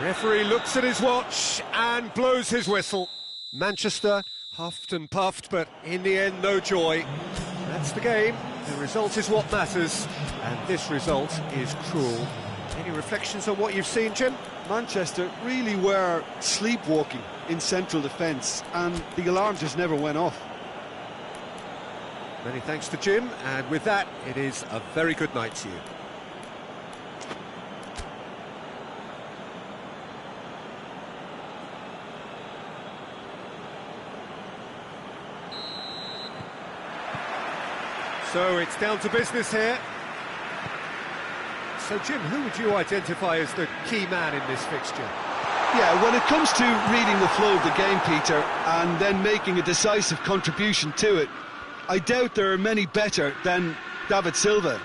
Referee looks at his watch and blows his whistle. Manchester huffed and puffed, but in the end, no joy. That's the game. The result is what matters, and this result is cruel. Any reflections on what you've seen, Jim? Manchester really were sleepwalking in central defence, and the alarm just never went off. Many thanks to Jim, and with that, it is a very good night to you. So it's down to business here. So Jim, who would you identify as the key man in this fixture? Yeah, when it comes to reading the flow of the game, Peter, and then making a decisive contribution to it, I doubt there are many better than David Silva.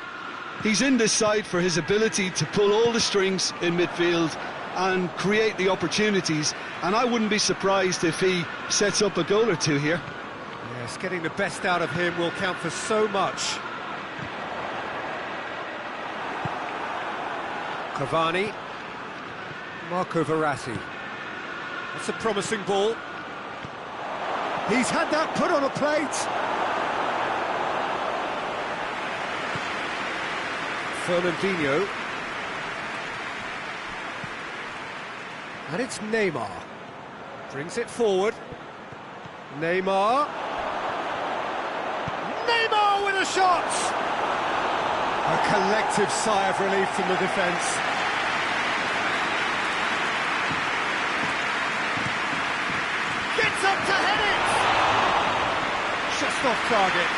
He's in this side for his ability to pull all the strings in midfield and create the opportunities, and I wouldn't be surprised if he sets up a goal or two here. Yes, getting the best out of him will count for so much. Cavani. Marco Verratti. That's a promising ball. He's had that put on a plate. Fernandinho. And it's Neymar. Brings it forward. Neymar. Neymar with a shot! A collective sigh of relief from the defence. Gets up to head it! Just off target.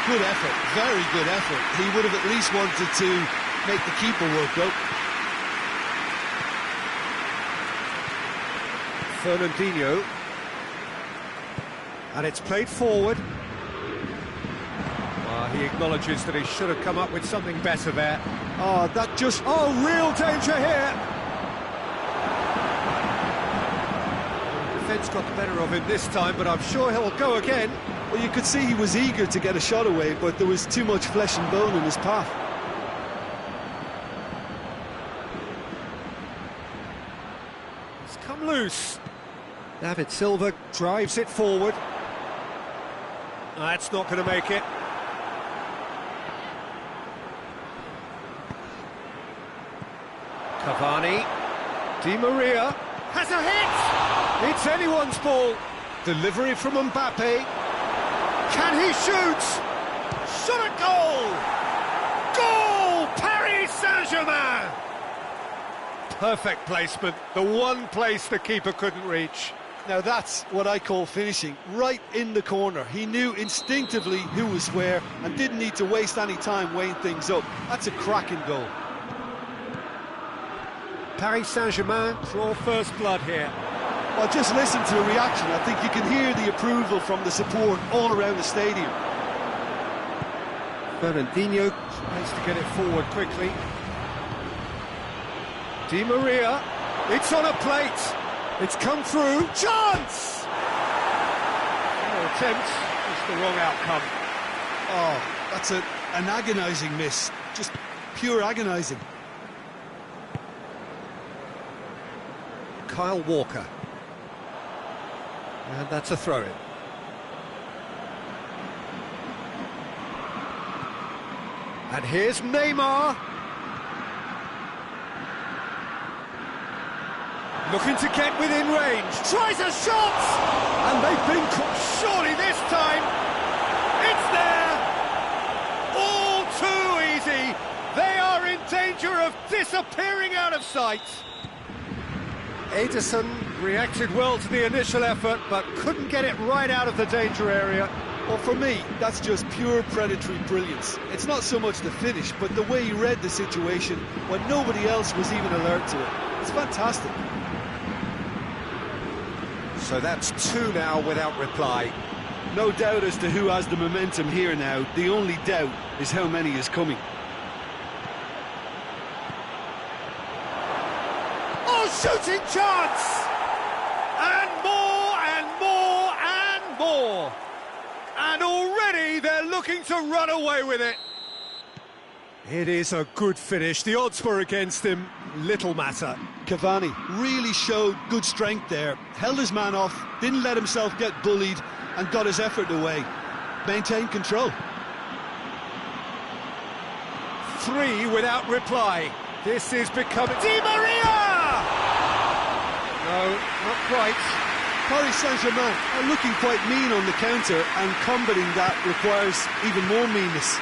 Good effort, very good effort. He would have at least wanted to make the keeper work though. Fernandinho. And it's played forward. He acknowledges that he should have come up with something better there. Oh, that just... Oh, real danger here! The defence got the better of him this time, but I'm sure he'll go again. Well, you could see he was eager to get a shot away, but there was too much flesh and bone in his path. It's come loose. David Silva drives it forward. That's not going to make it. Cavani. Di Maria has a hit! It's anyone's ball. Delivery from Mbappe. Can he shoot? Shot at goal! Goal! Paris Saint-Germain! Perfect placement. The one place the keeper couldn't reach. Now that's what I call finishing, right in the corner. He knew instinctively who was where and didn't need to waste any time weighing things up. That's a cracking goal. Paris Saint-Germain draw first blood here. Well, just listen to the reaction. I think you can hear the approval from the support all around the stadium. Fernandinho tries to get it forward quickly. Di Maria, it's on a plate. It's come through. Chance! No attempt, just the wrong outcome. Oh, that's an agonising miss. Just pure agonising. Kyle Walker. And that's a throw-in. And here's Neymar. Looking to get within range. Tries a shot! And they've been caught. Surely this time. It's there! All too easy. They are in danger of disappearing out of sight. Ederson reacted well to the initial effort, but couldn't get it right out of the danger area. Well, for me, that's just pure predatory brilliance. It's not so much the finish, but the way he read the situation when nobody else was even alert to it. It's fantastic. So that's two now without reply. No doubt as to who has the momentum here now. The only doubt is how many is coming. Oh, shooting chance! And more and more and more. And already they're looking to run away with it. It is a good finish. The odds were against him. Little matter. Cavani really showed good strength there. Held his man off, didn't let himself get bullied, and got his effort away. Maintained control. 3 without reply. This is becoming... Di Maria! No, not quite. Paris Saint-Germain are looking quite mean on the counter, and combating that requires even more meanness.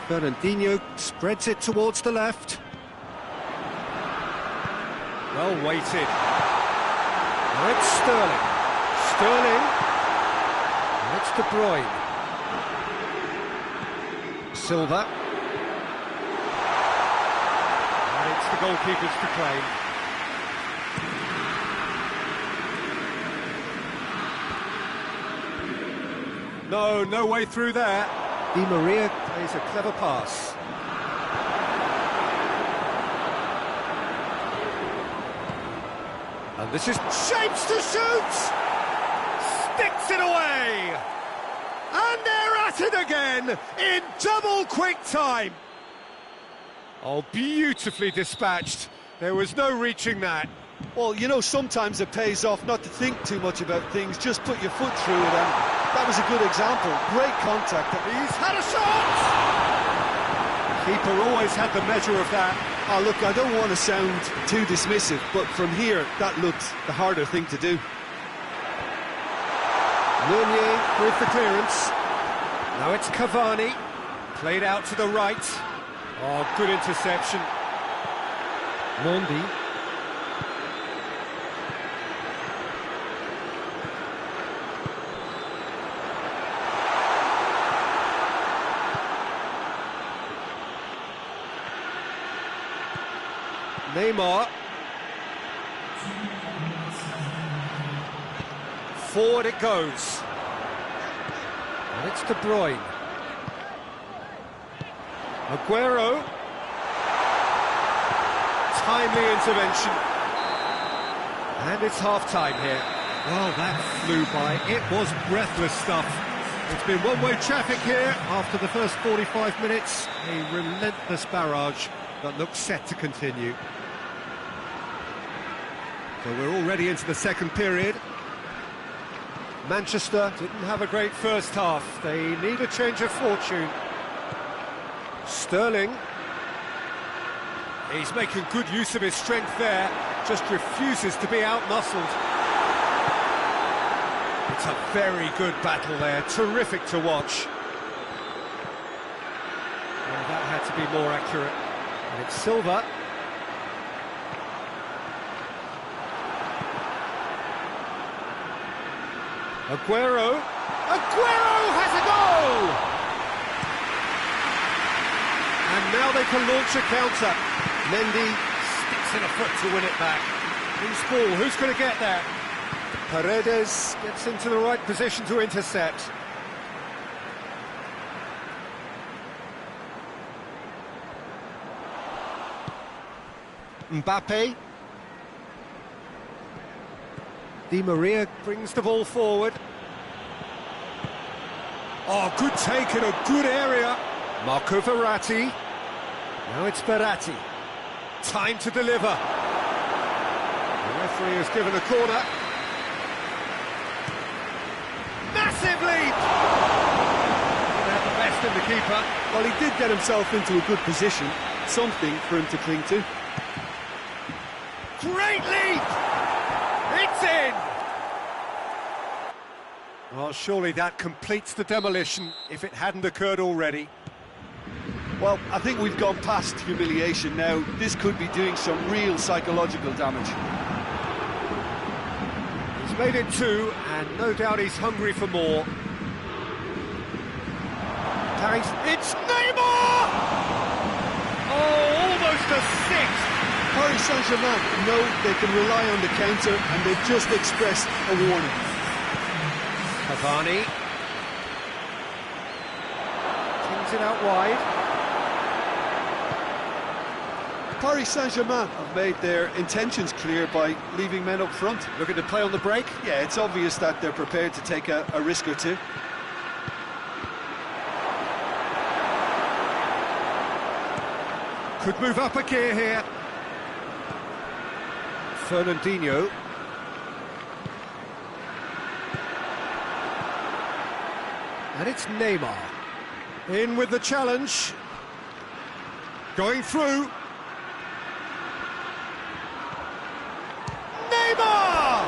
Fernandinho spreads it towards the left. Well weighted. Now it's Sterling. And it's De Bruyne. Silva. And it's the goalkeepers to claim. No way through there. Di Maria plays a clever pass. And this is shapes to shoot! Sticks it away! And they're at it again in double quick time. Oh, beautifully dispatched. There was no reaching that. Well, you know, sometimes it pays off not to think too much about things, just put your foot through it, and that was a good example. Great contact. He's had a shot! Keeper always had the measure of that. Oh, look, I don't want to sound too dismissive, but from here, that looked the harder thing to do. Meunier with the clearance. Now it's Cavani. Played out to the right. Oh, good interception. Mondi. Neymar. Forward it goes. And it's De Bruyne. Aguero. Timely intervention. And it's half-time here. Well, that flew by. It was breathless stuff. It's been one-way traffic here after the first 45 minutes. A relentless barrage that looks set to continue. So we're already into the second period. Manchester didn't have a great first half. They need a change of fortune. Sterling. He's making good use of his strength there. Just refuses to be out-muscled. It's a very good battle there. Terrific to watch. Well, that had to be more accurate. And it's Silva. Aguero has a goal! And now they can launch a counter. Mendy sticks in a foot to win it back. Loose ball, who's going to get there? Paredes gets into the right position to intercept. Mbappe. Di Maria brings the ball forward. Oh, good take in a good area. Marco Verratti. Now it's Verratti. Time to deliver. The referee has given a corner. Massive lead! Didn't have the best in the keeper. Well, he did get himself into a good position. Something for him to cling to. Great lead! It's in! Well, surely that completes the demolition if it hadn't occurred already. Well, I think we've gone past humiliation now. This could be doing some real psychological damage. He's made it 2, and no doubt he's hungry for more. Paris, it's Neymar! Oh, almost a 6! Paris Saint-Germain know they can rely on the counter, and they've just expressed a warning. Cavani. Kings it out wide. Paris Saint-Germain have made their intentions clear by leaving men up front. Looking to play on the break? Yeah, it's obvious that they're prepared to take a risk or two. Could move up a gear here. Fernandinho. And it's Neymar. In with the challenge. Going through. Neymar!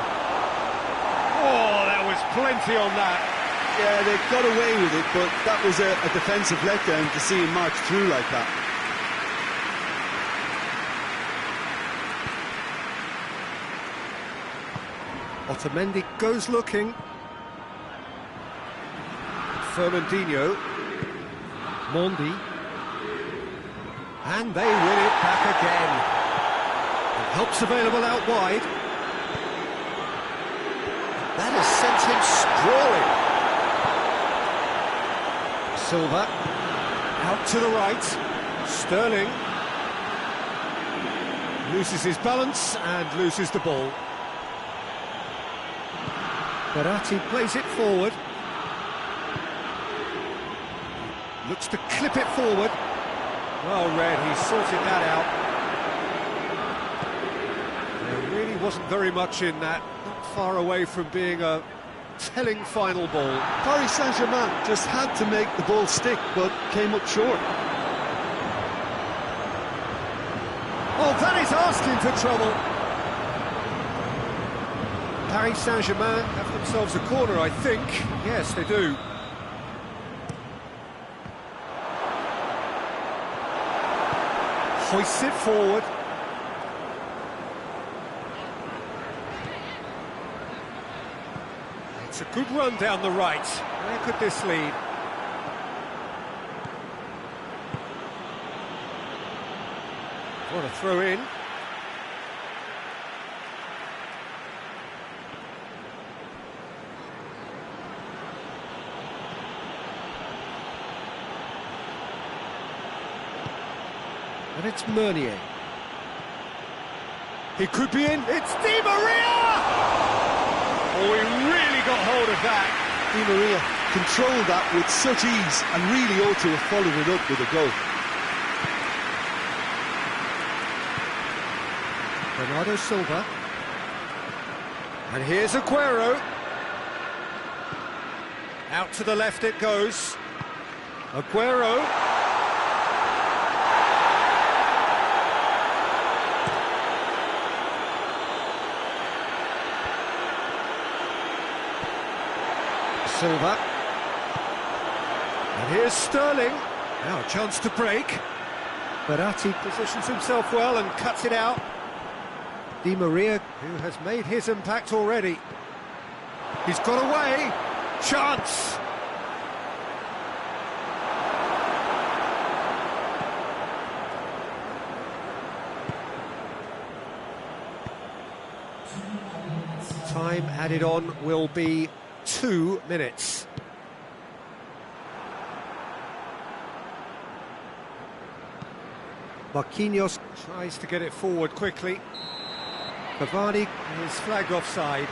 Oh, there was plenty on that. Yeah, they got away with it, but that was a defensive letdown to see him march through like that. Otamendi goes looking. Fernandinho. Mondi. And they win it back again. And help's available out wide. That has sent him sprawling. Silva. Out to the right. Sterling. Loses his balance and loses the ball. Verratti plays it forward. Looks to clip it forward. Well read, he sorted that out. There really wasn't very much in that. Not far away from being a telling final ball. Paris Saint-Germain just had to make the ball stick, but came up short. Oh, that is asking for trouble. Paris Saint-Germain have themselves a corner, I think. Yes, they do. Hoists it forward. It's a good run down the right. Where could this lead? What a throw in. And it's Meunier. He could be in. It's Di Maria! Oh, he really got hold of that. Di Maria controlled that with such ease and really ought to have followed it up with a goal. Bernardo Silva. And here's Aguero. Out to the left it goes. Aguero. Silva. And here's Sterling. Now a chance to break. Verratti positions himself well and cuts it out. Di Maria, who has made his impact already. He's got away. Chance. Time added on will be 2 minutes. Marquinhos tries to get it forward quickly. Cavani is flagged offside.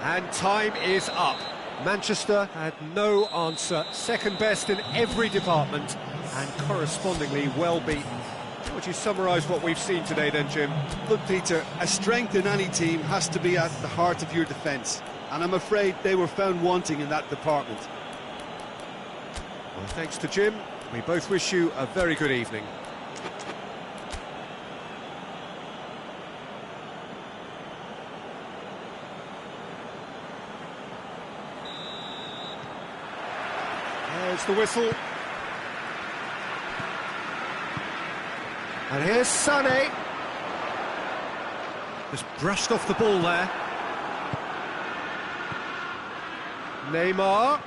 And time is up. Manchester had no answer. Second best in every department and correspondingly well beaten. How would you summarise what we've seen today then, Jim? Look, Peter, a strength in any team has to be at the heart of your defence. And I'm afraid they were found wanting in that department. Well, thanks to Jim. We both wish you a very good evening. There's the whistle. And here's Sané. Just brushed off the ball there. Neymar.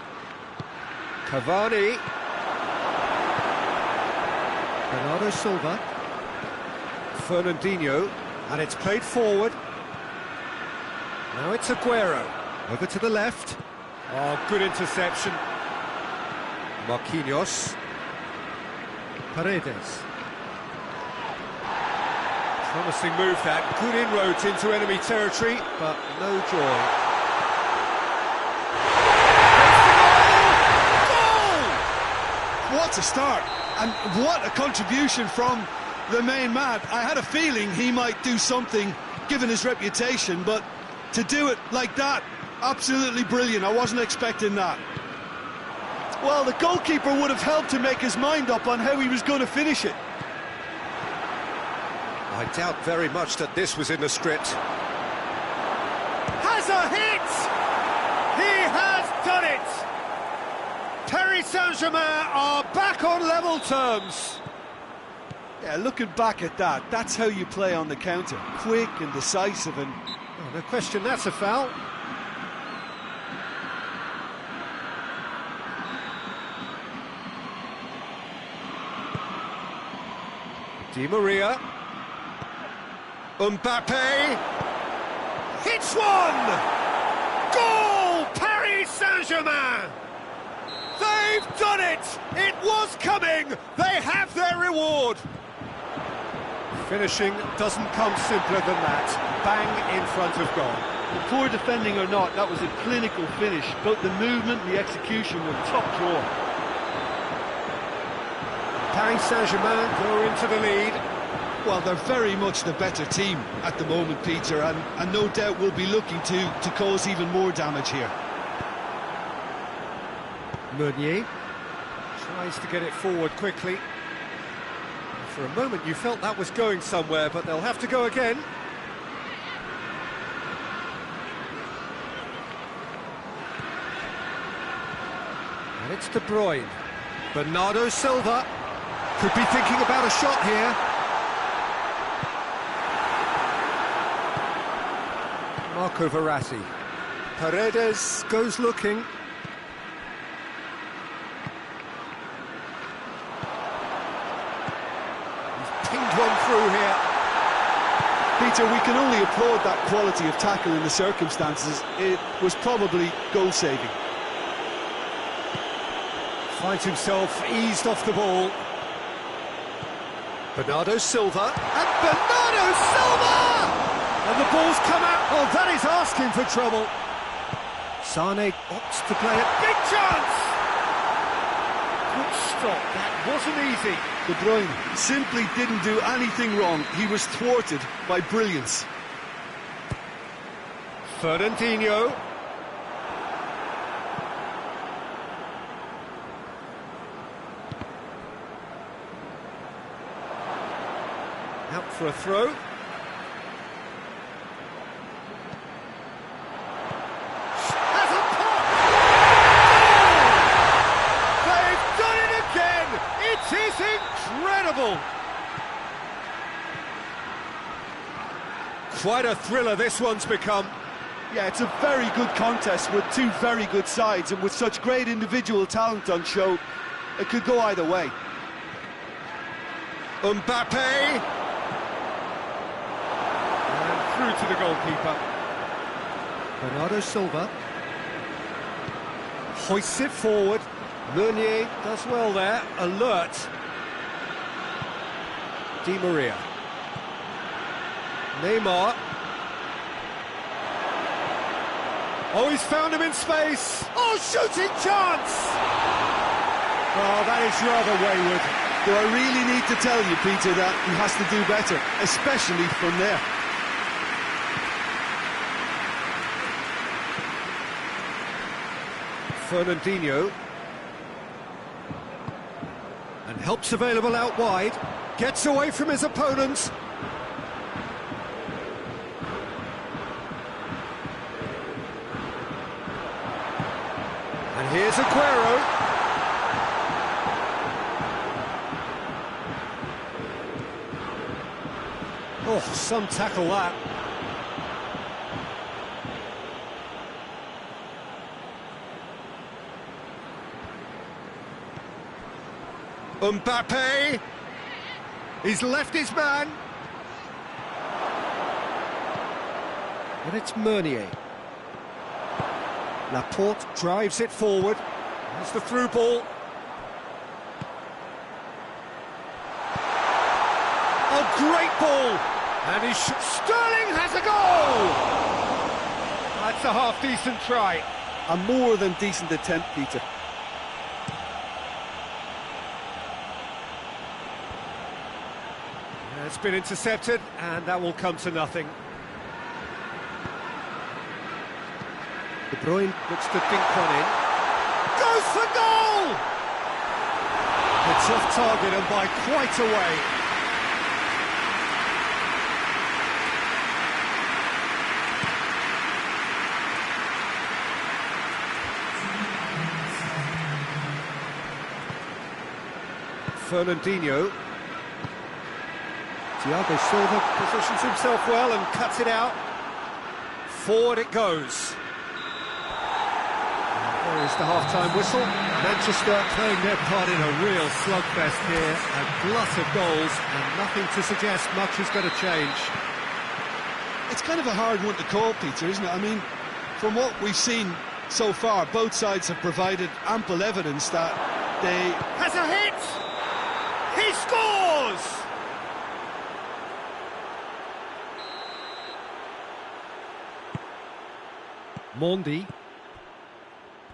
Cavani. Bernardo Silva. Fernandinho. And it's played forward. Now it's Aguero. Over to the left. Oh, good interception. Marquinhos. Paredes. Promising move that. Good inroads into enemy territory, but no joy. What a start, and what a contribution from the main man. I had a feeling he might do something given his reputation, but to do it like that, absolutely brilliant. I wasn't expecting that. Well, the goalkeeper would have helped to make his mind up on how he was going to finish it. I doubt very much that this was in the script. Has a hit! He has done it! Paris Saint-Germain are back on level terms. Yeah, looking back at that, that's how you play on the counter. Quick and decisive and... Oh, no question, that's a foul. Di Maria. Mbappe. Hits one! Goal! Paris Saint-Germain! They've done it! It was coming! They have their reward! Finishing doesn't come simpler than that. Bang in front of goal. Poor defending or not, that was a clinical finish. Both the movement and the execution were top drawer. Paris Saint-Germain go into the lead. Well, they're very much the better team at the moment, Peter, and no doubt will be looking to cause even more damage here. Meunier tries to get it forward quickly. For a moment you felt that was going somewhere, but they'll have to go again. And it's De Bruyne. Bernardo Silva could be thinking about a shot here. Marco Verratti. Paredes goes looking. He's pinged one through here. Peter, we can only applaud that quality of tackle in the circumstances. It was probably goal-saving. Finds himself eased off the ball. Bernardo Silva. And Bernardo Silva! And the ball's come out. Oh, that is asking for trouble. Sané opts to play it. Big chance! Good stop. That wasn't easy. De Bruyne simply didn't do anything wrong. He was thwarted by brilliance. Fernandinho. Out for a throw. Has a pop! They've done it again! It is incredible! Quite a thriller this one's become. Yeah, it's a very good contest with two very good sides, and with such great individual talent on show, it could go either way. Mbappe! And through to the goalkeeper. Bernardo Silva. Hoists it forward. Meunier does well there. Alert. Di Maria. Neymar. Oh, he's found him in space. Oh, shooting chance! Oh, that is rather wayward. Do I really need to tell you, Peter, that he has to do better, especially from there? Fernandinho. And help's available out wide. Gets away from his opponents. And here's Aguero. Oh, some tackle that. Mbappe! He's left his man. And it's Meunier. Laporte drives it forward. That's the through ball. A great ball! And Sterling has a goal! That's a half-decent try. A more than decent attempt, Peter. It's been intercepted, and that will come to nothing. De Bruyne looks to dink one in. Goes for goal! It's off target and by quite a way. Fernandinho. Thiago Silva positions himself well and cuts it out. Forward it goes. And there is the half-time whistle. Manchester playing their part in a real slugfest here. A glut of goals and nothing to suggest much is going to change. It's kind of a hard one to call, Peter, isn't it? I mean, from what we've seen so far, both sides have provided ample evidence that they... Has a hit! He scores! Mondi.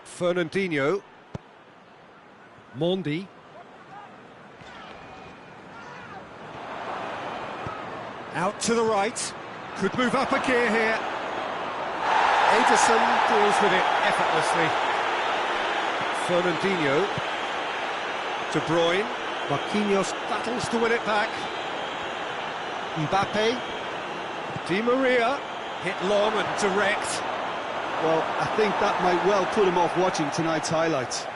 Fernandinho. Mondi. Out to the right. Could move up a gear here. Ederson deals with it effortlessly. Fernandinho. De Bruyne. Marquinhos battles to win it back. Mbappe. Di Maria. Hit long and direct. Well, I think that might well put him off watching tonight's highlights.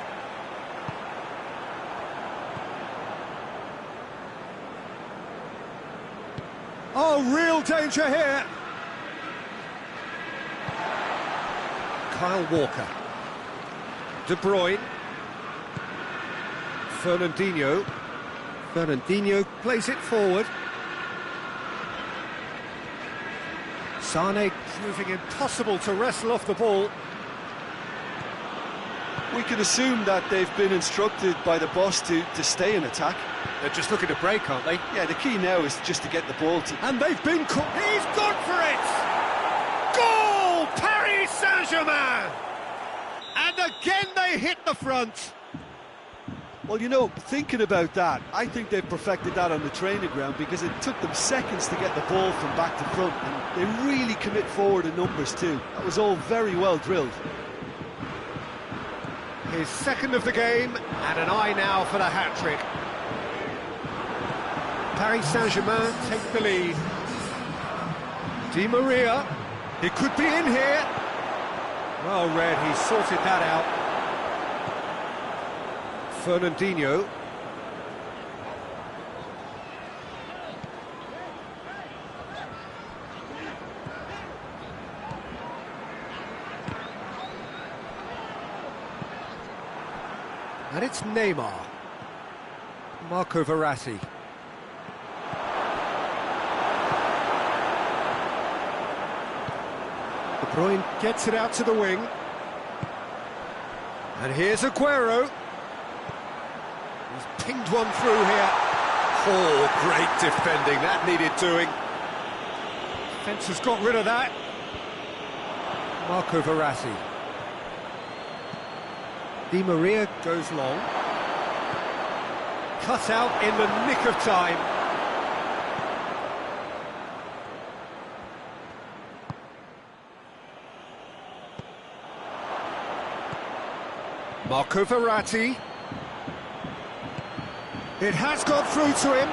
Oh, real danger here. Kyle Walker. De Bruyne. Fernandinho. Fernandinho plays it forward. Sane proving impossible to wrestle off the ball. We can assume that they've been instructed by the boss to stay in attack. They're just looking to break, aren't they? Yeah, the key now is just to get the ball to... And they've been caught. He's gone for it! Goal! Paris Saint-Germain! And again they hit the front. Well, you know, thinking about that, I think they've perfected that on the training ground because it took them seconds to get the ball from back to front, and they really commit forward in numbers too. That was all very well drilled. His second of the game, and an eye now for the hat-trick. Paris Saint-Germain take the lead. Di Maria, he could be in here. Well read, he sorted that out. Fernandinho. And it's Neymar. Marco Verratti. Bruyne gets it out to the wing. And here's Aguero. He's pinged one through here. Oh, great defending, that needed doing. Defence has got rid of that. Marco Verratti. Di Maria goes long. Cut out in the nick of time. Marco Verratti. It has got through to him.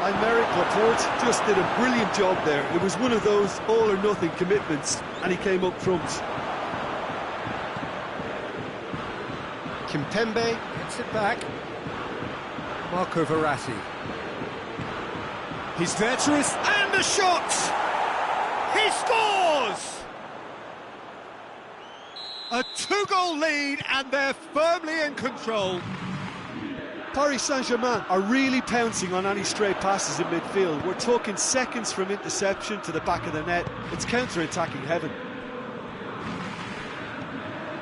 Aymeric Laporte just did a brilliant job there. It was one of those all-or-nothing commitments, and he came up front. Kimpembe gets it back. Marco Verratti. He's there to his... And the shot! He scores! A two-goal lead, and they're firmly in control. Paris Saint-Germain are really pouncing on any stray passes in midfield. We're talking seconds from interception to the back of the net. It's counter-attacking heaven.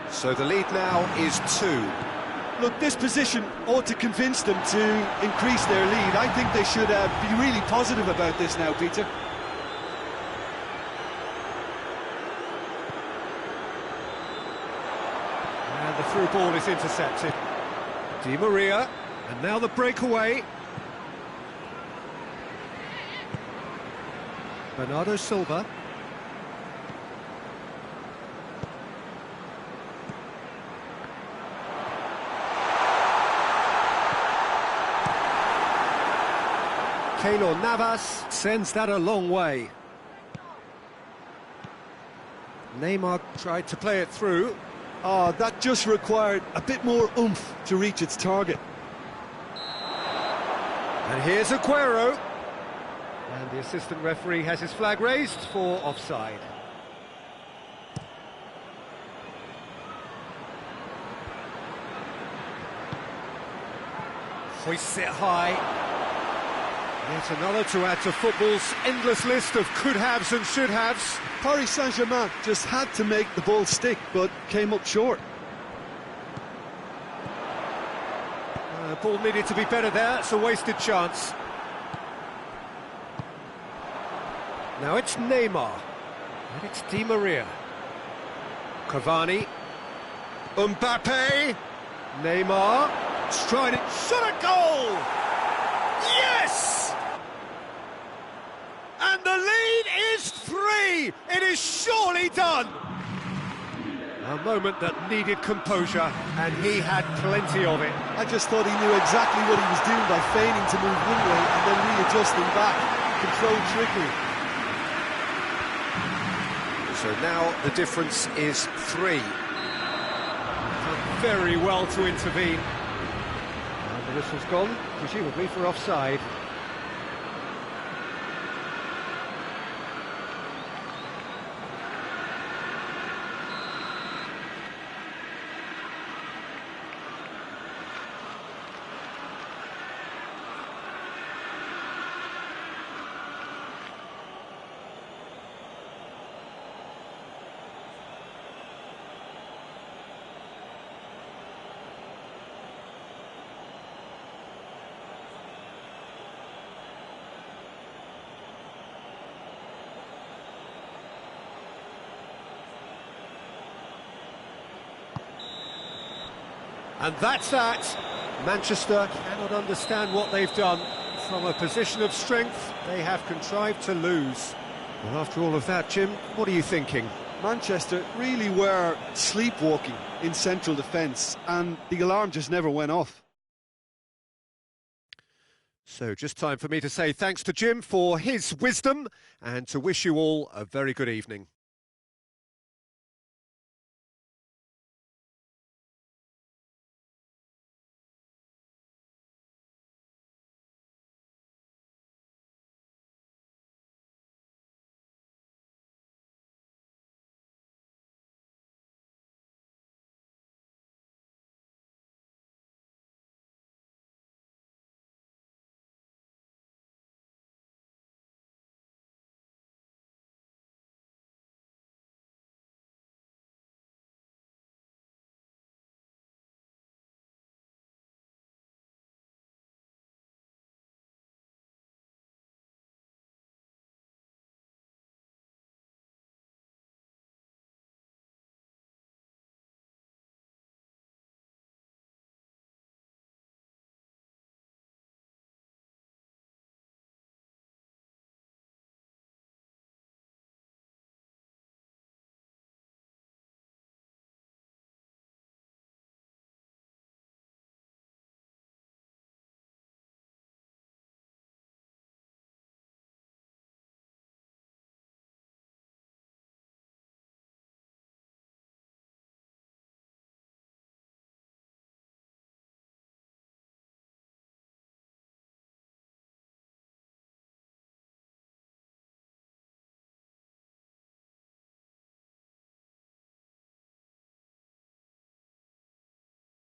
So the lead now is 2. Look, this position ought to convince them to increase their lead. I think they should be really positive about this now, Peter. And the through ball is intercepted. Di Maria, and now the breakaway. Bernardo Silva. Keylor Navas sends that a long way. Neymar tried to play it through. Oh, that just required a bit more oomph to reach its target. And here's Aguero. And the assistant referee has his flag raised for offside. Hoists it high. Yet another to add to football's endless list of could-haves and should-haves. Paris Saint-Germain just had to make the ball stick, but came up short. Ball needed to be better there, it's a wasted chance. Now it's Neymar, and it's Di Maria. Cavani, Mbappe, Neymar, striding, shot a goal! Yes! And the lead is 3! It is surely done! A moment that needed composure, and he had plenty of it. I just thought he knew exactly what he was doing by feigning to move one way and then readjusting back. Controlled trickery. So now the difference is 3. Done very well to intervene. And the whistle's gone, presumably for offside. And that's that. Manchester cannot understand what they've done. From a position of strength, they have contrived to lose. Well, after all of that, Jim, what are you thinking? Manchester really were sleepwalking in central defence, and the alarm just never went off. So just time for me to say thanks to Jim for his wisdom, and to wish you all a very good evening.